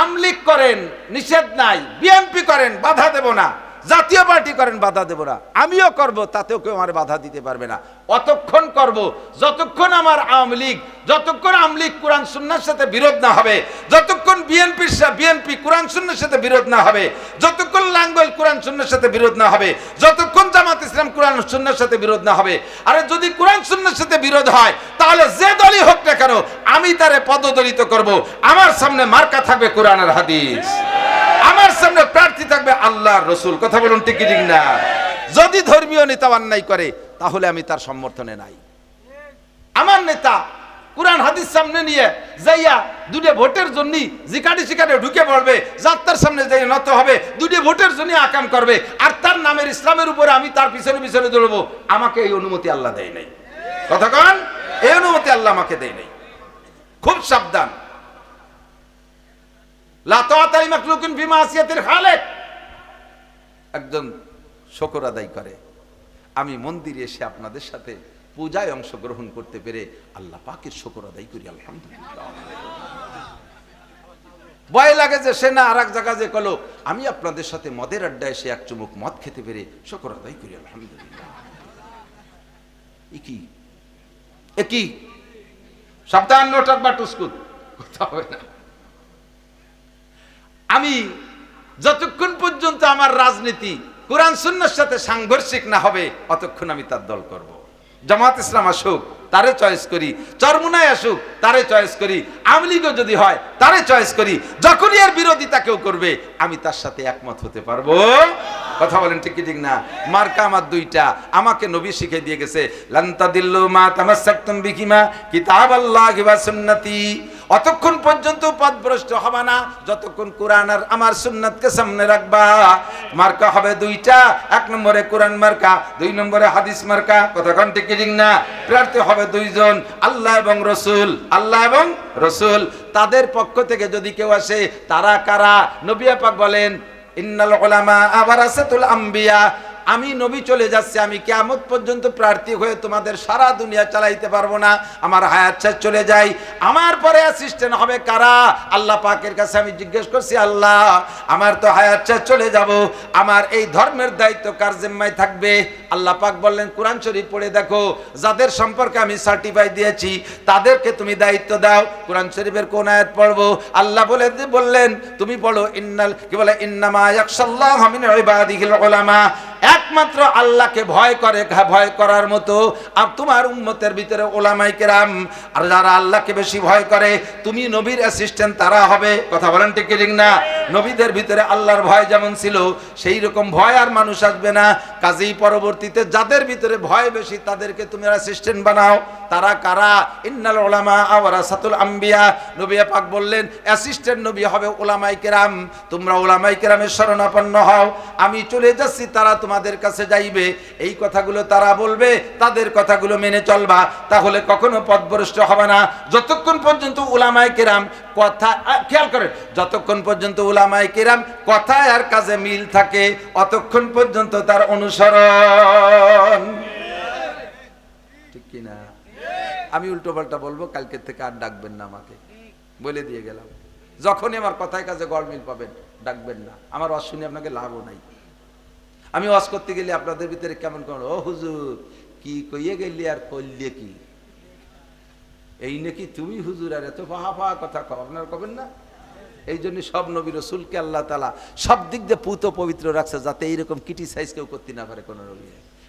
S1: আমলিক করেন নিষেধ নাই, বিএনপি করেন বাধা দেব না, জাতীয় পার্টি করেন বাধা দেব না, আমিও করব, তাতেও কেউ আমার বাধা দিতে পারবে না। অতক্ষণ করব যতক্ষণ আমার আওয়ামী লীগ, যতক্ষণ আওয়ামী লীগ কোরআন সুন্নাহর সাথে বিরোধ না হবে, যতক্ষণ বিএনপি কোরআন সুন্নাহর সাথে বিরোধ না হবে, যতক্ষণ লাঙ্গল কোরআন সুন্নাহর সাথে বিরোধ না হবে, যতক্ষণ জামাত ইসলাম কোরআন সুন্নাহর সাথে বিরোধ না হবে। আরে যদি কোরআন সুন্নাহর সাথে বিরোধ হয় তাহলে যে দলই হোক না কেন আমি তারে পদদলিত করব। আমার সামনে মার্কা থাকবে কোরআন আর হাদিস, আমার সামনে প্রার্থী থাকবে আল্লাহর রাসূল। কথা বলুন ঠিক কি ঠিক না? যদি ধর্মীয় নেতা অন্যায় করে তাহলে আমি তার সমর্থনে নাই। আমার নেতা কোরআন হাদিস সামনে নিয়ে যাইয়া দুটো ভোটের জন্য জিকাটি শিকারে ঢুকে পড়বে, যাত্রার সামনে যাই নত হবে, দুটো ভোটের জন্য আকাম করবে, আর তার নামের ইসলামের উপরে আমি তার পিছনে পিছনে দৌড়বো, আমাকে এই অনুমতি আল্লাহ দেয় নাই। কথা কন, এই অনুমতি আল্লাহ আমাকে দেয় নাই। খুব সাবধান। লা তাআতা লিমাখলুকিন ফি মাসিয়াতিল খালিক। একজন শুকর আদায় করে, আমি মন্দিরে এসে আপনাদের সাথে পূজায় অংশগ্রহণ করতে পেরে আল্লাহ পাকের শুকর আদায় করি, আলহামদুলিল্লাহ। ভয় লাগে যে সে না আর এক জায়গা যে কলো আমি আপনাদের সাথে মদের আড্ডায় এসে এক চুমুক মদ খেতে পেরে শুকর আদায় করি, আলহামদুলিল্লাহ। একই সাবধান, নোটার বা টুসকুত কথা হবে না। আমি যতক্ষণ পর্যন্ত আমার রাজনীতি কোরআন সুন্নাহর সাথে সাংঘর্ষিক না হবে অতক্ষণ আমি তার দল করব। জামাত ইসলাম আসুক তারে চয়েস করি, চরমুনায় আসুক তারে চয়েস করি, আওয়ামী লীগও যদি হয় তারে চয়েস করি। যখনই এর বিরোধিতা কেউ করবে আমি তার সাথে একমত হতে পারবো। কথা বলেন ঠিক কি ঠিক না? মার্কা আমার দুইটা, আমাকে নবী শিখিয়ে দিয়ে গেছে, লান তাদিল্লু মা তামাসসাকতুম বিহিমা কিতাবাল্লাহি ওয়া সুন্নতি। অতক্ষণ পর্যন্ত পথভ্রষ্ট হবে না যতক্ষণ কোরআন আর আমার সুন্নাতকে সামনে রাখবা। মার্কা হবে দুইটা, এক নম্বরে কোরআন মার্কা, দুই নম্বরে হাদিস মার্কা। কথা কোন ঠিক ঠিক না? প্রার্থী হবে দুইজন, আল্লাহ এবং রসুল, আল্লাহ এবং রসুল। তাদের পক্ষ থেকে যদি কেউ আসে, তারা কারা? নবী পাক বলেন ইন্নাল উলামা ওয়ারাসাতুল আম্বিয়া। আমি নবী চলে যাচ্ছি, আমি কিয়ামত পর্যন্ত প্রার্থী হয়ে তোমাদের সারা দুনিয়া চালাইতে পারবো না, আমার হায়াত শেষ চলে যায়। আমার পরে অ্যাসিস্ট্যান্ট হবে কারা? আল্লাহ পাকের কাছে আমি জিজ্ঞেস করছি, আল্লাহ আমার তো হায়াত শেষ চলে যাব, আমার এই ধর্মের দায়িত্ব কার জিম্মায় থাকবে? আল্লাহ পাক বললেন কোরআন শরীফ পড়ে দেখো, যাদের সম্পর্কে আমি সার্টিফাই দিয়েছি তাদেরকে তুমি দায়িত্ব দাও। কোরআন শরীফের কোন আয়াত পড়বো? আল্লাহ বললেন তুমি পড়ো ইন্নামা ইয়াখশাল্লাহা মিন ইবাদিহিল উলামা। একমাত্র আল্লাহকে ভয় করার মতো আর তোমার উম্মতের ভিতরে ওলামায়ে কেরাম। আর যারা আল্লাহকে বেশি ভয় করে, তুমি নবীর অ্যাসিস্ট্যান্ট তারা হবে। কথা বলেন ঠিক ঠিক না? নবীদের ভিতরে আল্লাহর ভয় যেমন ছিল সেই রকম ভয় আর মানুষ আসবে না। কাজেই পরবর্তীতে যাদের ভিতরে ভয় বেশি তাদেরকে তুমি অ্যাসিস্ট্যান্ট বানাও। তারা কারা? ইন্নাল উলামা ওয়ারাসাতুল আম্বিয়া। নবী পাক বললেন অ্যাসিস্ট্যান্ট নবী হবে ওলামায়ে কেরাম। তোমরা ওলামায়ে কেরামের শরণাপন্ন হও, আমি চলে যাচ্ছি, তারা তোমাদের কাছে যাইবে। এই কথাগুলো তারা বলবে, তাদের কথাগুলো মেনে চলবা, তাহলে কখনো পথভ্রষ্ট হবে না। যতক্ষণ পর্যন্ত উলামায়ে কেরাম কথা, খেয়াল করেন, যতক্ষণ পর্যন্ত উলামায়ে কেরাম কথায় আর কাজে মিল থাকে অতক্ষণ পর্যন্ত তার অনুসরণ। ঠিক কি না? আমি উল্টো পাল্টা বলবো, কালকে থেকে আর ডাকবেন না আমাকে, বলে দিয়ে গেলাম। যখনই আমার কথায় কাজে গড়মিল পাবেন ডাকবেন না, আমার ওয়াজ শুনে আপনাকে লাভও নাই। আমি ওয়াজ করতে গেলে আপনাদের ভিতরে কেমন কেমন, ও হুজুর কি কইয়ে গেলি আর করলে কি, এই নাকি তুমি হুজুর আর এত ফাহা কথা কও, আপনারা কবেন না? এই জন্য সব নবী রাসূলকে আল্লাহ তাআলা সব দিক দিয়ে পুত পবিত্র রাখছে, যাতে এইরকম ক্রিটিসাইজ কেউ করতে না পারে কোনো নবী।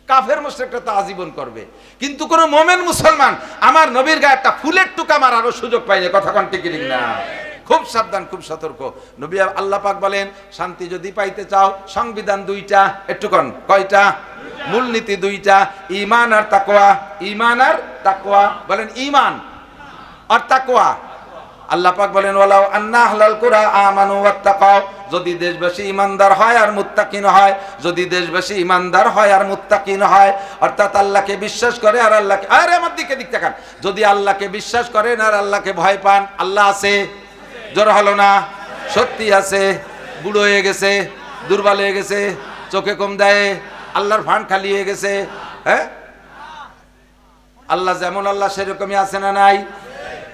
S1: কাফের মুশরিকরা তো আজীবন করবে, কিন্তু কোন মুমিন মুসলমান আমার নবীর গায়ে একটা ফুলের টুকা মারারও সুযোগ পাইনি। কথা কোন ঠিক না? খুব সাবধান, খুব সতর্ক। নবী আল্লাহ পাক বলেন শান্তি যদি পাইতে চাও সংবিধান দুইটা, একটু কোন কয়টা? মূলনীতি দুইটা, ঈমান আর তাকওয়া। ঈমান আর তাকওয়া, বলেন ঈমান আর তাকওয়া। আল্লাহ পাক বলেন ওয়ালাউ আন্না আহলাল কুরা আমানু ওয়াত্তাকাও, যদি দেশবাসী ইমানদার হয় আর মুত্তাকিন হয়, যদি দেশবাসী ইমানদার হয় আর মুত্তাকিন হয়, অর্থাৎ আল্লাহকে বিশ্বাস করে আর আল্লাহকে, আরে আমার দিকে তাকান, যদি আল্লাহকে বিশ্বাস করেন আর আল্লাহকে ভয় পান, আল্লাহ আছে, জোর হলো না, সত্যি আছে, বুড়ো হয়ে গেছে, দুর্বল হয়ে গেছে, চোখে কম দেয়, আল্লাহর ফান্ড খালি হয়ে গেছে, হ্যাঁ? আল্লাহ যেমন আল্লাহ সেরকমই আছে না নাই?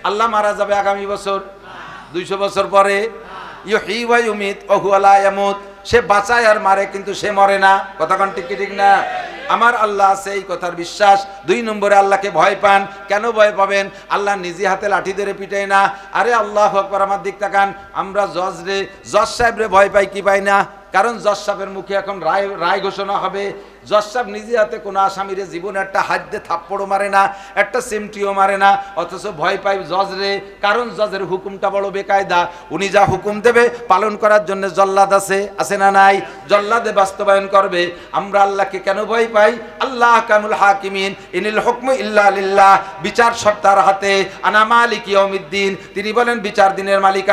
S1: আল্লাহ মারা যাবে আগামী বছর, 200 বছর পরে, ইউহয়ী ওয়া ইউমীত ওয়া হুয়া লা ইয়ামুত, সে বাঁচায় আর মারে কিন্তু সে মরে না, কথা কোন ঠিক ঠিক না? আমার আল্লাহ আছে, এই কথার বিশ্বাস। 2 নম্বরে আল্লাহকে ভয় পান। কেন ভয় পাবেন? আল্লাহ নিজে হাতে লাঠি ধরে পিটায় না। আরে আল্লাহু আকবার, আমার দিক তাকান, আমরা জজ সাহেব রে ভয় পাই কি পাই না? কারণ জজ সাহেবের মুখে এখন রায় ঘোষণা হবে। জজ সাহেব নিজে হাতে কোনো আসামিরে জীবনে একটা হাত দিয়ে থাপ্পড়ও মারে না, একটা সিমটিও মারে না, অথচ ভয় পাই জজ রে, কারণ জজের হুকুমটা বড় বেকায়দা। উনি যা হুকুম দেবে পালন করার জন্য জল্লাদ আছে না নাই? জল্লাদে বাস্তবায়ন করবে। আমরা আল্লাহকে কেন ভয় পাই? আল্লাহ কামুল হাকিমিন, ইনিল হুকমু ইল্লা লিল্লাহ, বিচার সব তার হাতে। আনা মালিক ইয়াউমিদ্দিন, তিনি বলেন বিচার দিনের মালিক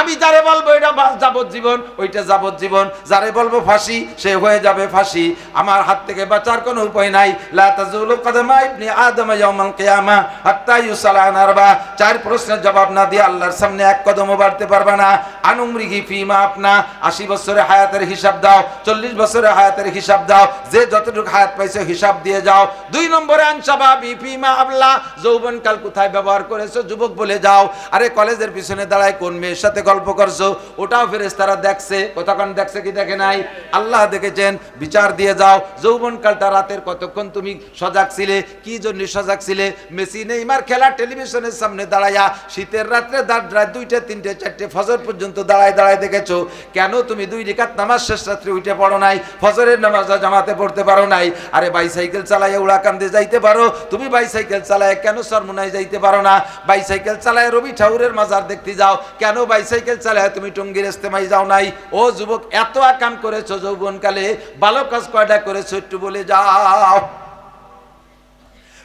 S1: আমি যারে বলবো এটা যাবজ্জীবন, ওইটা যাবজ্জীবন, যারে বলবো ফাঁসি, সে হয়ে যাবে ফাঁসি। আমার হাত থেকে বাঁচার কোনো উপায় নাই। লা তাজুলু কদমা ইবনি আদম ইয়াউমাল কিয়ামা হাত্তা ইউসালা আন আরবা, 4 প্রশ্নের জবাব না দিয়ে আল্লাহর সামনে এক কদমও বাড়তে পারবে না। আনুমরিহি ফিমা আপনা, 80 বছরের হায়াতের হিসাব দাও, 40 বছরের হায়াতের হিসাব দাও, যে যতটুকু হায়াত পাইছে হিসাব দিয়ে যাও। 2 নম্বরে আনসাবাবি ফিমা আবলা, যৌবনকাল কোথায় ব্যবহার করেছো, যুবক বলে যাও। আরে কলেজের পিছনে দাঁড়ায় কোন মেয়ের সাথে গল্প করছো, ওটাও ফেরেশতারা দেখছে, কতক্ষণ দেখছে কি দেখে নাই? আল্লাহ দেখেছেন, বিচার দিয়ে যাও। যৌবনকালটা রাতের কতক্ষণ তুমি সজাগ ছিলে, কি জন্য সজাগ ছিলে? মেসি নেইমার খেলা টেলিভিশনের সামনে দাঁড়ায়া শীতের রাত্রে রাত 2টা 3টে 4টে ফজর পর্যন্ত দাঁড়ায় দেখেছো। কেন তুমি 2 রাকাত নামাজ শেষ রাত্রে উঠে পড়ো নাই? ফজরের নামাজ জামাতে পড়তে পারো নাই? আরে বাইসাইকেল চালাইয়া উড়াকান্দে যাইতে পারো, তুমি বাইসাইকেল চালায় কেন চরমুনাই যাইতে পারো না? বাইসাইকেল চালায় রবি ঠাকুরের মাজার দেখতে যাও, কেন বাইসাইকেল চালায় তুমি টঙ্গীর ইস্তেমায় যাও নাই? ও যুবক, এত আকাম করেছো যৌবনকালে, ভালো কাজ কয়টা করেছো একটু বলে যাও।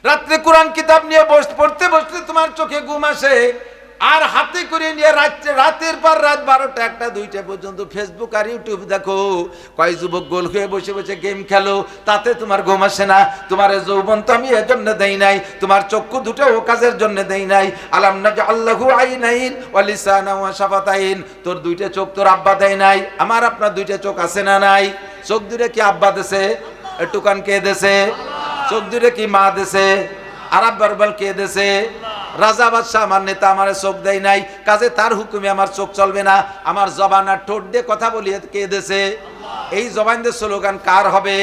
S1: রাত্রে কোরআন কিতাব নিয়ে পড়তে বসতে তোমার চোখে ঘুম আসে, আর হাতে করে নিয়ে রাতের পর রাত 12টা 1টা 2টা পর্যন্ত ফেসবুক আর ইউটিউব দেখো। কয় যুবক গোল হয়ে বসে বসে গেম খেলো, তাতে তোমার ঘুম আসে না? তোমার যৌবন তো আমি এর জন্য দেই নাই, তোমার চক্ষু দুটো ও কাজের জন্য দেই নাই। আলাম নাজআল্লাহু আইনাইন ওয়া লিসানান ওয়া শাফাতাইন, তোর 2টা চোখ তোর আব্বা দেয় নাই, আমার আপনার 2টা চোখ আছে না নাই? চোখ দুটো কি আব্বা দেছে? একটু কান কে দেছে? চোখ দুটো কি মা দেছে? আর আব্বার বল কে দেছে? রাজা বাদশাহ আমার নেতা আমার চোখ দেয় নাই, কাজে তার হুকুমে আমার চোখ চলবে না। আমার জবান আর ঠোঁট দিয়ে কথা বলি কে দেছে? এই জবান দিয়ে স্লোগান কার হবে?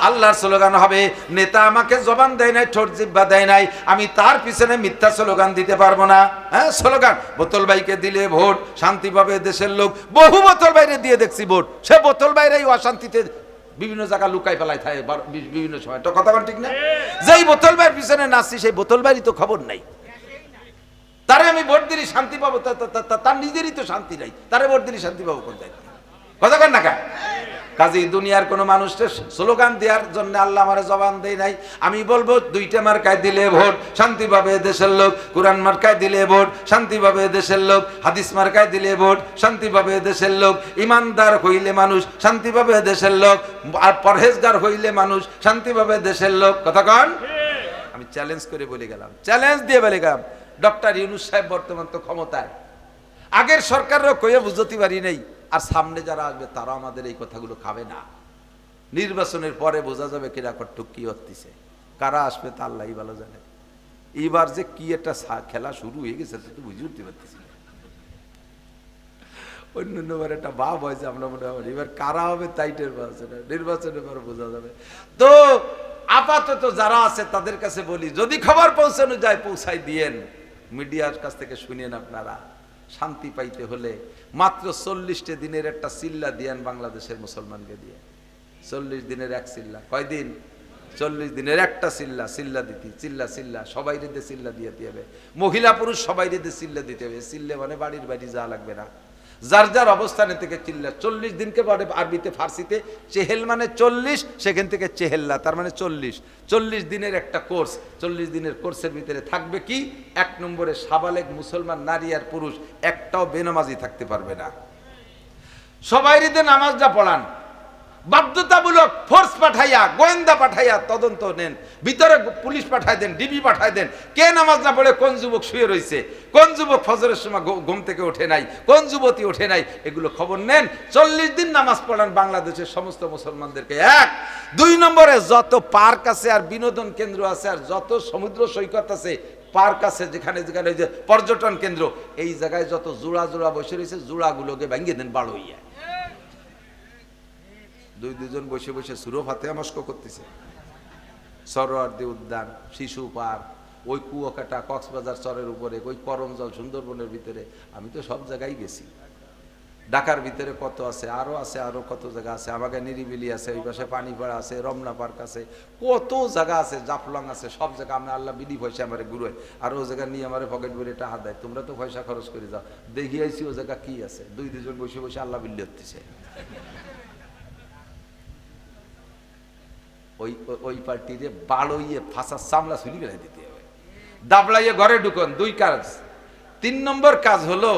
S1: আল্লাহর স্লোগান হবে। নেতা আমাকে জবান দেয় নাই, ঠোঁট জিহ্বা দেয় নাই, আমি তার পিছনে মিথ্যা স্লোগান দিতে পারবো না। হ্যাঁ, স্লোগান বোতল ভাইকে দিলে ভোট, শান্তি পাবে দেশের লোক। বহু বোতল বাইরে দিয়ে দেখছি ভোট, সে বোতল বাইরেই অশান্তিতে বিভিন্ন জায়গা লুকাই ফেলায় থাকে বিভিন্ন সময়। তো কথা ঠিক না? যেই বোতল ভাইয়ের পিছনে নাচছি সেই বোতল ভাইরই তো খবর নাই। তারে আমি ভোট দিলি শান্তি পাবো, তার নিজেরই তো শান্তি নাই, তারে ভোট দিলি শান্তি পাবো কোন জায়গায়? কথা কন না কা? কাজে দুনিয়ার কোনো মানুষকে স্লোগান দেওয়ার জন্য আল্লাহ আমার জবান দেয় নাই। আমি বলবো 2টা মার্কায় দিলে ভোট, শান্তি পাবে দেশের লোক। কোরআন মার্কায় দিলে ভোট, শান্তি পাবে দেশের লোক। হাদিস মার্কায় দিলে ভোট, শান্তি পাবে দেশের লোক। ইমানদার হইলে মানুষ, শান্তি পাবে দেশের লোক। আর পরহেজগার হইলে মানুষ, শান্তি পাবে দেশের লোক। কথা কন? আমি চ্যালেঞ্জ করে বলে গেলাম, চ্যালেঞ্জ দিয়ে বলে গেলাম, ডক্টর ইউনূস সাহেব বর্তমান তো ক্ষমতায়, আগের সরকারও কইয়া বুঝতে পারি নাই, আর সামনে যারা আসবে তারা আমাদের এই কথাগুলো খাবে না। নির্বাচনের পরে বোঝা যাবে কিরা কটুক কি হচ্ছে, কারা আসবে তা আল্লাহই ভালো জানে। এইবার যে কি একটা খেলা শুরু হয়ে গেছে তো বুঝে উঠতে পারতেছি না। অন্যবার একটা ভাব হয়েছে, আমরা মনে হয় এবার কারা হবে তাই টের পাচ্ছে না, নির্বাচনের পরে বোঝা যাবে। তো আপাতত যারা আছে তাদের কাছে বলি, যদি খবর পৌঁছানো যায় পৌঁছাই দিয়েন, মিডিয়ার কাছ থেকে শুনেন। আপনারা শান্তি পাইতে হলে মাত্র 40 দিনের একটা চিল্লা দিয়েন বাংলাদেশের মুসলমানকে দিয়ে। 40 দিনের এক চিল্লা, কয়দিন? 40 দিনের একটা চিল্লা দিতে, চিল্লা সবাই রেদে চিল্লা দিয়ে হবে, মহিলা পুরুষ সবাই রেদে চিল্লা দিতে হবে। চিল্লে মানে বাড়ির বাড়ি যা লাগবে না, যার যার অবস্থানে থেকে চিল্লা। 40 দিনকে বলে আরবিতে ফার্সিতে চেহেল মানে 40, সেখান থেকে চেহেল্লা তার মানে 40। 40 দিনের একটা কোর্স। 40 দিনের কোর্সের ভিতরে থাকবে কি? 1 নম্বরে সাবালেগ মুসলমান নারী আর পুরুষ একটাও বেনামাজি থাকতে পারবে না। সবাই ঈদে নামাজটা পড়ান, বাধ্যতামূলক ফোর্স পাঠাইয়া, গোয়েন্দা পাঠাইয়া তদন্ত নেন, ভিতরে পুলিশ পাঠাই দেন, ডিবি পাঠাই দেন। কে নামাজ না পড়ে, কোন যুবক শুয়ে রয়েছে, কোন যুবক ফজরের সময় ঘুম থেকে ওঠে নাই, কোন যুবতী ওঠে নাই, এগুলো খবর নেন। 40 দিন নামাজ পড়ান বাংলাদেশের সমস্ত মুসলমানদেরকে। 1 2 নম্বরে যত পার্ক আছে আর বিনোদন কেন্দ্র আছে আর যত সমুদ্র সৈকত আছে, পার্ক আছে, যেখানে যেখানে যে পর্যটন কেন্দ্র, এই জায়গায় যত জোড়া জোড়া বসে রয়েছে, জোড়াগুলোকে ভেঙে দেন বাড়ইয়া। 2 বসে বসে সুরো ফাতেহা মস্ক করতেছে। সরোয়ার্দী উদ্যান, শিশু পার্ক, ওই কুয়াকাটা কক্সবাজার চরের উপরে, ওই করমজল সুন্দরবনের ভিতরে, আমি তো সব জায়গায় গেছি। ঢাকার ভিতরে কত আছে, আরো কত জায়গা আছে, আমাকে নিরিবিলি আছে, ওই পাশে পানিপাড়া আছে, রমনা পার্ক আছে, কত জায়গা আছে, জাফলং আছে, সব জায়গা আমি আল্লাহ বিধি পয়সা আমার ঘুরোয়, আর ও জায়গা নিয়ে আমার পকেট ভরে টাকা দেয়। তোমরা তো পয়সা খরচ করে যাও, দেখিয়েছি ও জায়গা কি আছে। 2 বসে বসে আল্লাহ বিল্লি হচ্ছে। ওই পার্টিরে বাড়ইয়ে ফাঁসার সামলা ছুরি বেড়াই দিতে হবে, দাবড়াইয়ে ঘরে ঢুকন। 2 কাজ। 3 নম্বর কাজ হলো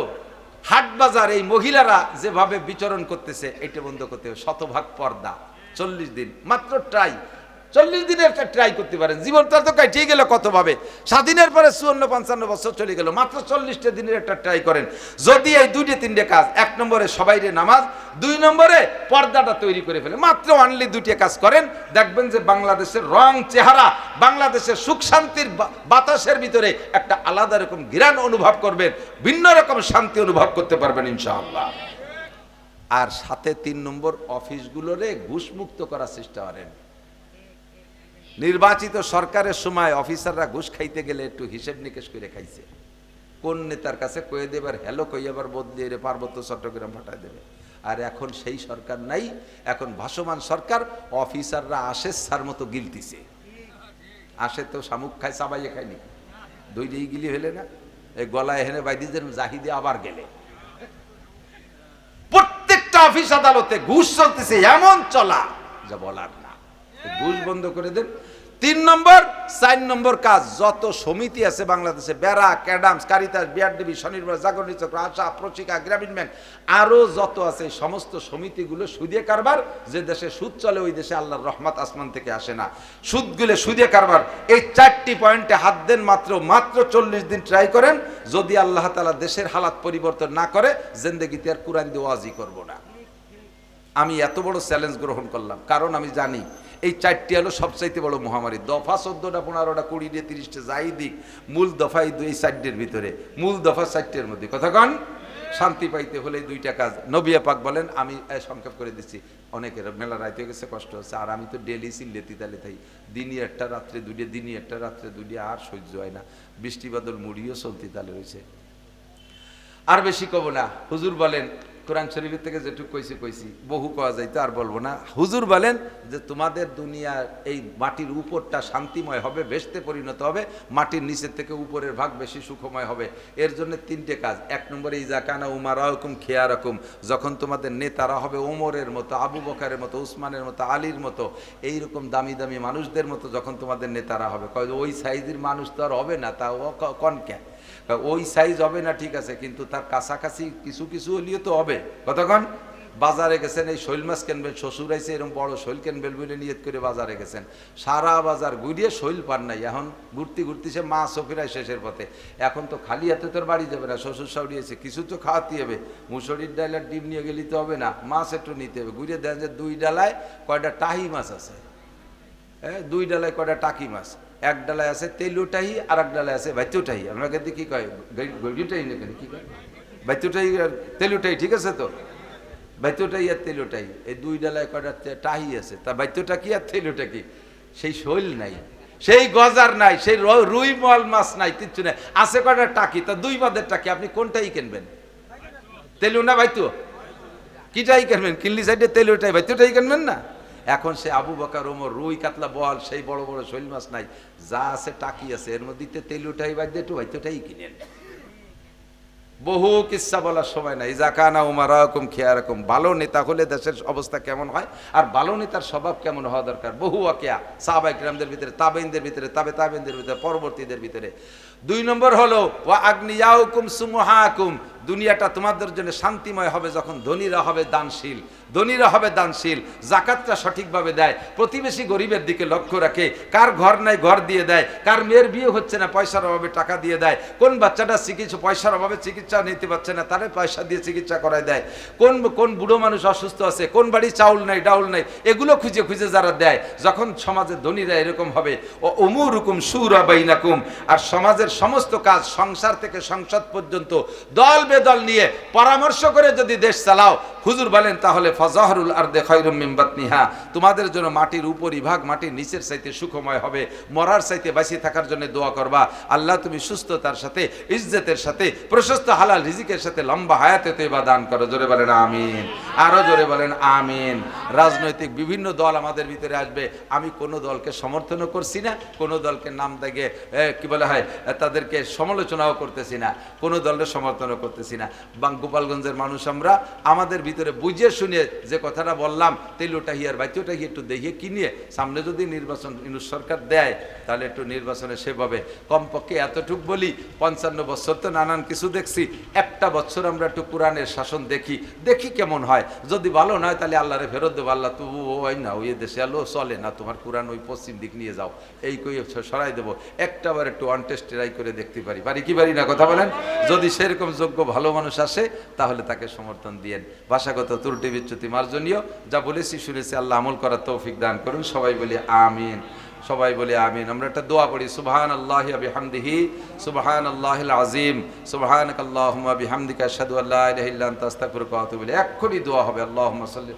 S1: হাট বাজার এই মহিলারা যেভাবে বিচরণ করতেছে, এটা বন্ধ করতে হবে। 100% পর্দা। 40 দিন মাত্র ট্রাই। 40 দিনের একটা ট্রাই করতে পারেন। জীবনটা তো কাটিয়ে গেল কত ভাবে, স্বাধীনের পরে 54-55 বছর চলে গেল, মাত্র 40টা দিনের একটা ট্রাই করেন। যদি এই 2-3টে কাজ, 1 নম্বরে সবাইরে নামাজ, 2 নম্বরে পর্দাটা তৈরি করে ফেলে, মাত্র অনলি 2টে কাজ করেন, দেখবেন যে বাংলাদেশের রং চেহারা, বাংলাদেশের সুখ শান্তির বাতাসের ভিতরে একটা আলাদা রকম ঘ্রাণ অনুভব করবেন, ভিন্ন রকম শান্তি অনুভব করতে পারবেন ইনশাআল্লাহ। আর সাথে 3 নম্বর, অফিসগুলোরে ঘুষমুক্ত করার চেষ্টা করেন। নির্বাচিত সরকারের সময় অফিসাররা ঘুষ খাইতে গেলে একটু হিসেব নিকেশ করে খাইছে। কোন নেতার কাছে কয়ে দেবার হ্যালো কই আবার বদলিয়ে পার্বত্য চট্টগ্রাম পাঠায় দেবে। আর এখন সেই সরকার নাই, এখন ভাসমান সরকার। অফিসাররা আসে সার মতো গিলতিছে। আসে তো শামুক খায়, চাবাইয়ে খায়নি, 2টেই গিলি হলে না, এই গলায় হেনে বাইদিদের জাহিদে আবার গেলে। প্রত্যেকটা অফিস আদালতে ঘুষ চলতেছে, এমন চলা যা বলার না। ঘুষ বন্ধ করে দেন। 3 নম্বর। 4 নম্বর কাজ, যত সমিতি আছে বাংলাদেশে, বেরা, ক্যাডামস, কারিতাস, বিআরডিবি, স্বনির্ভর, জাগরণী চক্র, আশা, প্রশিকা, গ্রামীণ ব্যাংক, আরো যত আছে সমস্ত সমিতিগুলো সুদে কারবার। যে দেশে সুদ চলে ওই দেশে আল্লাহর রহমত আসমান থেকে আসে না। সুদগুলো সুদে কারবার। এই 4টি পয়েন্টে হাত দেন। মাত্র 40 দিন ট্রাই করেন। যদি আল্লাহ তাআলা দেশের হালাত পরিবর্তন না করে, জিন্দেগিতে আর কোরআন দিয়ে ওয়াজি করব না। আমি এত বড় চ্যালেঞ্জ গ্রহণ করলাম, কারণ আমি জানি এই 4টি হলো সবচাইতে বড় মহামারী। দফা 14টা, 15টা, 20টা, 30টা যাই দিক, মূল দফাই এই 4টির ভিতরে, মূল দফা 4টির মধ্যে। কতক্ষণ শান্তি পাইতে হলে 2টা কাজ। নবী পাক বলেন, আমি সংক্ষেপ করে দিচ্ছি, অনেকের মেলা রাইতে গেছে, কষ্ট হচ্ছে, আর আমি তো ডেলি চিল্লেতি তালে থাই, দিনই একটা রাত্রে 2টে, দিনই একটা রাত্রে 2টে, আর সহ্য হয় না। বৃষ্টি বাদল মুড়িও চলতি তালে রয়েছে। আর বেশি কব না। হুজুর বলেন, কোরআন শরীফের থেকে যেটুকু কইছি বহু পাওয়া যাইতো, আর বলবো না। হুজুর বলেন যে তোমাদের দুনিয়ার এই মাটির উপরটা শান্তিময় হবে, বেহেশতে পরিণত হবে, মাটির নিচের থেকে উপরের ভাগ বেশি সুখময় হবে। এর জন্য 3টে কাজ। 1 নম্বরে ইজাকানা উমারাকুম খিয়ারাকুম, যখন তোমাদের নেতারা হবে ওমরের মতো, আবু বকরের মতো, উসমানের মতো, আলীর মতো, এইরকম দামি দামি মানুষদের মতো যখন তোমাদের নেতারা হবে। ওই সাইজের মানুষ তো আর হবে না, তা কনকে ওই সাইজ হবে না, ঠিক আছে, কিন্তু তার কাছাকাছি কিছু কিছু হলিও তো হবে। কতক্ষণ বাজারে গেছেন, এই শৈল মাছ কিনবেন, শ্বশুর আইছে এরকম বড় শৈল কিনবেন বলে নিয়ত করে বাজারে গেছেন, সারা বাজার ঘুরিয়ে শৈল পান নাই। এখন ঘুরতে সে মাছও ফেরায় শেষের পথে। এখন তো খালি হাতে তোর বাড়ি যাবে না, শ্বশুর সাউরিয়েছে, কিছু তো খাওয়াতে হবে। মুসুরির ডাল আর ডিম নিয়ে গেলে তো হবে না, মাছ একটু নিতে হবে। ঘুরিয়ে দেন যে 2 ডালায় কয়টা টাহি মাছ আছে, 2 ডালায় কয়টা টাকি মাছ, 1 ডালায় আছে তেলুটাহি, আর 1 ডালায় আছে বাইতুটাহি। আমরা কিন্তু কি কয়, গড়িটাহি না, কেন কি কয়, বাইতুটাহি আর তেলুটাহি, ঠিক আছে তো, বাইতুটাহি আর তেলুটাহি, এই 2 ডালায় কয়টা টাহি আছে। তা বাইতুটা কি আর তেলুটা কি? সেই শৈল নাই, সেই গজার নাই, সেই রুই মল মাছ নাই, কিচ্ছু নাই। আছে কয়টা টাকি, তা 2 বাদের টাকি। আপনি কোনটাই কিনবেন, তেলু না বাইতু? কিটাই কিনবেন? কিনলি সাইডে তেলুটাই, বাইতুটাই কিনবেন না। এখন সে আবু বকর, ওমর, রুই, কাতলা, বোয়াল, সেই বড় বড় শৈল মাছ নাই, যা আছে টাকি আছে, এর মধ্যে তেলুটাই বাদ দিয়ে একটু বাইতুটাই কিনেন। বহু কিস্সা বলার সময় নাই। জাকানা উমারাকুম খিয়ারাকুম, ভালো নেতা হলে দেশের অবস্থা কেমন হয় আর ভালো নেতার স্বভাব কেমন হওয়া দরকার, বহু ওয়াকিয়া সাহাবায়ে কিরামদের ভিতরে, তাবেঈনদের ভিতরে, তাবেঈনদের ভিতরে, পরবর্তীদের ভিতরে। 2 নম্বর হলো ওয়া আগনিয়াউকুম সুমুহাকুম, দুনিয়াটা তোমাদের জন্য শান্তিময় হবে যখন ধনীরা হবে দানশীল, ধনীরা হবে দানশীল, জাকাতটা সঠিকভাবে দেয়, প্রতিবেশী গরিবের দিকে লক্ষ্য রাখে, কার ঘর নাই ঘর দিয়ে দেয়, কার মেয়ের বিয়ে হচ্ছে না পয়সার অভাবে টাকা দিয়ে দেয়, কোন বাচ্চাটা পয়সার অভাবে চিকিৎসা নিতে পারছে না তারে পয়সা দিয়ে চিকিৎসা করায় দেয়, কোন বুড়ো মানুষ অসুস্থ আছে, কোন বাড়ি চাউল নাই ডাউল নাই, এগুলো খুঁজে খুঁজে যারা দেয়, যখন সমাজের ধনীরা এরকম হবে, ও উমুরুকুম শুরা বাইনাকুম, আর সমাজের সমস্ত কাজ সংসার থেকে সংসদ পর্যন্ত দল বেদল নিয়ে পরামর্শ করে যদি দেশ চালাও, হুজুর বলেন তাহলে ফাজাহরুল আরদে খায়রুম মিন বাতনিহা, তোমাদের জন্য মাটির উপরিভাগ মাটির নিচের চাইতে সুখময় হবে। মরার চাইতে বাঁচিয়ে থাকার জন্য দোয়া করবা, আল্লাহ তুমি সুস্থতার সাথে, ইজ্জতের সাথে, প্রশস্ত হালাল রিজিকের সাথে লম্বা হায়াতে তৈবা দান করো। জোরে বলেন আমিন, আরো জোরে বলেন আমিন। রাজনৈতিক বিভিন্ন দল আমাদের ভিতরে আসবে, আমি কোনো দলকে সমর্থনও করছি না, কোনো দলকে নাম দেখে কি বলা হয় তাদেরকে সমালোচনাও করতেছি না, কোনো দলের সমর্থনও করতেছি না। গোপালগঞ্জের মানুষ আমরা, আমাদের ভিতরে বুঝে শুনে যে কথাটা বললাম, তেলোটা হিয়ার বাইতেওটা হিয়ে একটু দেখিয়ে কিনিয়ে সামনে যদি নির্বাচন সরকার দেয় তাহলে একটু নির্বাচনে সেভাবে কমপক্ষে এতটুক বলি, 55 বছর তো নানান কিছু দেখছি, একটা বছর আমরা একটু কোরআনের শাসন দেখি, দেখি কেমন হয়, যদি ভালো নয় তাহলে আল্লাহরে ফেরত দেবো, আল্লাহ তু ওই না ওই দেশে আলো চলে না, তোমার কোরআন ওই পশ্চিম দিক নিয়ে যাও, এই কই সরাই দেবো, একটাবার একটু অনটেস্ট ট্রাই করে দেখতে পারি, কি পারি না কথা বলেন। যদি সেরকম যোগ্য ভালো মানুষ আসে তাহলে তাকে সমর্থন দিয়েন। ভাষাগত ত্রুটি বিচ্যুতি মার্জনীয়, যা বলেছি শুনেছি আল্লাহ আমল করার তৌফিক দান করুন। সবাই বলি আমিন, সবাই বলি আমিন। আমরা একটা দোয়া পড়ি, সুবহানাল্লাহি ওয়া বিহামদিহি সুবহানাল্লাহিল আযীম সুবহানাকাল্লাহুম্মা বিহামদিকা আশহাদু আল্লা ইলাহা ইল্লা আনতা আস্তাগফিরুকা ওয়া আতুবু ইলাইক। এক্ষুনি দোয়া হবে, আল্লাহুম্মা সাল্লি।